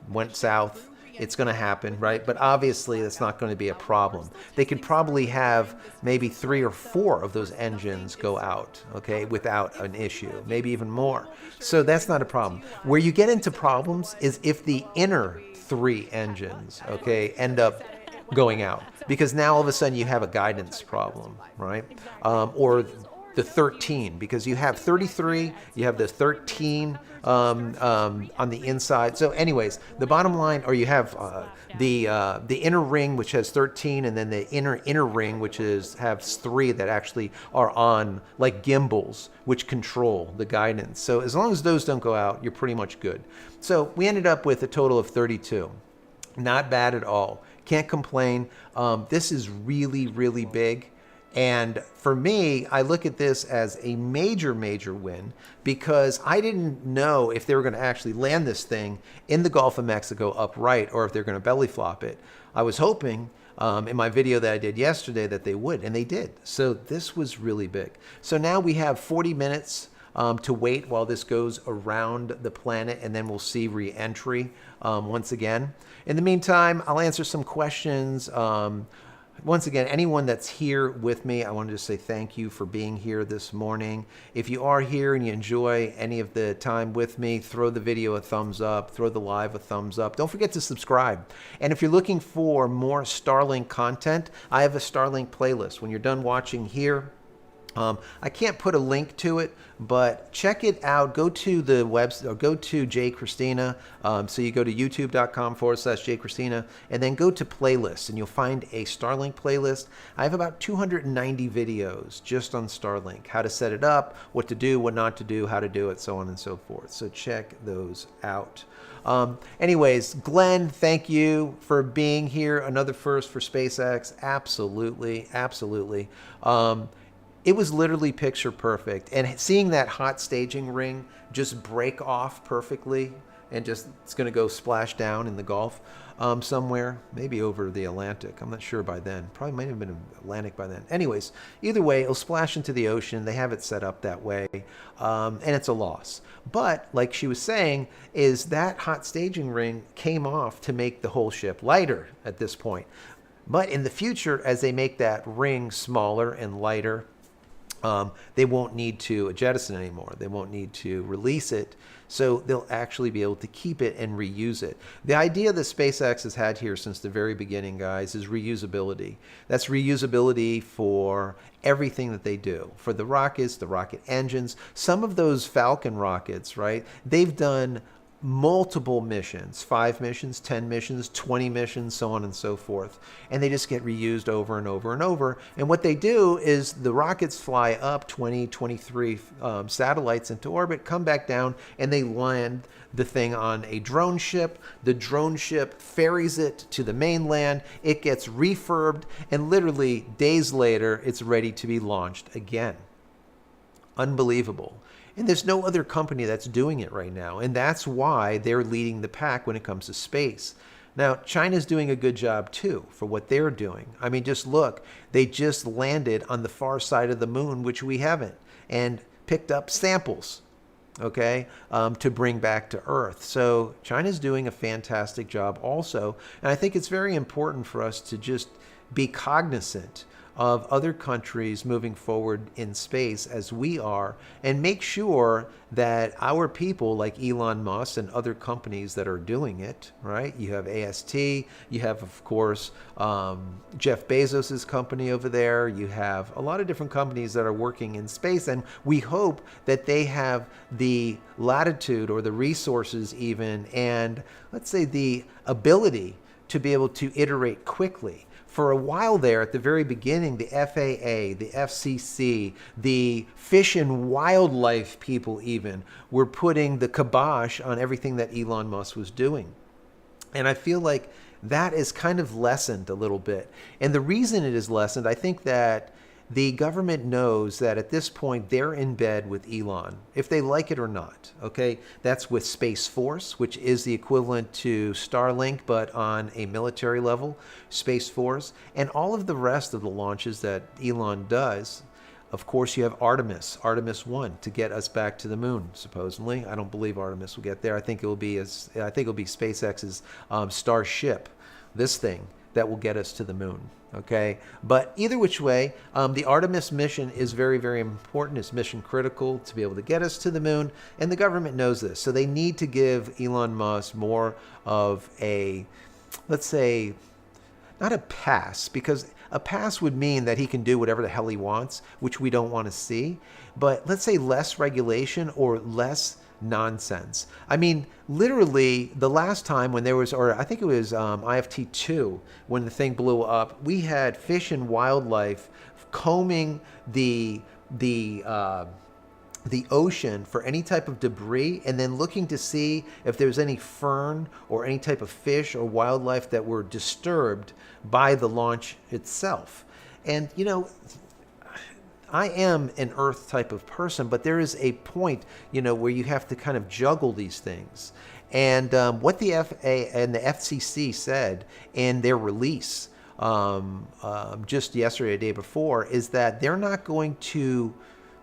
went south. It's going to happen, right? But obviously, that's not going to be a problem. They could probably have maybe 3 or 4 of those engines go out, okay, without an issue, maybe even more. So that's not a problem. Where you get into problems is if the inner 3 engines, okay, end up going out, because now all of a sudden you have a guidance problem, right? Or the 13, because you have 33, you have the 13 on the inside. So anyways, the bottom line, or you have the inner ring, which has 13, and then the inner ring, which has 3 that actually are on like gimbals, which control the guidance. So as long as those don't go out, you're pretty much good. So we ended up with a total of 32. Not bad at all. Can't complain. This is really, really big. And for me, I look at this as a major, major win, because I didn't know if they were going to actually land this thing in the Gulf of Mexico upright, or if they're going to belly flop it. I was hoping in my video that I did yesterday that they would, and they did. So this was really big. So now we have 40 minutes to wait while this goes around the planet, and then we'll see re-entry once again. In the meantime, I'll answer some questions. Once again, anyone that's here with me, I want to just say thank you for being here this morning. If you are here and you enjoy any of the time with me, throw the video a thumbs up, throw the live a thumbs up. Don't forget to subscribe. And if you're looking for more Starlink content, I have a Starlink playlist. When you're done watching here, I can't put a link to it, but check it out. Go to the website, or go to JCristina. So you go to youtube.com/JCristina, and then go to playlists, and you'll find a Starlink playlist. I have about 290 videos just on Starlink, how to set it up, what to do, what not to do, how to do it, so on and so forth. So check those out. Anyways, Glenn, thank you for being here. Another first for SpaceX. Absolutely, absolutely. It was literally picture perfect. And seeing that hot staging ring just break off perfectly, and just, it's going to go splash down in the Gulf somewhere, maybe over the Atlantic. I'm not sure by then. Probably might have been Atlantic by then. Anyways, either way, it'll splash into the ocean. They have it set up that way, and it's a loss. But like she was saying, is that hot staging ring came off to make the whole ship lighter at this point. But in the future, as they make that ring smaller and lighter, they won't need to jettison anymore. They won't need to release it. So they'll actually be able to keep it and reuse it. The idea that SpaceX has had here since the very beginning, guys, is reusability. That's reusability for everything that they do. For the rockets, the rocket engines, some of those Falcon rockets, right? They've done multiple missions, 5 missions, 10 missions, 20 missions, so on and so forth. And they just get reused over and over and over. And what they do is the rockets fly up 20, 23 satellites into orbit, come back down, and they land the thing on a drone ship. The drone ship ferries it to the mainland. It gets refurbed, and literally days later, it's ready to be launched again. Unbelievable. And there's no other company that's doing it right now. And that's why they're leading the pack when it comes to space. Now, China's doing a good job too for what they're doing. I mean, just look, they just landed on the far side of the moon, which we haven't, and picked up samples, okay, to bring back to Earth. So China's doing a fantastic job also. And I think it's very important for us to just be cognizant of other countries moving forward in space as we are, and make sure that our people like Elon Musk and other companies that are doing it, right? You have AST, you have, of course, Jeff Bezos's company over there. You have a lot of different companies that are working in space, and we hope that they have the latitude or the resources even, and let's say the ability to be able to iterate quickly. For a while there, at the very beginning, the FAA, the FCC, the fish and wildlife people even were putting the kibosh on everything that Elon Musk was doing. And I feel like that is kind of lessened a little bit. And the reason it is lessened, I think that the government knows that at this point they're in bed with Elon, if they like it or not. Okay, that's with Space Force, which is the equivalent to Starlink, but on a military level, Space Force, and all of the rest of the launches that Elon does. Of course, you have Artemis 1 to get us back to the moon. Supposedly, I don't believe Artemis will get there. I think it'll be SpaceX's Starship, this thing that will get us to the moon. Okay, but either which way, the Artemis mission is very, very important. It's mission critical to be able to get us to the moon, and the government knows this. So they need to give Elon Musk more of a, let's say, not a pass, because a pass would mean that he can do whatever the hell he wants, which we don't want to see. But let's say less regulation or less nonsense. I mean, literally, the last time when there was, or I think it was IFT-4, when the thing blew up, we had fish and wildlife combing the ocean for any type of debris, and then looking to see if there was any fern or any type of fish or wildlife that were disturbed by the launch itself. And, you know, I am an Earth type of person, but there is a point, you know, where you have to kind of juggle these things. And what the FAA and the FCC said in their release just yesterday, the day before, is that they're not going to,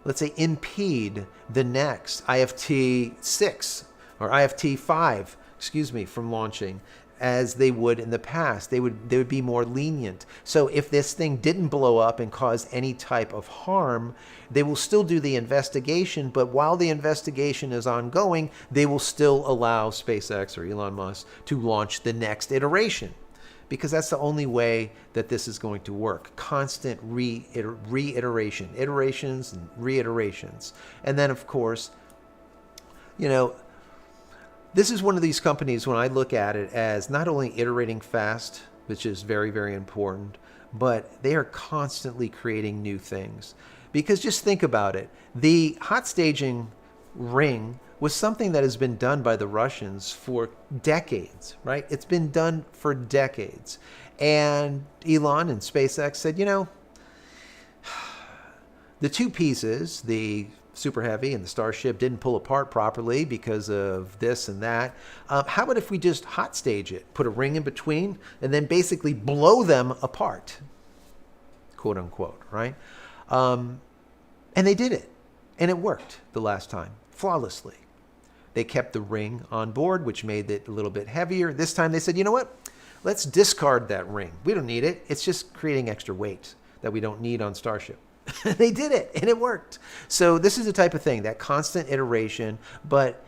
let's say, impede the next IFT-6 or IFT-5, excuse me, from launching as they would in the past. They would be more lenient. So if this thing didn't blow up and cause any type of harm, they will still do the investigation, but while the investigation is ongoing, they will still allow SpaceX or Elon Musk to launch the next iteration, because that's the only way that this is going to work. Constant reiteration, iterations and reiterations. And then, of course, you know, this is one of these companies, when I look at it, as not only iterating fast, which is very, very important, but they are constantly creating new things. Because just think about it. The hot staging ring was something that has been done by the Russians for decades, right? It's been done for decades. And Elon and SpaceX said, you know, the two pieces, the Super Heavy and the Starship, didn't pull apart properly because of this and that. How about if we just hot stage it, put a ring in between, and then basically blow them apart, quote unquote, right? And they did it, and it worked the last time flawlessly. They kept the ring on board, which made it a little bit heavier. This time they said, you know what? Let's discard that ring. We don't need it. It's just creating extra weight that we don't need on Starship. They did it, and it worked. So this is the type of thing, that constant iteration, but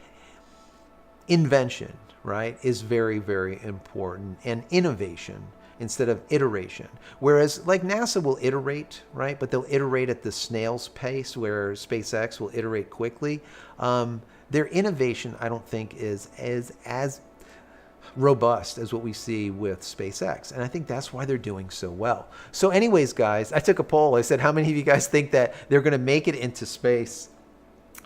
invention, right, is very, very important, and innovation instead of iteration. Whereas, like, NASA will iterate, right, but they'll iterate at the snail's pace, where SpaceX will iterate quickly. Their innovation, I don't think, is as robust as what we see with SpaceX. And I think that's why they're doing so well. So anyways, guys, I took a poll. I said, how many of you guys think that they're going to make it into space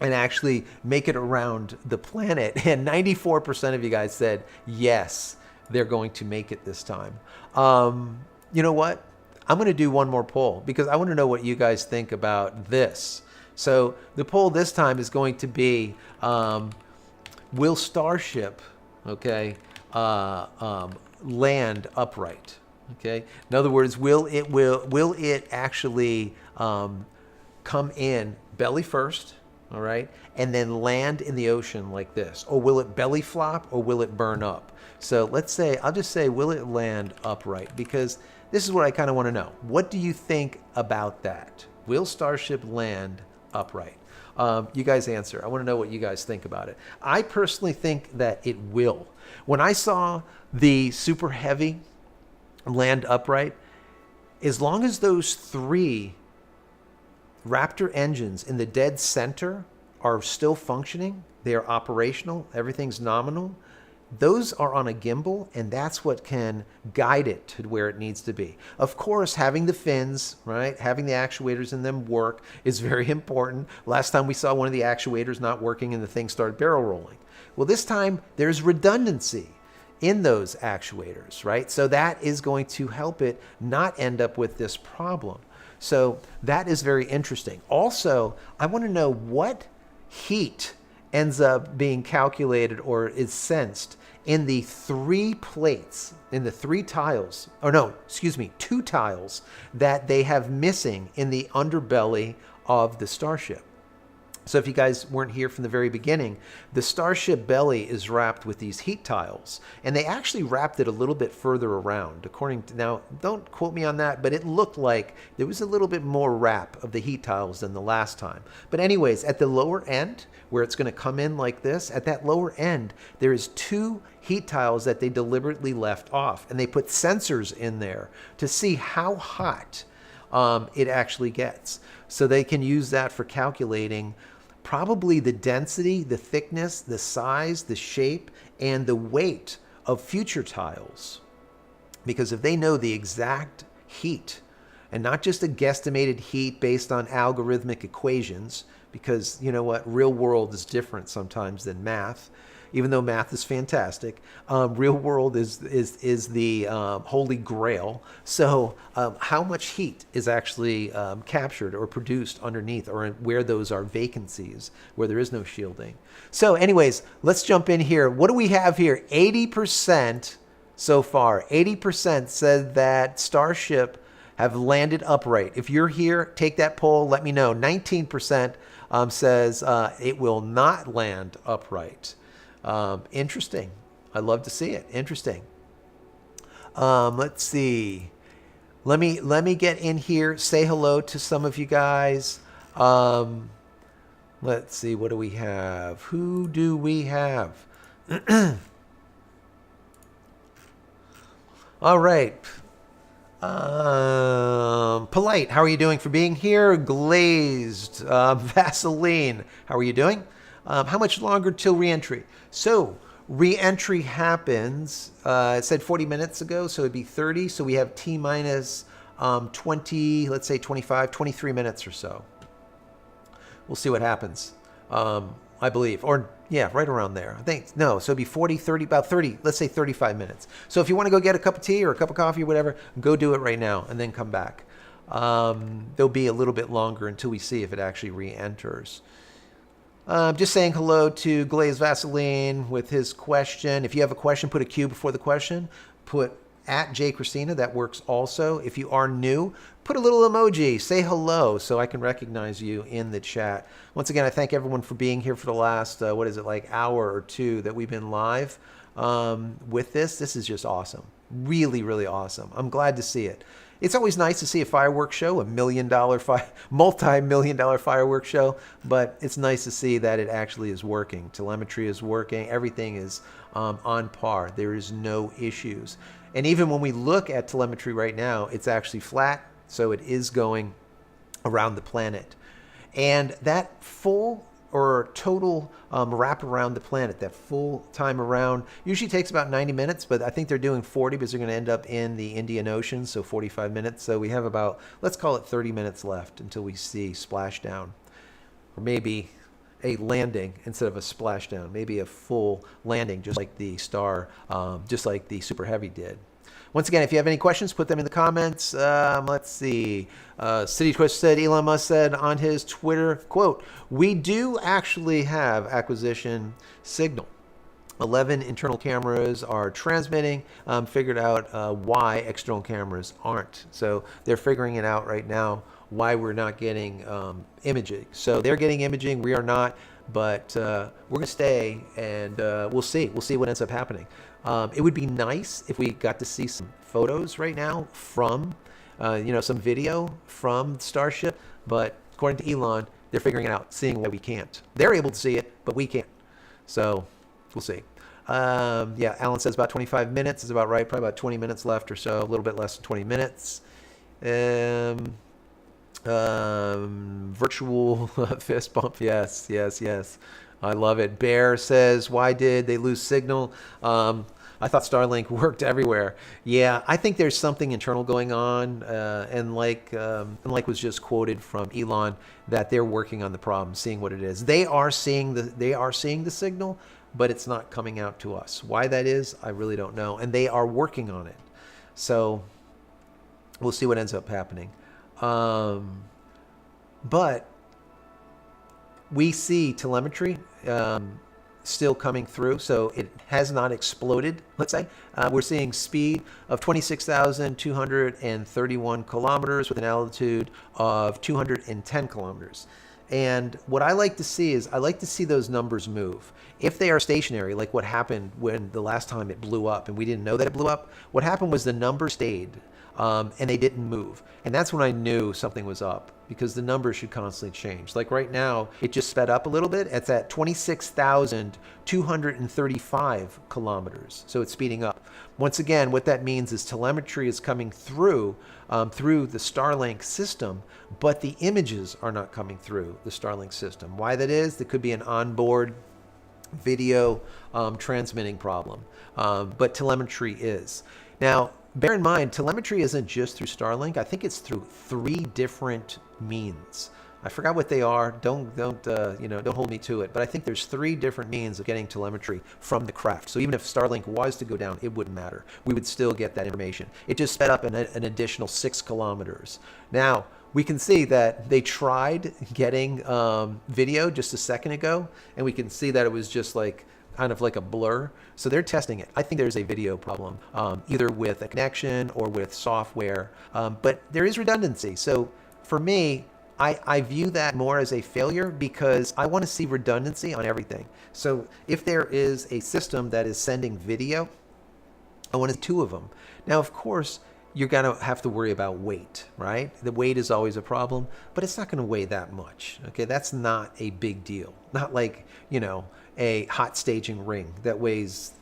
and actually make it around the planet? And 94% of you guys said, yes, they're going to make it this time. You know what? I'm going to do one more poll, because I want to know what you guys think about this. So the poll this time is going to be, will Starship, okay, land upright? Okay. In other words, will it actually come in belly first, all right, and then land in the ocean like this, or will it belly flop, or will it burn up? So let's say, I'll just say, will it land upright? Because This is what I kind of want to know. What do you think about that? Will Starship land upright? You guys answer. I want to know what you guys think about it. I personally think that it will. When I saw the Super Heavy land upright, as long as those 3 Raptor engines in the dead center are still functioning, they are operational, everything's nominal, those are on a gimbal, and that's what can guide it to where it needs to be. Of course, having the fins, right, having the actuators in them work is very important. Last time we saw one of the actuators not working and the thing started barrel rolling. Well, this time there's redundancy in those actuators, right? So that is going to help it not end up with this problem. So that is very interesting. Also, I want to know what heat ends up being calculated or is sensed in the 3 plates, in the 3 tiles, or no, excuse me, 2 tiles that they have missing in the underbelly of the Starship. So if you guys weren't here from the very beginning, the Starship belly is wrapped with these heat tiles, and they actually wrapped it a little bit further around. According to, now, don't quote me on that, but it looked like there was a little bit more wrap of the heat tiles than the last time. But anyways, at the lower end, where it's going to come in like this, at that lower end, there is 2 heat tiles that they deliberately left off, and they put sensors in there to see how hot it actually gets. So they can use that for calculating probably the density, the thickness, the size, the shape, and the weight of future tiles. Because if they know the exact heat, and not just a guesstimated heat based on algorithmic equations, because you know what, real world is different sometimes than math. Even though math is fantastic, real world is the holy grail. So how much heat is actually captured or produced underneath, or where those are vacancies, where there is no shielding. So anyways, let's jump in here. What do we have here? 80% so far. 80% said that Starship have landed upright. If you're here, take that poll, let me know. 19% says it will not land upright. Interesting. I love to see it. Interesting. Let's see. Let me get in here, say hello to some of you guys. Let's see. What do we have? Who do we have? All right. Polite, how are you doing for being here? Glazed, Vaseline, how are you doing? How much longer till reentry? So reentry happens, it said 40 minutes ago, so it'd be 30. So we have T minus 20, let's say 25, 23 minutes or so. We'll see what happens, I believe. Or yeah, right around there. I think, no, so it'd be 40, 30, about 30, let's say 35 minutes. So if you want to go get a cup of tea or a cup of coffee or whatever, go do it right now and then come back. There'll be a little bit longer until we see if it actually re-enters. Just saying hello to Glaze Vaseline with his question. If you have a question, put a Q before the question. Put at JCristina, that works also. If you are new, put a little emoji, say hello so I can recognize you in the chat. Once again, I thank everyone for being here for the last, what is it, like hour or two that we've been live with this. This is just awesome. Really, really awesome. I'm glad to see it. It's always nice to see a fireworks show, a multi-million-dollar fireworks show, but it's nice to see that it actually is working. Telemetry is working. Everything is on par. There is no issues. And even when we look at telemetry right now, it's actually flat, so it is going around the planet. And that full or total wrap around the planet, that full time around, usually takes about 90 minutes, but I think they're doing 40 because they're going to end up in the Indian Ocean, so 45 minutes. So we have about, let's call it 30 minutes left until we see splashdown, or maybe a landing instead of a splashdown, maybe a full landing, just like the just like the Super Heavy did. Once again, if you have any questions, put them in the comments. Let's see. City Twist said, Elon Musk said on his Twitter, quote, "We do actually have acquisition signal. 11 internal cameras are transmitting. Figured out why external cameras aren't. So they're figuring it out right now, why we're not getting imaging. So they're getting imaging, we are not. But we're going to stay, and we'll see. We'll see what ends up happening. It would be nice if we got to see some photos right now from, some video from Starship, but according to Elon, they're figuring it out, seeing why we can't. They're able to see it, but we can't. So we'll see. Yeah, Alan says about 25 minutes is about right. Probably about 20 minutes left or so, a little bit less than 20 minutes. Virtual fist bump. Yes. I love it. Bear says, why did they lose signal? I thought Starlink worked everywhere. Yeah, I think there's something internal going on, and like was just quoted from Elon, that they're working on the problem, seeing what it is. They are seeing the signal, but it's not coming out to us. Why that is, I really don't know, and they are working on it. So we'll see what ends up happening. But we see telemetry still coming through, so it has not exploded, let's say. We're seeing speed of 26,231 kilometers with an altitude of 210 kilometers. And what I like to see is, I like to see those numbers move. If they are stationary, like what happened when the last time it blew up and we didn't know that it blew up, what happened was the number stayed. And they didn't move. And that's when I knew something was up, because the numbers should constantly change. Like right now, it just sped up a little bit. It's at 26,235 kilometers. So it's speeding up. Once again, what that means is telemetry is coming through the Starlink system, but the images are not coming through the Starlink system. Why that is? There could be an onboard video transmitting problem, but telemetry is. Now, bear in mind, telemetry isn't just through Starlink. I think it's through 3 different means. I forgot what they are. Don't hold me to it. But I think there's 3 different means of getting telemetry from the craft. So even if Starlink was to go down, it wouldn't matter. We would still get that information. It just sped up an additional 6 kilometers. Now, we can see that they tried getting video just a second ago, and we can see that it was just like kind of like a blur. So they're testing it. I think there's a video problem, either with a connection or with software, but there is redundancy. So for me, I view that more as a failure, because I want to see redundancy on everything. So if there is a system that is sending video, I want to see 2 of them. Now, of course, you're going to have to worry about weight, right? The weight is always a problem, but it's not going to weigh that much. Okay, that's not a big deal. Not like, a hot staging ring that weighs,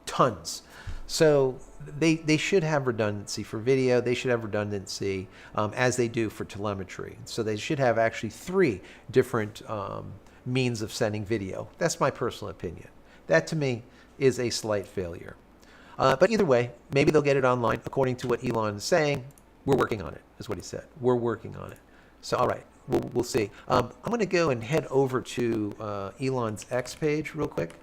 tons. So they should have redundancy for video. They should have redundancy as they do for telemetry. So they should have actually 3 different means of sending video. That's my personal opinion. That to me is a slight failure. But either way, maybe they'll get it online. According to what Elon is saying, we're working on it, is what he said. We're working on it. So, all right, we'll see. I'm going to go and head over to Elon's X page real quick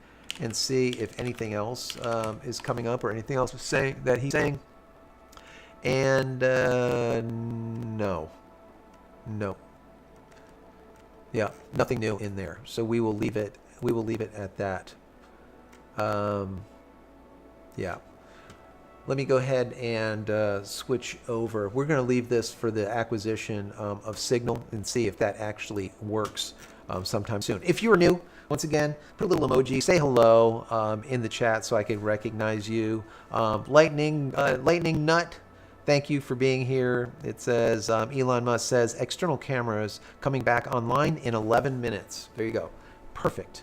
and see if anything else is coming up or anything else that he's saying. And no. Yeah, nothing new in there. So we will leave it at that. Yeah. Let me go ahead and switch over. We're going to leave this for the acquisition of Signal and see if that actually works sometime soon. If you are new, once again, put a little emoji, say hello in the chat so I can recognize you. Lightning Nut, thank you for being here. It says, Elon Musk says, external cameras coming back online in 11 minutes. There you go. Perfect.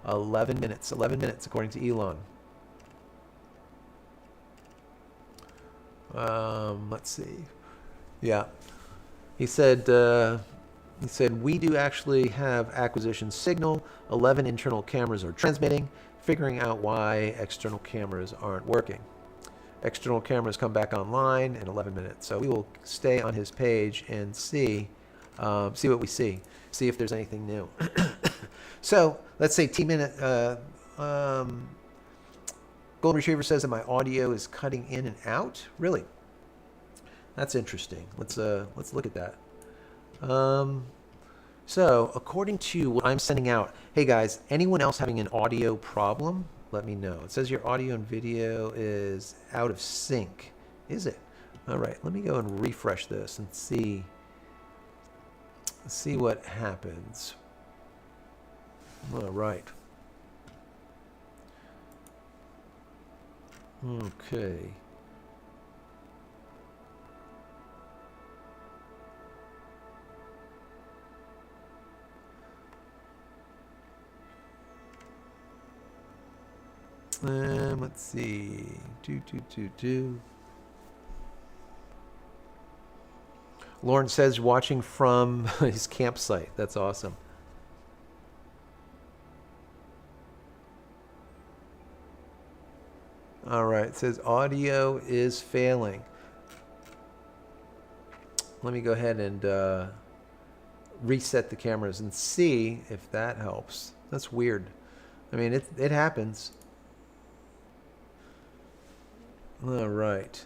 11 minutes according to Elon. Let's see. Yeah, he said we do actually have acquisition Signal. 11 internal cameras are transmitting. Figuring out why external cameras aren't working. External cameras come back online in 11 minutes. So we will stay on his page and see what we see. See if there's anything new. So let's say T-Minute. Golden Retriever says that my audio is cutting in and out. Really? That's interesting. Let's look at that. So according to what I'm sending out, hey guys, anyone else having an audio problem? Let me know. It says your audio and video is out of sync. Is it? All right. Let me go and refresh this and see what happens. All right. Okay. Let's see. Lawrence says watching from his campsite. That's awesome. All right. It says audio is failing. Let me go ahead and reset the cameras and see if that helps. That's weird. I mean, it happens. All right.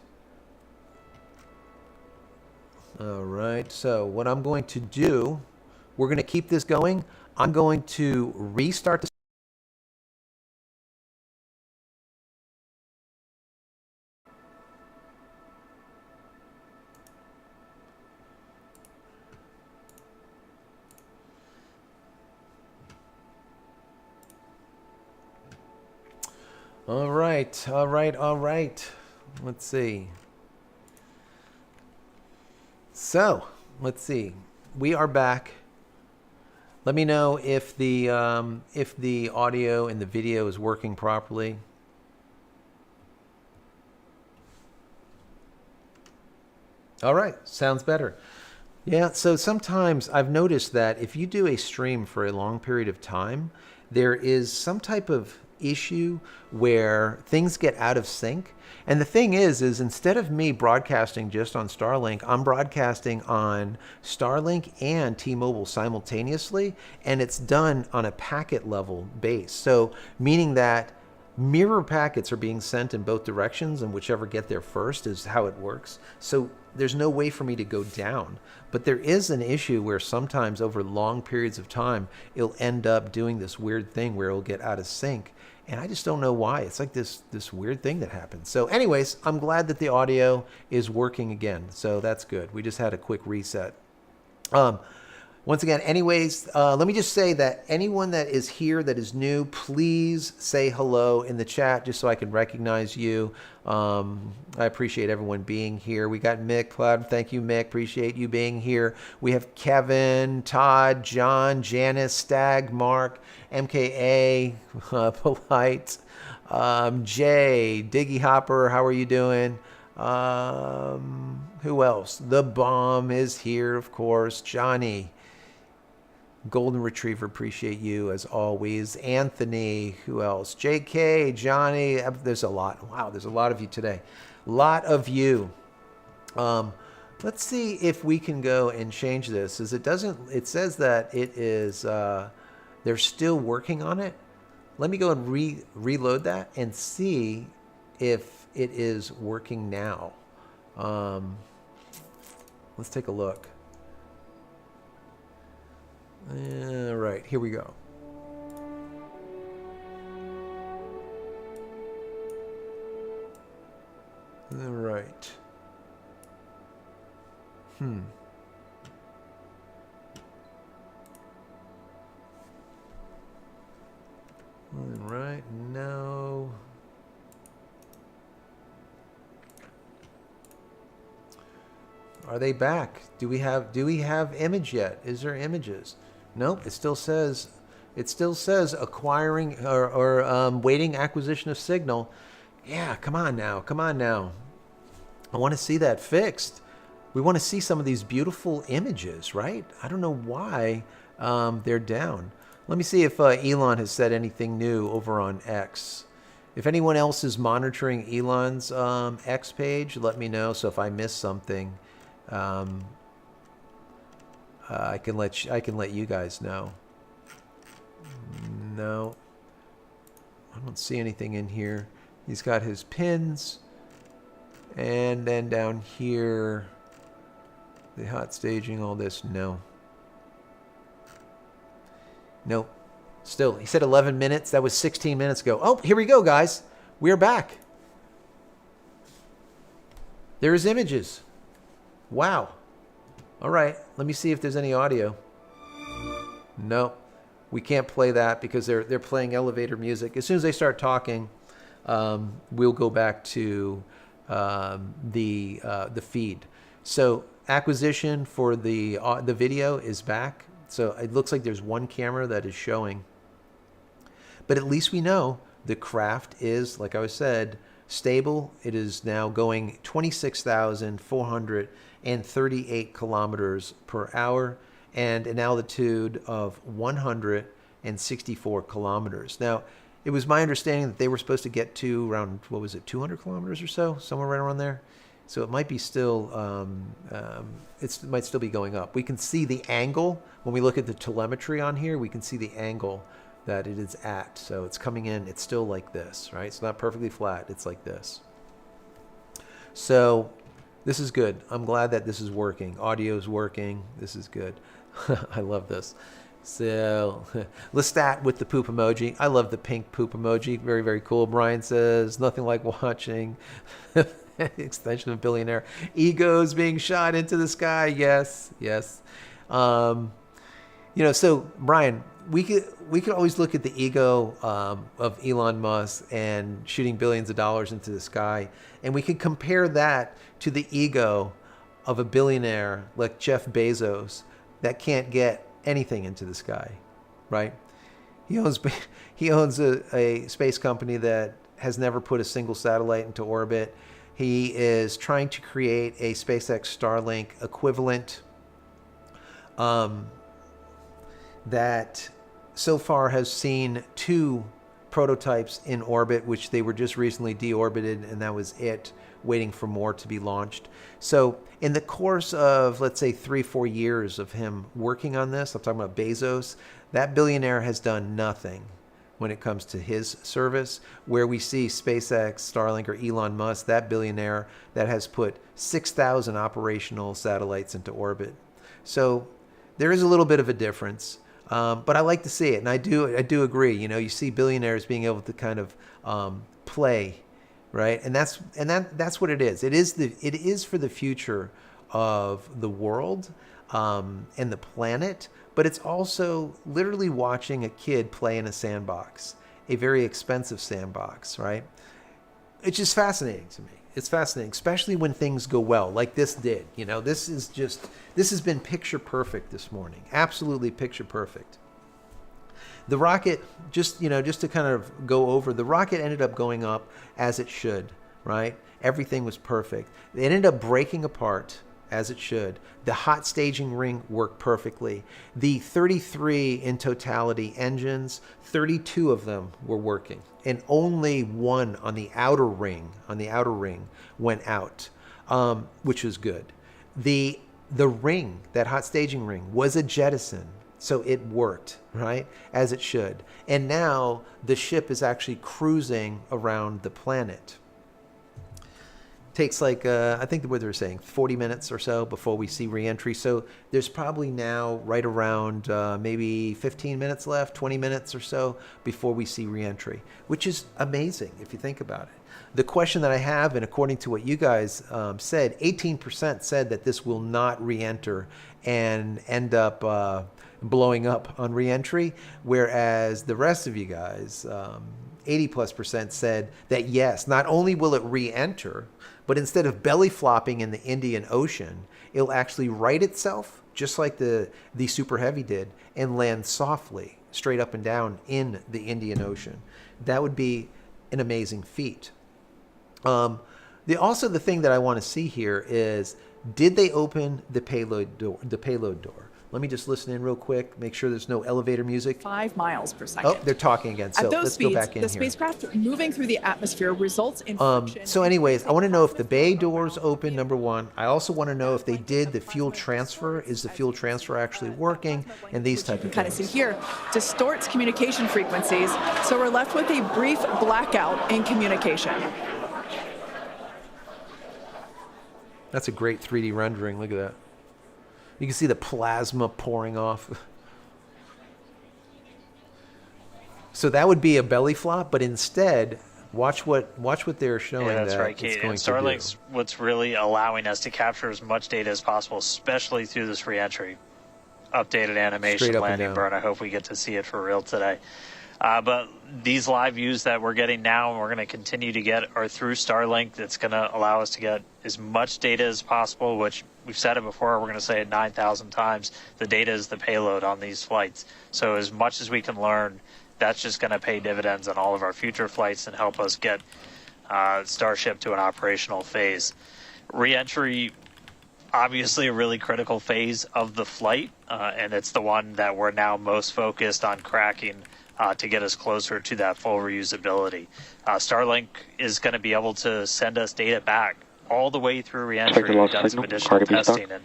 All right. So what I'm going to do, we're going to keep this going. I'm going to restart the. All right. All right. All right. Let's see. So, let's see. We are back. Let me know if the audio and the video is working properly. All right, sounds better. Yeah, so sometimes I've noticed that if you do a stream for a long period of time, there is some type of issue where things get out of sync. And the thing is instead of me broadcasting just on Starlink, I'm broadcasting on Starlink and T-Mobile simultaneously, and it's done on a packet level base. So meaning that mirror packets are being sent in both directions, and whichever get there first is how it works. So there's no way for me to go down. But there is an issue where sometimes over long periods of time, it'll end up doing this weird thing where it'll get out of sync. And I just don't know why. It's like this weird thing that happens. So anyways, I'm glad that the audio is working again. So that's good. We just had a quick reset. Once again, anyways, let me just say that anyone that is here that is new, please say hello in the chat just so I can recognize you. I appreciate everyone being here. We got Mick Cloud. Thank you, Mick. Appreciate you being here. We have Kevin, Todd, John, Janice, Stag, Mark, MKA, Polite, Jay, Diggy Hopper. How are you doing? Who else? The Bomb is here, of course. Johnny. Golden Retriever, appreciate you as always. Anthony, who else? JK, Johnny, there's a lot. Wow, there's a lot of you today. A lot of you. Let's see if we can go and change this. It says that it is, they're still working on it. Let me go and reload that and see if it is working now. Let's take a look. All right, here we go. All right. All right, no. Are they back? Do we have image yet? Is there images? Nope, it still says acquiring or waiting acquisition of signal. Yeah, come on now. I want to see that fixed. We want to see some of these beautiful images, right? I don't know why they're down. Let me see if Elon has said anything new over on X. If anyone else is monitoring Elon's X page, let me know. So if I miss something, I can let you guys know. No, I don't see anything in here. He's got his pins, and then down here, the hot staging, all this. No. Nope. Still, he said 11 minutes. That was 16 minutes ago. Oh, here we go, guys. We're back. There's images. Wow. All right. Let me see if there's any audio. No, we can't play that because they're playing elevator music. As soon as they start talking, we'll go back to the feed. So acquisition for the video is back. So it looks like there's one camera that is showing. But at least we know the craft is, like I said, stable. It is now going 26,438 kilometers per hour and an altitude of 164 kilometers. Now, it was my understanding that they were supposed to get to around, 200 kilometers or so, somewhere right around there. So it might be still, it might still be going up. We can see the angle when we look at the telemetry on here. We can see the angle that it is at. So it's coming in. It's still like this, right? It's not perfectly flat. It's like this. So this is good. I'm glad that this is working. Audio is working. This is good. I love this. So Lestat with the poop emoji. I love the pink poop emoji. Very, very cool. Brian says, nothing like watching extension of billionaire. Egos being shot into the sky. Yes, yes. So Brian, we could always look at the ego of Elon Musk and shooting billions of dollars into the sky, and we could compare that to the ego of a billionaire like Jeff Bezos that can't get anything into the sky, right? He owns a space company that has never put a single satellite into orbit. He is trying to create a SpaceX Starlink equivalent that so far has seen 2 prototypes in orbit, which they were just recently deorbited, and that was it, waiting for more to be launched. So in the course of, let's say, 3-4 years of him working on this, I'm talking about Bezos, that billionaire has done nothing when it comes to his service, where we see SpaceX, Starlink, or Elon Musk, that billionaire that has put 6,000 operational satellites into orbit. So there is a little bit of a difference. But I like to see it, and I do agree. You see billionaires being able to kind of play, right? And that's what it is. It is for the future of the world and the planet. But it's also literally watching a kid play in a sandbox, a very expensive sandbox, right? It's just fascinating to me. It's fascinating, especially when things go well, like this did. This has been picture perfect this morning. Absolutely picture perfect. The rocket, just to kind of go over, the rocket ended up going up as it should, right? Everything was perfect. It ended up breaking apart as it should. The hot staging ring worked perfectly. The 33 in totality engines, 32 of them were working, and only one on the outer ring went out, which was good. The ring, that hot staging ring, was a jettison, so it worked, right, as it should. And now the ship is actually cruising around the planet. Takes like, I think what they're saying, 40 minutes or so before we see reentry. So there's probably now right around maybe 15 minutes left, 20 minutes or so before we see reentry, which is amazing if you think about it. The question that I have, and according to what you guys said, 18% said that this will not reenter and end up blowing up on reentry, whereas the rest of you guys, 80+% said that yes, not only will it re-enter, but instead of belly flopping in the Indian Ocean, it'll actually right itself, just like the Super Heavy did, and land softly, straight up and down in the Indian Ocean. That would be an amazing feat. Also, the thing that I want to see here is, did they open the payload door? Let me just listen in real quick, make sure there's no elevator music. 5 miles per second. Oh, they're talking again. So At those let's speeds, go back in the here. spacecraft moving through the atmosphere results in friction. So anyways, I want to know if the bay doors open, number one. I also want to know if they did the fuel transfer. Is the fuel transfer actually working? And these type of kind of things. see here, distorts communication frequencies. So we're left with a brief blackout in communication. That's a great 3D rendering. Look at that. You can see the plasma pouring off. So that would be a belly flop, but instead, watch what they're showing. Yeah, that's that right, it's Kate. going And to do. Starlink's what's really allowing us to capture as much data as possible, especially through this reentry. Updated Straight animation up and landing down. burn. I hope we get to see it for real today. But these live views that we're getting now and we're going to continue to get are through Starlink. That's going to allow us to get as much data as possible, which we've said it before, we're going to say it 9,000 times. The data is the payload on these flights. So as much as we can learn, that's just going to pay dividends on all of our future flights and help us get Starship to an operational phase. Re-entry, obviously a really critical phase of the flight, and it's the one that we're now most focused on cracking to get us closer to that full reusability. Starlink is going to be able to send us data back all the way through re-entry. We've done some additional testing, and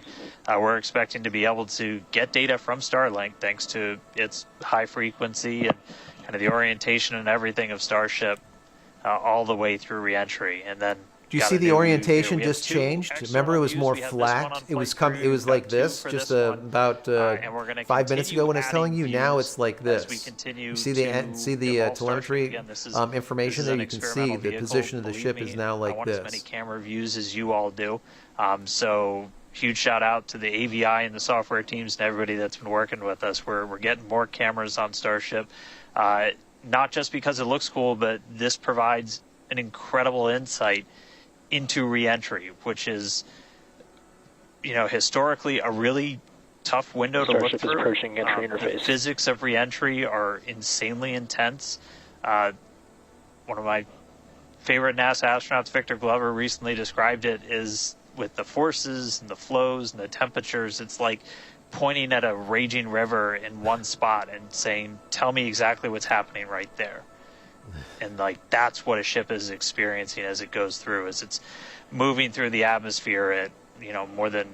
we're expecting to be able to get data from Starlink thanks to its high frequency and kind of the orientation and everything of Starship all the way through re-entry. And then do you see the orientation just changed? Remember, it was more flat. It was like this just about 5 minutes ago when I was telling you. Now it's like this. You see the telemetry information there. You can see the position of the ship is now like this. I want as many camera views as you all do. So huge shout out to the AVI and the software teams and everybody that's been working with us. We're getting more cameras on Starship, not just because it looks cool, but this provides an incredible insight into re-entry, which is, historically a really tough window to look through. The physics of re-entry are insanely intense. One of my favorite NASA astronauts, Victor Glover, recently described it as with the forces and the flows and the temperatures, it's like pointing at a raging river in one spot and saying, tell me exactly what's happening right there. And that's what a ship is experiencing as it goes through, as it's moving through the atmosphere at more than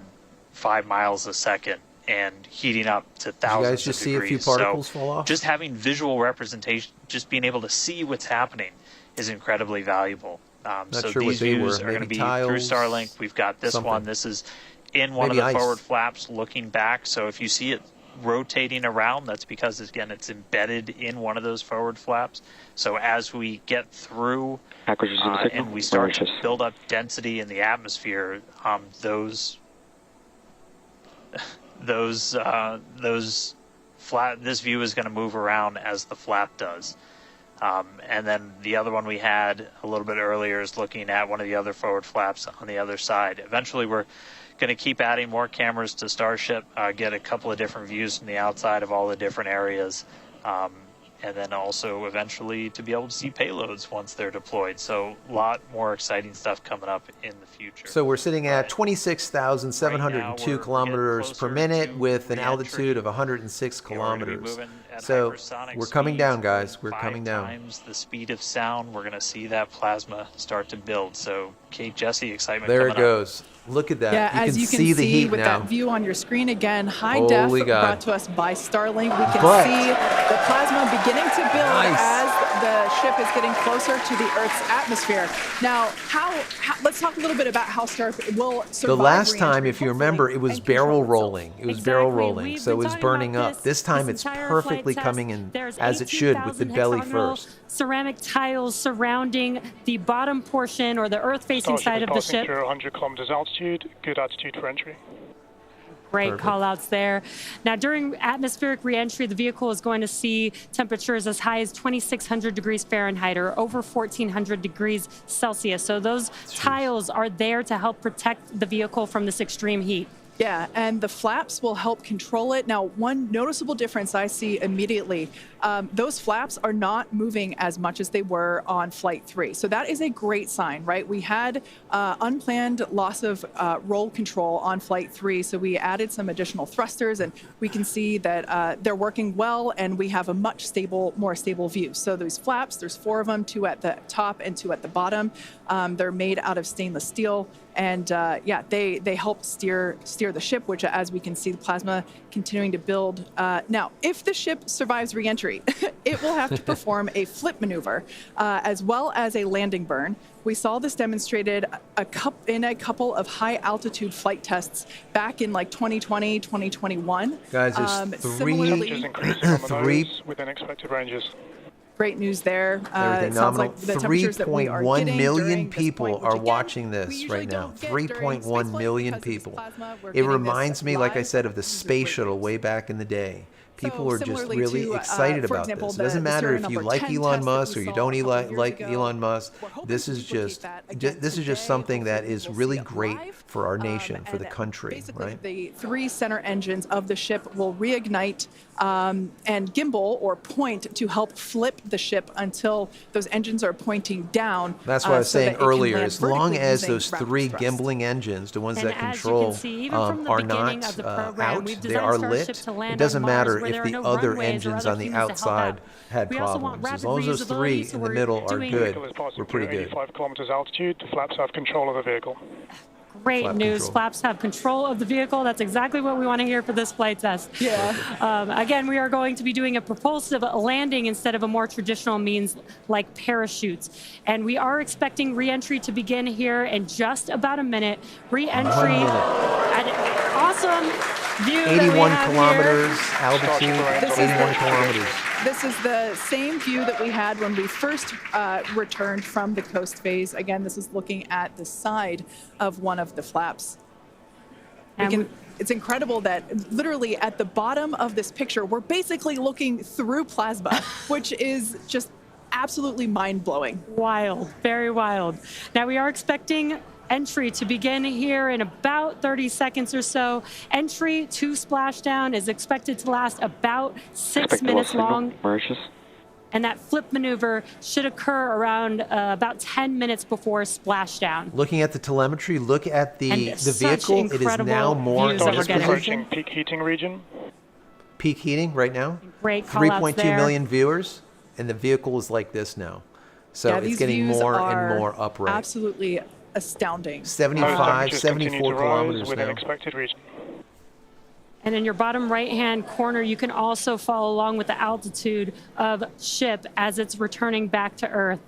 5 miles a second and heating up to thousands of degrees. You guys just see a few particles fall off? Just having visual representation, just being able to see what's happening is incredibly valuable. So sure these views are going to be through Starlink. We've got this one. This is in one of the forward flaps looking back. So if you see it rotating around, that's because, again, it's embedded in one of those forward flaps. So as we get through and we start to build up density in the atmosphere, this view is going to move around as the flap does. And then the other one we had a little bit earlier is looking at one of the other forward flaps on the other side. Eventually we're going to keep adding more cameras to Starship, get a couple of different views from the outside of all the different areas, and then also eventually to be able to see payloads once they're deployed. So a lot more exciting stuff coming up in the future. So we're sitting at 26,702 kilometers per minute with an altitude of 106 kilometers. So we're coming down, guys. We're coming down. 5 times the speed of sound. We're going to see that plasma start to build. So Kate, Jesse, excitement there coming it goes. Up. Look at that. Yeah, you as can you can see the heat with now. that view on your screen again, high def brought to us by Starlink. We can But see the plasma beginning to build Nice. as the ship is getting closer to the Earth's atmosphere. Now, let's talk a little bit about how Starship will survive. The last time, re-entry, if you remember, it was and control barrel itself. rolling. It was barrel rolling, We've so it been was talking burning about up. This time it's entire perfectly flight coming test. in There's as it should, with the 18,000 belly hexagonal first. ceramic tiles surrounding the bottom portion or the earth-facing side of the ship. Through 100 kilometers altitude, good altitude for entry. Great Perfect. call outs there. Now, during atmospheric reentry, the vehicle is going to see temperatures as high as 2,600 degrees Fahrenheit or over 1,400 degrees Celsius. So those tiles are there to help protect the vehicle from this extreme heat. Yeah, and the flaps will help control it. Now, one noticeable difference I see immediately, those flaps are not moving as much as they were on Flight 3. So that is a great sign, right? We had unplanned loss of roll control on Flight 3, so we added some additional thrusters, and we can see that they're working well, and we have a much more stable view. So those flaps, there's 4 of them, 2 at the top and 2 at the bottom. They're made out of stainless steel. And yeah, they help steer the ship, which, as we can see, the plasma continuing to build. Now, if the ship survives re-entry, it will have to perform a flip maneuver as well as a landing burn. We saw this demonstrated in a couple of high-altitude flight tests back in 2020, 2021. Guys, there's three within expected ranges. Great news there. Everything it sounds nominal. like the temperatures that we are 3.1 getting million during this people point, which are again, watching we this usually right now. don't get during 3.1 spaceflight million because of this people. plasma. We're It getting reminds this me, like I live said, of the with space great shuttle news. way back in the day. People So are just similarly really to, excited for about example, this. It the- doesn't the matter serial if you number like 10 Elon test that Musk we or you saw don't a couple years like ago. Elon Musk. We're hoping This to is duplicate just that again this is just today. something that Hopefully is we'll really see it great live. for our nation, for the And country, basically, right? the 3 center engines of the ship will reignite and gimbal or point to help flip the ship until those engines are pointing down. That's what I was so saying that it can earlier. land As long vertically as using those rapid 3 thrust. gimbling engines, the ones And that as you control can see, even from the are beginning not of the program, out, we've they designed are Starship lit. to land It doesn't on Mars matter where if there are the no other runways or engines other on the humans to help outside out. had We also want problems. As rapid long as those 3 reusability, so in the we're middle are doing- good, Vehicle is passing we're through pretty good. 85 kilometers altitude. The flaps have control of the vehicle. Great Flap news. control. Flaps have control of the vehicle. That's exactly what we want to hear for this flight test. Yeah. Again, we are going to be doing a propulsive landing instead of a more traditional means like parachutes. And we are expecting re-entry to begin here in just about a minute. Re-entry 1 minute. at an awesome view that we 81 have kilometers here. altitude, This is 81 the- kilometers. This is the same view that we had when we first returned from the coast phase. Again, this is looking at the side of one of the flaps. It's incredible that literally at the bottom of this picture, we're basically looking through plasma, which is just absolutely mind-blowing. Wild, very wild. Now we are expecting entry to begin here in about 30 seconds or so. Entry to splashdown is expected to last about 6 Expect a minutes signal. long, Mauritius. and that flip maneuver should occur around about 10 minutes before splashdown. Looking at the telemetry, look at And the such vehicle. It is incredible now more in views that we're this getting. position. Approaching peak heating region. Peak heating right now. Great call-outs 3.2 there. million viewers, and the vehicle is like this now. So Yeah, it's these getting views more are and more upright. absolutely astounding. 75, Temperatures continue 74 to rise kilometers within now. Uh, expected region. And in your bottom right-hand corner, you can also follow along with the altitude of ship as it's returning back to Earth.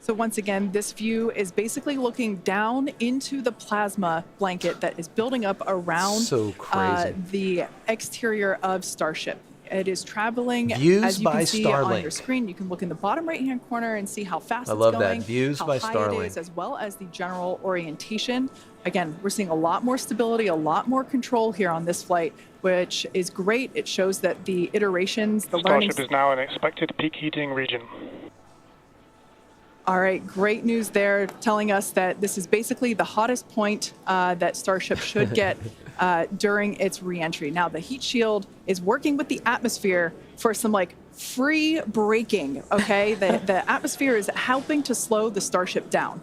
So once again, this view is basically looking down into the plasma blanket that is building up around So crazy. the exterior of Starship. It is traveling, Views as you by can see on your Starlink. screen. You can look in the bottom right-hand corner and see how fast I it's love that. going, Views how by high Starlink. it is, as well as the general orientation. Again, we're seeing a lot more stability, a lot more control here on this flight, which is great. It shows that the iterations, the learning. Starship is now in expected peak heating region. All right, great news there, telling us that this is basically the hottest point that Starship should get during its reentry. Now, the heat shield is working with the atmosphere for some free braking. Okay, the atmosphere is helping to slow the Starship down.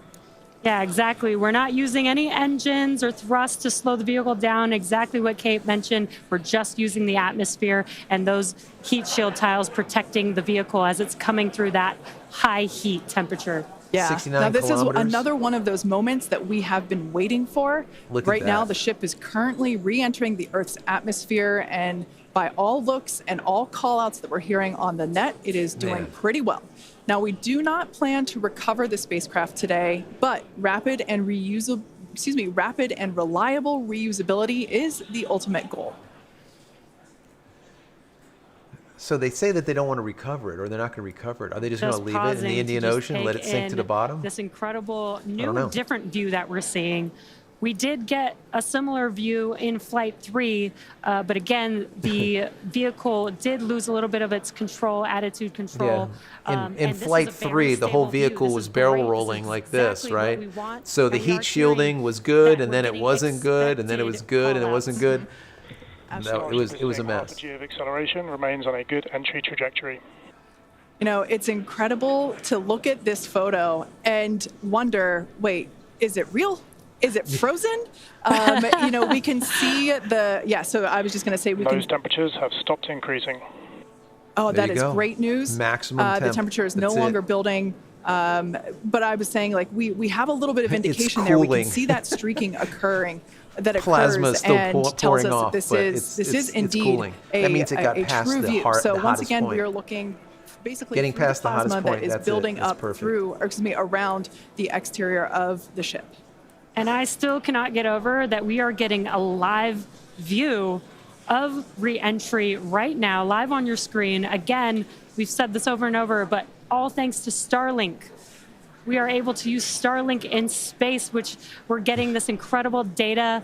Yeah, exactly. We're not using any engines or thrust to slow the vehicle down. Exactly what Kate mentioned. We're just using the atmosphere and those heat shield tiles protecting the vehicle as it's coming through that high heat temperature. Yeah. 69 Now, this kilometers. is another one of those moments that we have been waiting for. Look at Right now, that. the ship is currently re-entering the Earth's atmosphere, and by all looks and all call-outs that we're hearing on the net, it is doing Man. pretty well. Now, we do not plan to recover the spacecraft today, but rapid and reliable reusability is the ultimate goal. So they say that they don't want to recover it, or they're not going to recover it. Are they just going to leave it in pausing the to Indian just Ocean, let it take sink to in the bottom? This incredible don't new, know. different view that we're seeing. We did get a similar view in Flight 3, but again, the vehicle did lose a little bit of its control, attitude control. Yeah. In and this is Flight a very 3, the whole stable view. vehicle This was is barrel great. This rolling is like this, exactly what right? we want, So the and we are heat shielding hearing was good, that and we're then it getting wasn't good, and then it was expected good, and it wasn't call-outs. good. No, it was a Starship mess. apogee of acceleration remains on a good entry trajectory. You know, it's incredible to look at this photo and wonder, wait, is it real? Is it frozen? You know, we can see so I was just going to say Those temperatures have stopped increasing. Oh, There that you is go. great news. Maximum The temp. temperature is That's no longer it. building. But I was saying, we have a little bit of It's indication there. We cooling. can see that streaking occurring, that Plasma occurs is still and tells pouring us off, that this but is it's indeed cooling. That means it got a past true the view. heart- So the once hottest again, we point. are looking basically Getting through past the hottest plasma point, that is that's it. building That's up perfect. around the exterior of the ship. And I still cannot get over that we are getting a live view of re-entry right now, live on your screen. Again, we've said this over and over, but all thanks to Starlink. We are able to use Starlink in space, which we're getting this incredible data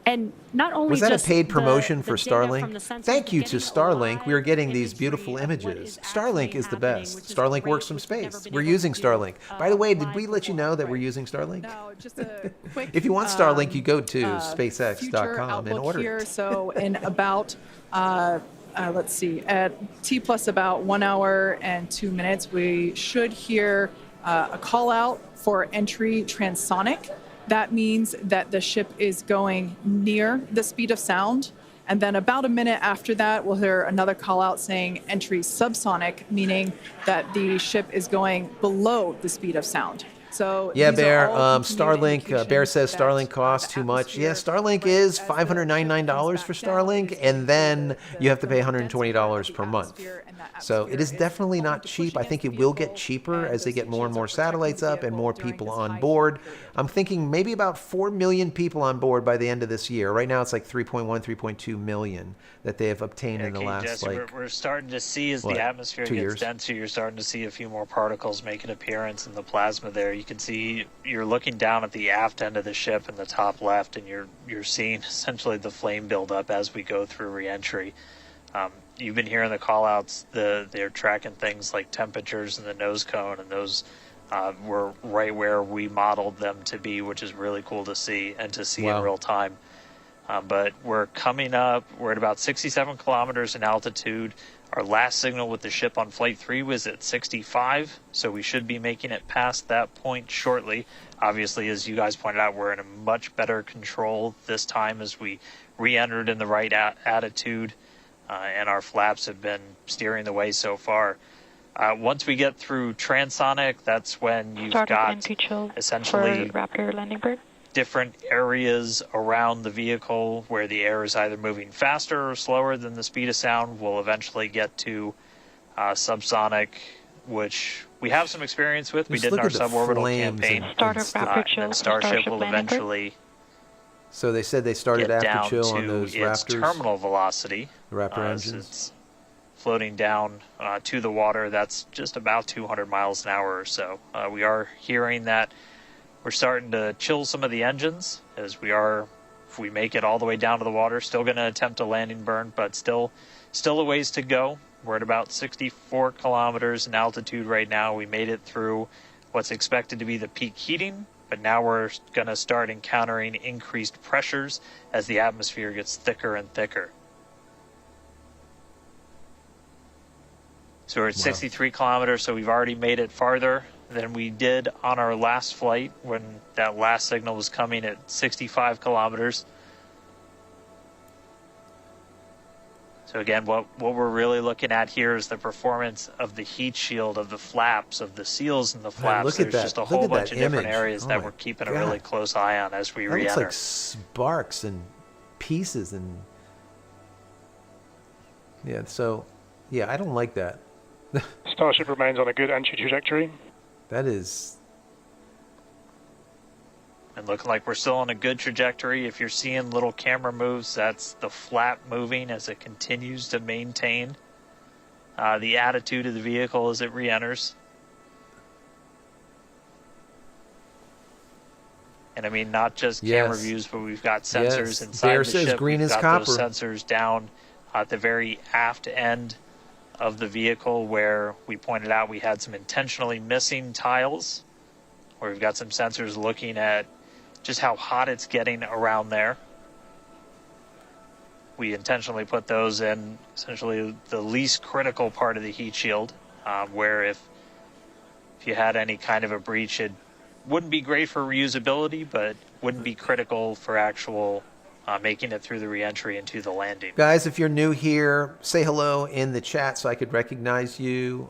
And not only Was that a just paid the- promotion the for data from Starlink? the sensors, Thank but you to getting Starlink. We are live getting these imagery beautiful of what images. is Starlink actually is the happening, best. which is Starlink great, works from which we've never space. been We're able using to do, Starlink. By the way, did live we let you before. know that we're Right. using Starlink? Now, just a quick. If you want Starlink, you go to future SpaceX.com and outlook order here. it. So in about, let's see, at T plus about 1 hour and 2 minutes, we should hear a call out for entry transonic. That means that the ship is going near the speed of sound. And then about a minute after that, we'll hear another call out saying entry subsonic, meaning that the ship is going below the speed of sound. So Yeah, these are Bear. all continued Starlink. Bear says indications Starlink that, costs the too much. Yeah, atmosphere, Starlink right, is as the ship $599 comes for back down, Starlink, is and then the you have to pay thermal density of $120 the per month. atmosphere, and that So it is atmosphere definitely going not to cheap. push I think against it the will get vehicle, cheaper and as they those get more and shields more are protecting satellites the up and vehicle more during people this on high board. speed period. I'm thinking maybe about 4 million people on board by the end of this year. Right now it's like 3.1, 3.2 million that they have obtained in the Okay, last, Jesse, we're starting to see as what, the atmosphere 2 gets years? denser, you're starting to see a few more particles make an appearance in the plasma there. You can see you're looking down at the aft end of the ship in the top left, and you're seeing essentially the flame build up as we go through reentry. You've been hearing the call-outs. They're tracking things like temperatures in the nose cone, and those were right where we modeled them to be, which is really cool to see and to see Wow. in real time. But we're coming up. We're at about 67 kilometers in altitude. Our last signal with the ship on Flight 3 was at 65, so we should be making it past that point shortly. Obviously, as you guys pointed out, we're in a much better control this time as we re-entered in the right attitude, and our flaps have been steering the way so far. Once we get through transonic, that's when you've got essentially Raptor landing bird. different areas around the vehicle where the air is either moving faster or slower than the speed of sound. We'll eventually get to subsonic, which we have some experience with. We Just did in look our at the suborbital flames campaign. and Start of stuff. Raptor And chill. then Starship will landing bird. eventually So they said they started get after down chill to on those its Raptors, terminal velocity. Raptor as engines. it's floating down to the water. That's just about 200 miles an hour or so. We are hearing that we're starting to chill some of the engines, as we are, if we make it all the way down to the water, still going to attempt a landing burn, but still a ways to go. We're at about 64 kilometers in altitude right now. We made it through what's expected to be the peak heating, but now we're going to start encountering increased pressures as the atmosphere gets thicker and thicker. So we're at 63 kilometers, so we've already made it farther than we did on our last flight when that last signal was coming at 65 kilometers. So again, what we're really looking at here is the performance of the heat shield, of the flaps, of the seals in the flaps. look at There's that. just a Look whole at bunch that of different image. areas Oh that my we're keeping a God. really close eye on as we That looks re-enter. like sparks and pieces and yeah. So yeah, I don't like that. Starship remains on a good entry trajectory. That is And looking like we're still on a good trajectory. If you're seeing little camera moves, that's the flap moving as it continues to maintain the attitude of the vehicle as it re-enters. And I mean, not just camera Yes. views, but we've got sensors Yes. inside Bear the says ship. green We've is got those copper. sensors down at the very aft end of the vehicle, where we pointed out we had some intentionally missing tiles, where we've got some sensors looking at just how hot it's getting around there. We intentionally put those in essentially the least critical part of the heat shield, where if you had any kind of a breach, it wouldn't be great for reusability, but wouldn't be critical for actual making it through the reentry into the landing. guys. If you're new here, say hello in the chat so I could recognize you.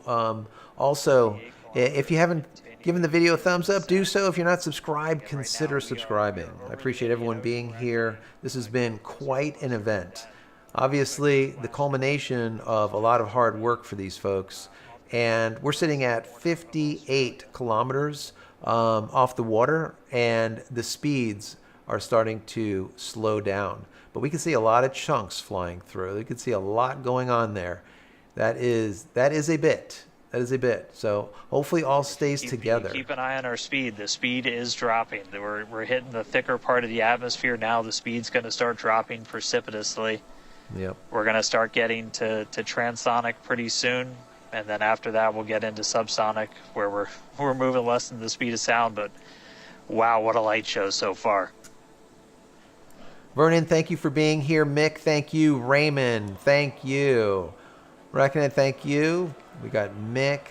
Also, if you haven't given the video a thumbs up, do so. If you're not subscribed, consider subscribing. I appreciate everyone being here. This has been quite an event. Obviously, the culmination of a lot of hard work for these folks. And we're sitting at 58 kilometers off the water, and the speeds are starting to slow down. But we can see a lot of chunks flying through. We can see a lot going on there. That is a bit. That is a bit. So hopefully all stays together. Keep an eye on our speed. The speed is dropping. We're hitting the thicker part of the atmosphere now. The speed's going to start dropping precipitously. Yep. We're going to start getting to transonic pretty soon, and then after that we'll get into subsonic, where we're moving less than the speed of sound. But wow, what a light show so far. Vernon, thank you for being here. Mick, thank you. Raymond, thank you. Reckoning, thank you. We got Mick,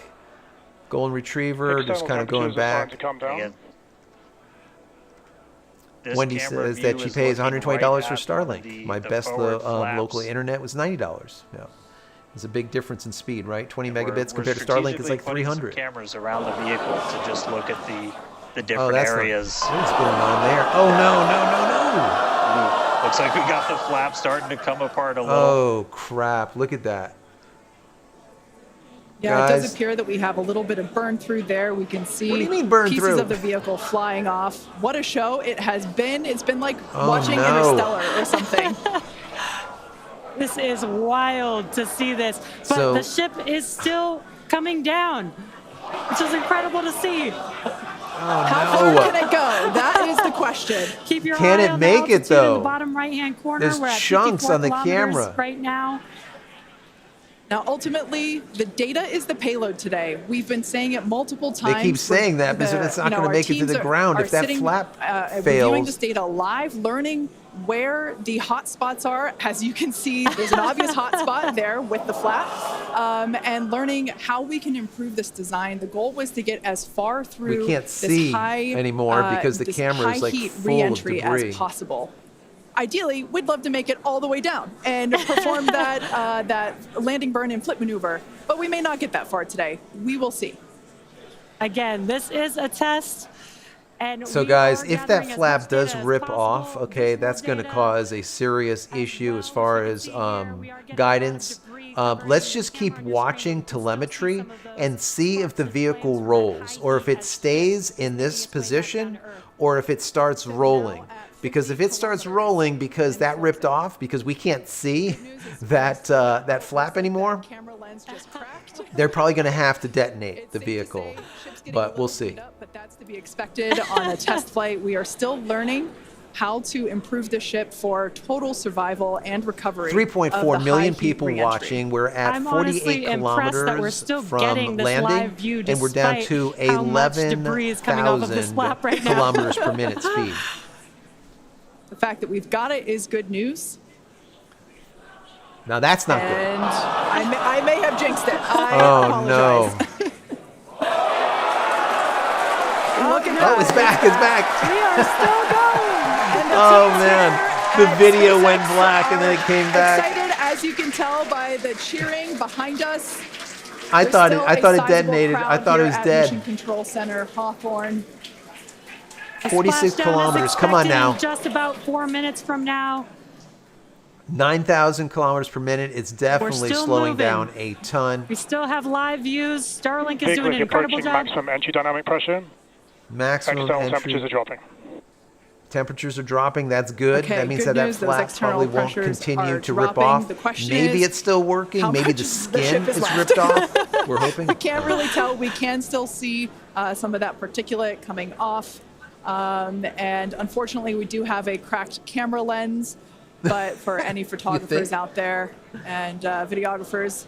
Golden Retriever, just kind of going back. To come down. Wendy says that she pays $120 for Starlink. My best local internet was $90. Yeah, it's a big difference in speed, right? 20 megabits compared to Starlink is like 300. Cameras around the vehicle to just look at the different areas. What's going on there? Oh no! Looks like we got the flap starting to come apart a little. Oh crap! Look at that. Yeah, Guys. it does appear that we have a little bit of burn through there. We can see What do you mean burn pieces through? of the vehicle flying off. What a show it has been. It's been like watching no. Interstellar or something. This is wild to see this. But So- the ship is still coming down, which is incredible to see. How far can it go? That is the question. Keep your Can eye it on the make it, altitude in though? the bottom right-hand corner. There's We're at chunks 54 on the kilometers camera. right now. Now, ultimately, the data is the payload today. We've been saying it multiple times. They keep saying that, but it's not going to make it to the ground if that flap Reviewing fails. this data live, learning where the hot spots are. As you can see, there's an obvious hot spot there with the flap, and learning how we can improve this design. The goal was to get as far through We can't this see high, anymore because the this camera is like high-heat full of re-entry debris. as possible. Ideally, we'd love to make it all the way down and perform that landing burn and flip maneuver, but we may not get that far today. We will see. Again, this is a test. And So we guys, are if gathering that as flap much does data as rip possible. off, okay, There's more that's going to data. cause a serious issue as far as guidance. Let's just keep watching telemetry and see if the vehicle rolls, or if it stays in this position, or if it starts rolling. Because if it starts rolling because that ripped off, because we can't see that flap anymore, Camera lens just cracked. they're probably going to have to detonate the vehicle. But we'll see. But that's to be expected on a test flight. We are still learning how to improve the ship for total survival and recovery. 3.4 million of the people high-heat re-entry. watching. We're at I'm 48 honestly impressed that we're kilometers still from getting this landing, live view and we're down despite to how much debris is coming off of this 11,000 flap right now. kilometers per minute speed. The fact that we've got it is good news. Now that's not good. And I may have jinxed it. I Oh no! apologize. Look at Oh, it's back! It's back! We are still going. And the Oh teams man, here the at video SpaceX went black and then it are came back. Excited, as you can tell by the cheering behind us. I There's thought still it a detonated. sizable I crowd thought it here was at dead. Mission Control Center, Hawthorne. A 46 splashdown is kilometers. Come on expected now. in just about 4 minutes from now. 9,000 kilometers per minute. It's definitely still slowing moving. down a ton. We still have live views. Starlink is Vehicle doing is an incredible approaching job. maximum entry dynamic pressure. Maximum External entry. temperatures are dropping. Temperatures are dropping. That's good. Okay, That means good that news, those flap external probably won't pressures continue are to rip dropping. off. The question Maybe is, it's still working. how Maybe much the the skin ship is is left. ripped off. We're hoping. Can't really tell. We can still see some of that particulate coming off. And unfortunately, we do have a cracked camera lens. But for any photographers out there and videographers,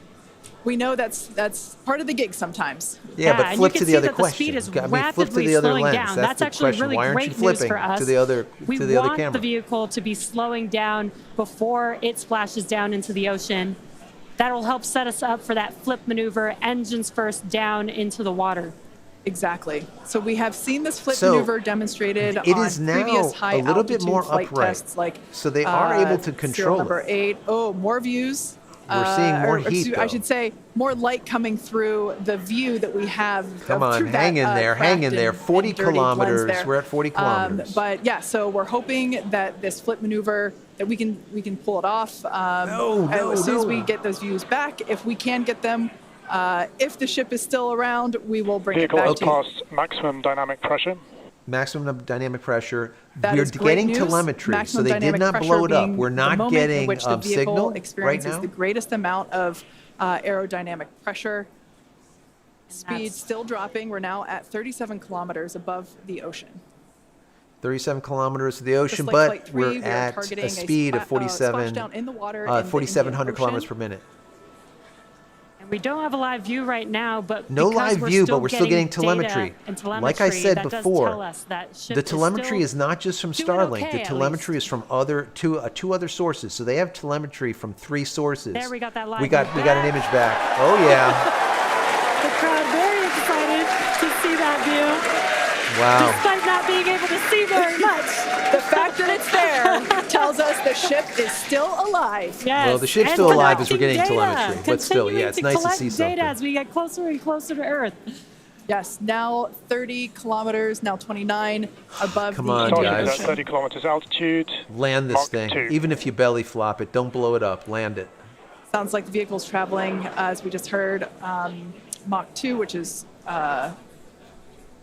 we know that's part of the gig sometimes. Yeah, but and flip you to can the see other that the question. speed is I mean, flip to rapidly the other slowing lens. down. That's That's the actually question. really Why aren't great you flipping news for us. to the other We to the other want camera? the vehicle to be slowing down before it splashes down into the ocean. That'll help set us up for that flip maneuver, engines first down into the water. Exactly. So we have seen this flip So, maneuver demonstrated it on is now previous high a little bit altitude more flight upright. tests, like So they are able to serial control number it. 8. Oh, more views. We're seeing more heat, I though. should say more light coming through the view that we have. Come on, through hang that, in there, hang in cracked there. and 40 dirty lens kilometers. there. We're at 40 kilometers. But yeah, so we're hoping that this flip maneuver that we can pull it off. No, as soon as no. we get those views back, if we can get them. If the ship is still around, we will bring Vehicle it back has to you. passed maximum dynamic pressure. Maximum dynamic pressure. That We're is great getting news. telemetry, so Maximum they did dynamic not pressure blow it up. being We're the not moment in getting which the vehicle signal right experiences now. the greatest amount of aerodynamic pressure. Speed still dropping. We're now at 37 kilometers above the ocean. 37 kilometers to the ocean, Just like but Flight 3, we're we are at targeting a speed of splashdown in the water in the 4,700 Indian kilometers Ocean. per minute. And we don't have a live view right now, but No because live view, still but we're still getting data telemetry. and Like I said that does before, tell us that ship the telemetry still is not just from doing Starlink. okay, The at telemetry least. is from two other sources. So they have telemetry from 3 sources. There, we got that live We got view an back. image back. Oh yeah. The crowd very excited to see that view, Wow. despite not being able to see very much. The fact that it's there tells us the ship is still alive. Yes. Well, the ship's and still alive as we're collecting getting data, telemetry, but still, yeah, it's nice to collect see data something. as we get closer and closer to Earth. Yes, now 30 kilometers, now 29 above Come the on, Indian Starship is guys. at Ocean. 30 kilometers altitude. Land this Mark thing. 2. Even if you belly flop it, don't blow it up. Land it. Sounds like the vehicle's traveling, as we just heard, Mach 2, which is Oh,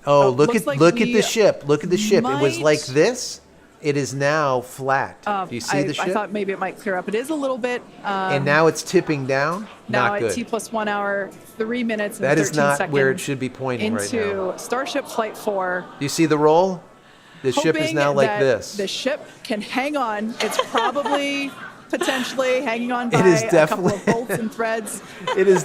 Oh, look looks at like the we ship. Look at the ship. It was might- like this. It is now flat. Do you see I the ship? thought maybe it might clear up. It is a little bit. And now it's tipping down. Now Not at good. T+1 hour, 3 minutes and That 13 is not seconds where it should be pointing right now. into Starship Flight 4. Do you see the roll? The ship is hoping now like that this. The ship can hang on. It's probably potentially hanging on by It is a couple definitely- of bolts and threads. It is.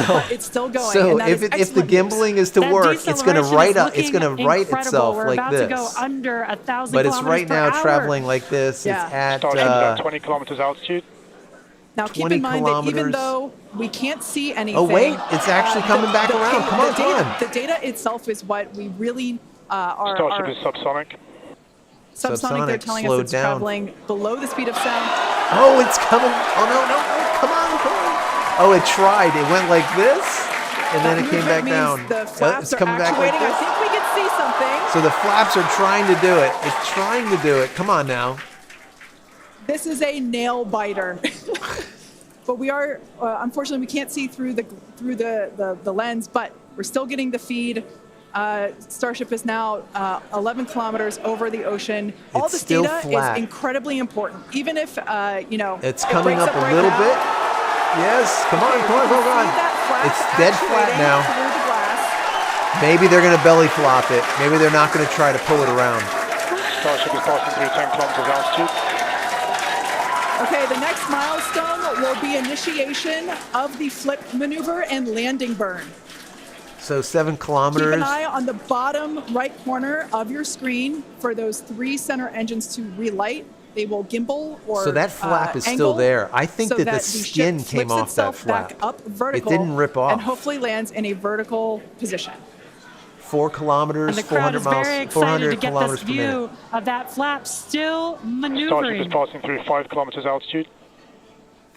But it's still going. So and that if is the excellent news. gimbling is to That work, it's going to deceleration is It's going to looking right incredible. itself We're like about this. to go under 1,000 But it's kilometers right per now hour. traveling like this. Yeah. It's at Starship is at 20 kilometers altitude. Now keep 20 in mind that even kilometers. though we can't see anything. Oh, wait, it's actually coming back around. Come on, the come data, on. The data itself is what we really are. Starship is subsonic. Subsonic, they're Subsonic, telling slowed us it's down. traveling below the speed of sound. Oh, it's coming. Oh, no. Come on. Oh, it tried. It went like this, and then it came Movement back means down. The Oh, flaps it's are coming back like actuating. I this. think we can see something. So the flaps are trying to do it. It's trying to do it. Come on now. This is a nail biter. But we are, unfortunately, we can't see through the lens, but we're still getting the feed. Starship is now 11 kilometers over the ocean. All It's this still data flat. is incredibly important, even if It's it coming breaks up a right little now. bit. Yes. Come on. Okay, Come on. we Go can on. see that flap It's dead flat actuating now. through the glass. Maybe they're going to belly flop it. Maybe they're not going to try to pull it around. Starship is passing through 10 kilometers altitude. Okay, the next milestone will be initiation of the flip maneuver and landing burn. So 7 Keep kilometers. an eye on the bottom right corner of your screen for those 3 center engines to relight. They will gimbal or So that flap is still angle there. I think so that the the skin ship came flips off that itself back flap. up vertical. It didn't rip off. And hopefully lands in a vertical position. 4 kilometers, And the crowd 400 is miles, very excited 400 to get this kilometers per minute. view of that flap still Starship is maneuvering. passing through 5 kilometers altitude.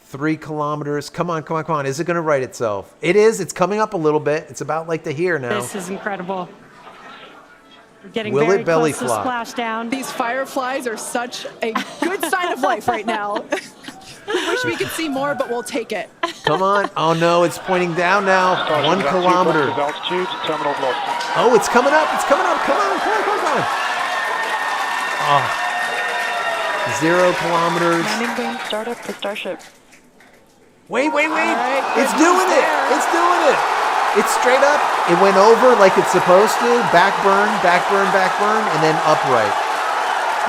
3 kilometers. Come on. Is it going to right itself? It is. It's coming up a little bit. It's about like to here now. This is incredible. We're getting Will very it belly close flop? to splashdown. These fireflies are such a good sign of life right now. We wish we could see more, but we'll take it. Come on. Oh, no. It's pointing down now. Starship 1 is at 2 kilometer. kilometers altitude. Terminal velocity. Oh, it's coming up. It's coming up. Come on. Oh. 0 kilometers. Landing burn startup for Starship. Wait. right, It's good doing news it. there. It's doing it. It's straight up. It went over like it's supposed to. Back burn, and then upright.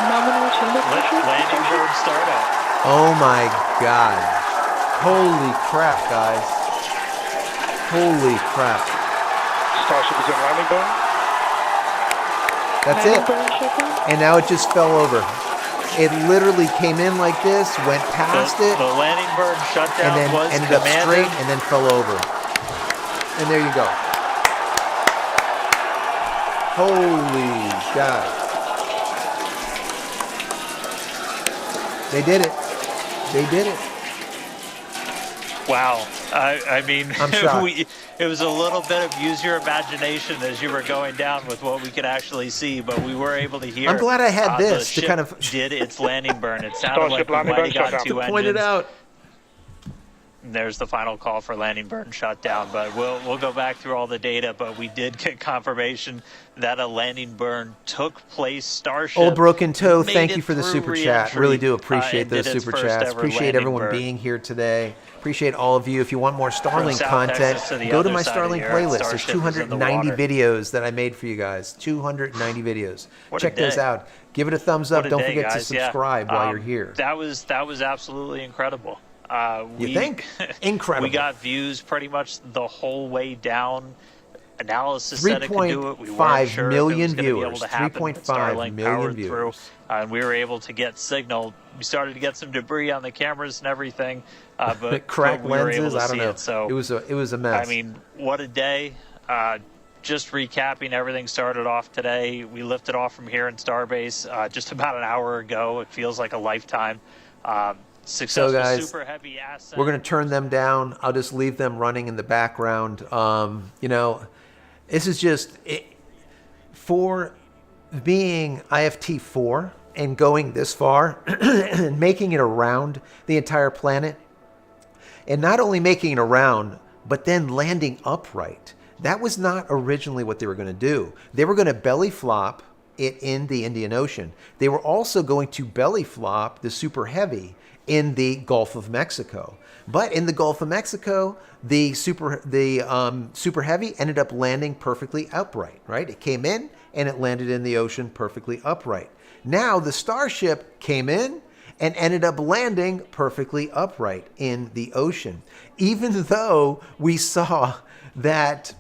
Nominal chamber pressure. Landing bird startup. Oh my God. Holy crap, guys. Holy crap. Starship is in landing burn. That's Landing it. burn shutdown. And now it just fell over. It literally came in like this, went past it, The landing bird and shutdown then was ended up commanded. straight and then fell over. And there you go. Holy God. They did it. Wow. I mean, I'm shocked. it was a little bit of use your imagination as you were going down with what we could actually see, but we were able to hear. I'm glad I had the this to ship kind of did its landing burn. It sounded Starship like we landing might burn have gotten shutdown. 2 engines. point it out. And there's the final call for landing burn shutdown, but we'll go back through all the data, but we did get confirmation that a landing burn took place. Starship Old Broken Toe, made thank it you for the through super chat. re-entry, Really do and appreciate those did its super first chats. ever Appreciate landing everyone burn. being here today. Appreciate all of you. If you want more Starlink South content, Texas to the go to other my side of the Starlink earth, playlist. There's Starship is in the 290 water. videos that I made for you guys. 290 videos. What a Check those day. out. Give it a thumbs up. What a Don't day, forget to guys. Yeah. subscribe while you're here. That was absolutely incredible. You think? Incredible. We got views pretty much the whole way down. Analysis said it could do it. We weren't 3.5 sure million if it was going to be able viewers. to happen. 3.5 Starlink million powered viewers. through, and we were able to get signal. We started to get some debris on the cameras and everything, but Cracked we were able lenses. to I don't see know. it. So It was a mess. I mean, what a day. Just recapping, everything started off today. We lifted off from here in Starbase just about an hour ago. It feels like a lifetime. Successful guys, super heavy ascent. we're going to turn them down. I'll just leave them running in the background. You know, this is just for being IFT-4 and going this far and making it around the entire planet, and not only making it around, but then landing upright. That was not originally what they were going to do. They were going to belly flop it in the Indian Ocean. They were also going to belly flop the Super Heavy in the Gulf of Mexico. But in the Gulf of Mexico, the Super Heavy ended up landing perfectly upright, right? It came in and it landed in the ocean perfectly upright. Now the Starship came in and ended up landing perfectly upright in the ocean. Even though we saw that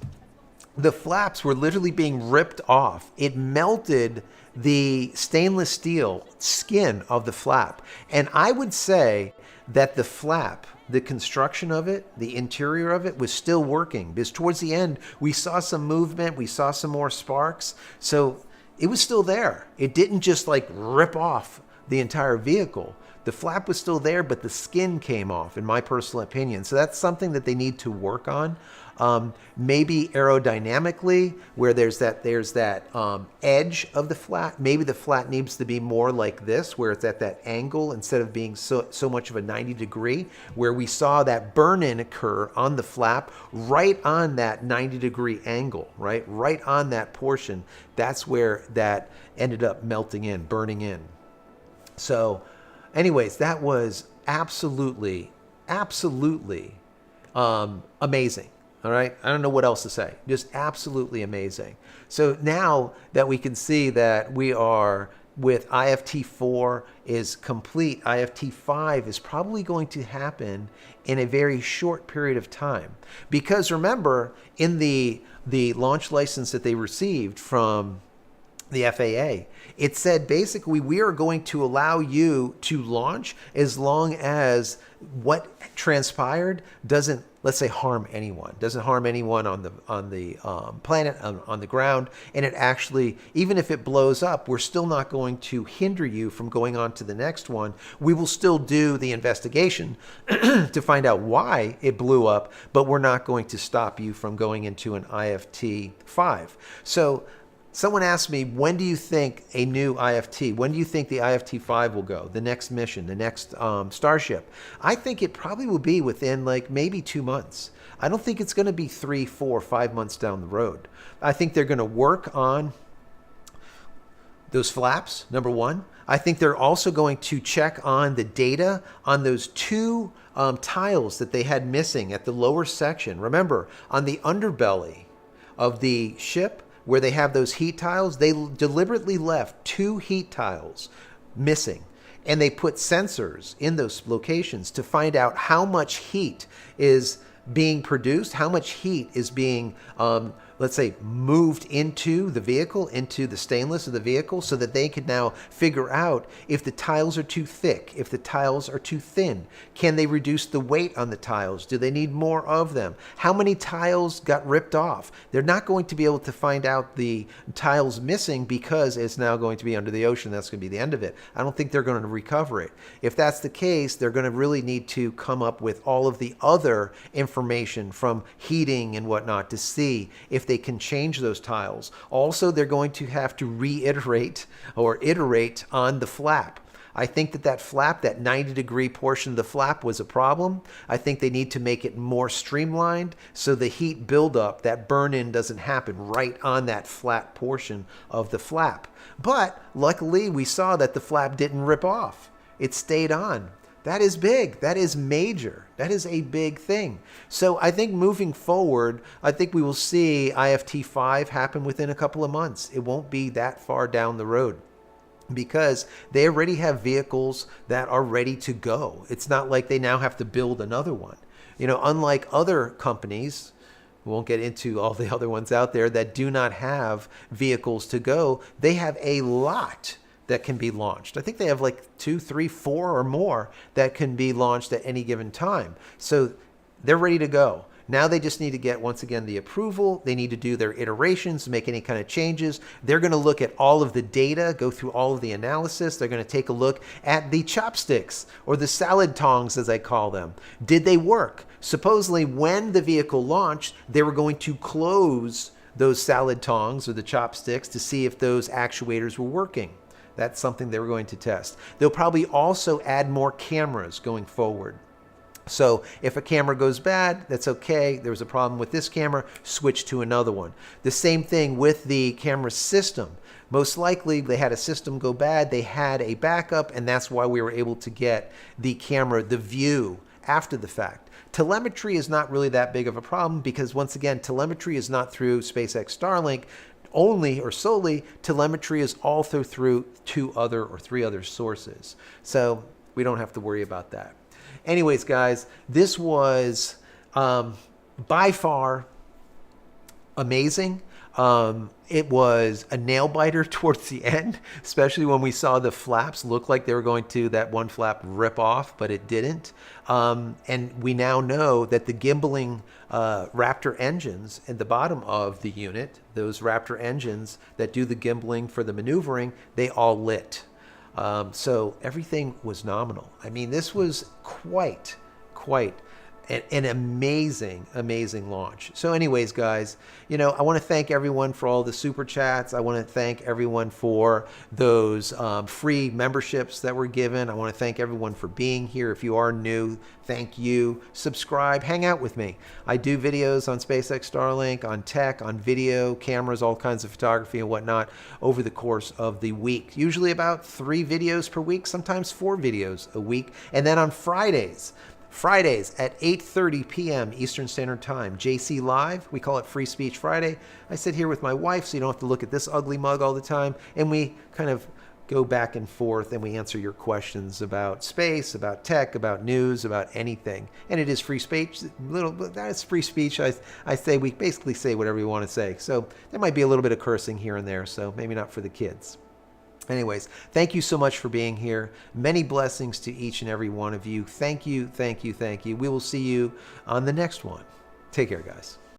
the flaps were literally being ripped off. It melted the stainless steel skin of the flap. And I would say that the flap, the construction of it, the interior of it was still working, because towards the end, we saw some movement, we saw some more sparks. So it was still there. It didn't just like rip off the entire vehicle. The flap was still there, but the skin came off, in my personal opinion. So that's something that they need to work on. Maybe aerodynamically, where there's that edge of the flat. Maybe the flat needs to be more like this, where it's at that angle instead of being so much of a 90 degree, where we saw that burn-in occur on the flap right on that 90 degree angle, right on that portion. That's where that ended up melting in, burning in. So anyways, that was absolutely amazing. All right. I don't know what else to say. Just absolutely amazing. So now that we can see that we are with IFT-4 is complete, IFT-5 is probably going to happen in a very short period of time. Because remember, in the launch license that they received from the FAA, it said basically we are going to allow you to launch as long as what transpired doesn't, let's say, harm anyone. Doesn't harm anyone on the planet, on the ground, and it actually, even if it blows up, we're still not going to hinder you from going on to the next one. We will still do the investigation to find out why it blew up, but we're not going to stop you from going into an IFT-5. So someone asked me, when do you think a new IFT, when do you think the IFT-5 will go? The next mission, the next Starship? I think it probably will be within like maybe 2 months. I don't think it's going to be 3, 4, 5 months down the road. I think they're going to work on those flaps, number one. I think they're also going to check on the data on those two tiles that they had missing at the lower section. Remember, on the underbelly of the ship, where they have those heat tiles, they deliberately left 2 heat tiles missing. And they put sensors in those locations to find out how much heat is being produced, how much heat is being, let's say, moved into the vehicle, into the stainless of the vehicle, so that they can now figure out if the tiles are too thick, if the tiles are too thin. Can they reduce the weight on the tiles? Do they need more of them? How many tiles got ripped off? They're not going to be able to find out the tiles missing because it's now going to be under the ocean. That's going to be the end of it. I don't think they're going to recover it. If that's the case, they're going to really need to come up with all of the other information from heating and whatnot to see if they can change those tiles. Also, they're going to have to reiterate or iterate on the flap. I think that flap, that 90 degree portion of the flap, was a problem. I think they need to make it more streamlined so the heat buildup, that burn-in, doesn't happen right on that flat portion of the flap. But luckily, we saw that the flap didn't rip off. It stayed on. That is big. That is major. That is a big thing. So I think moving forward, I think we will see IFT-5 happen within a couple of months. It won't be that far down the road, because they already have vehicles that are ready to go. It's not like they now have to build another one. You know, unlike other companies, we won't get into all the other ones out there that do not have vehicles to go, they have a lot that can be launched. I think they have like 2, 3, 4 or more that can be launched at any given time. So they're ready to go. Now they just need to get, once again, the approval. They need to do their iterations, make any kind of changes. They're going to look at all of the data, go through all of the analysis. They're going to take a look at the chopsticks, or the salad tongs as I call them. Did they work? Supposedly when the vehicle launched, they were going to close those salad tongs or the chopsticks to see if those actuators were working. That's something they were going to test. They'll probably also add more cameras going forward. So if a camera goes bad, that's okay. There was a problem with this camera, switch to another one. The same thing with the camera system. Most likely they had a system go bad, they had a backup, and that's why we were able to get the camera, the view, after the fact. Telemetry is not really that big of a problem, because once again, telemetry is not through SpaceX Starlink only or solely. Telemetry is also through 2 other or 3 other sources. So we don't have to worry about that. Anyways, guys, this was by far amazing. It was a nail biter towards the end, especially when we saw the flaps look like they were going to, that one flap rip off, but it didn't. And we now know that the gimbaling Raptor engines at the bottom of the unit, those Raptor engines that do the gimbaling for the maneuvering, they all lit. So everything was nominal. I mean, this was quite an amazing launch. So anyways, guys, you know, I want to thank everyone for all the super chats. I want to thank everyone for those free memberships that were given. I want to thank everyone for being here. If you are new, thank you. Subscribe, hang out with me. I do videos on SpaceX Starlink, on tech, on video, cameras, all kinds of photography and whatnot over the course of the week. Usually about 3 videos per week, sometimes 4 videos a week. And then on Fridays at 8:30 p.m. Eastern Standard Time, JC Live. We call it Free Speech Friday. I sit here with my wife, so you don't have to look at this ugly mug all the time, and we kind of go back and forth, and we answer your questions about space, about tech, about news, about anything. And it is free speech. That's free speech. I say we basically say whatever we want to say. So there might be a little bit of cursing here and there, so maybe not for the kids. Anyways, thank you so much for being here. Many blessings to each and every one of you. Thank you, thank you, thank you. We will see you on the next one. Take care, guys.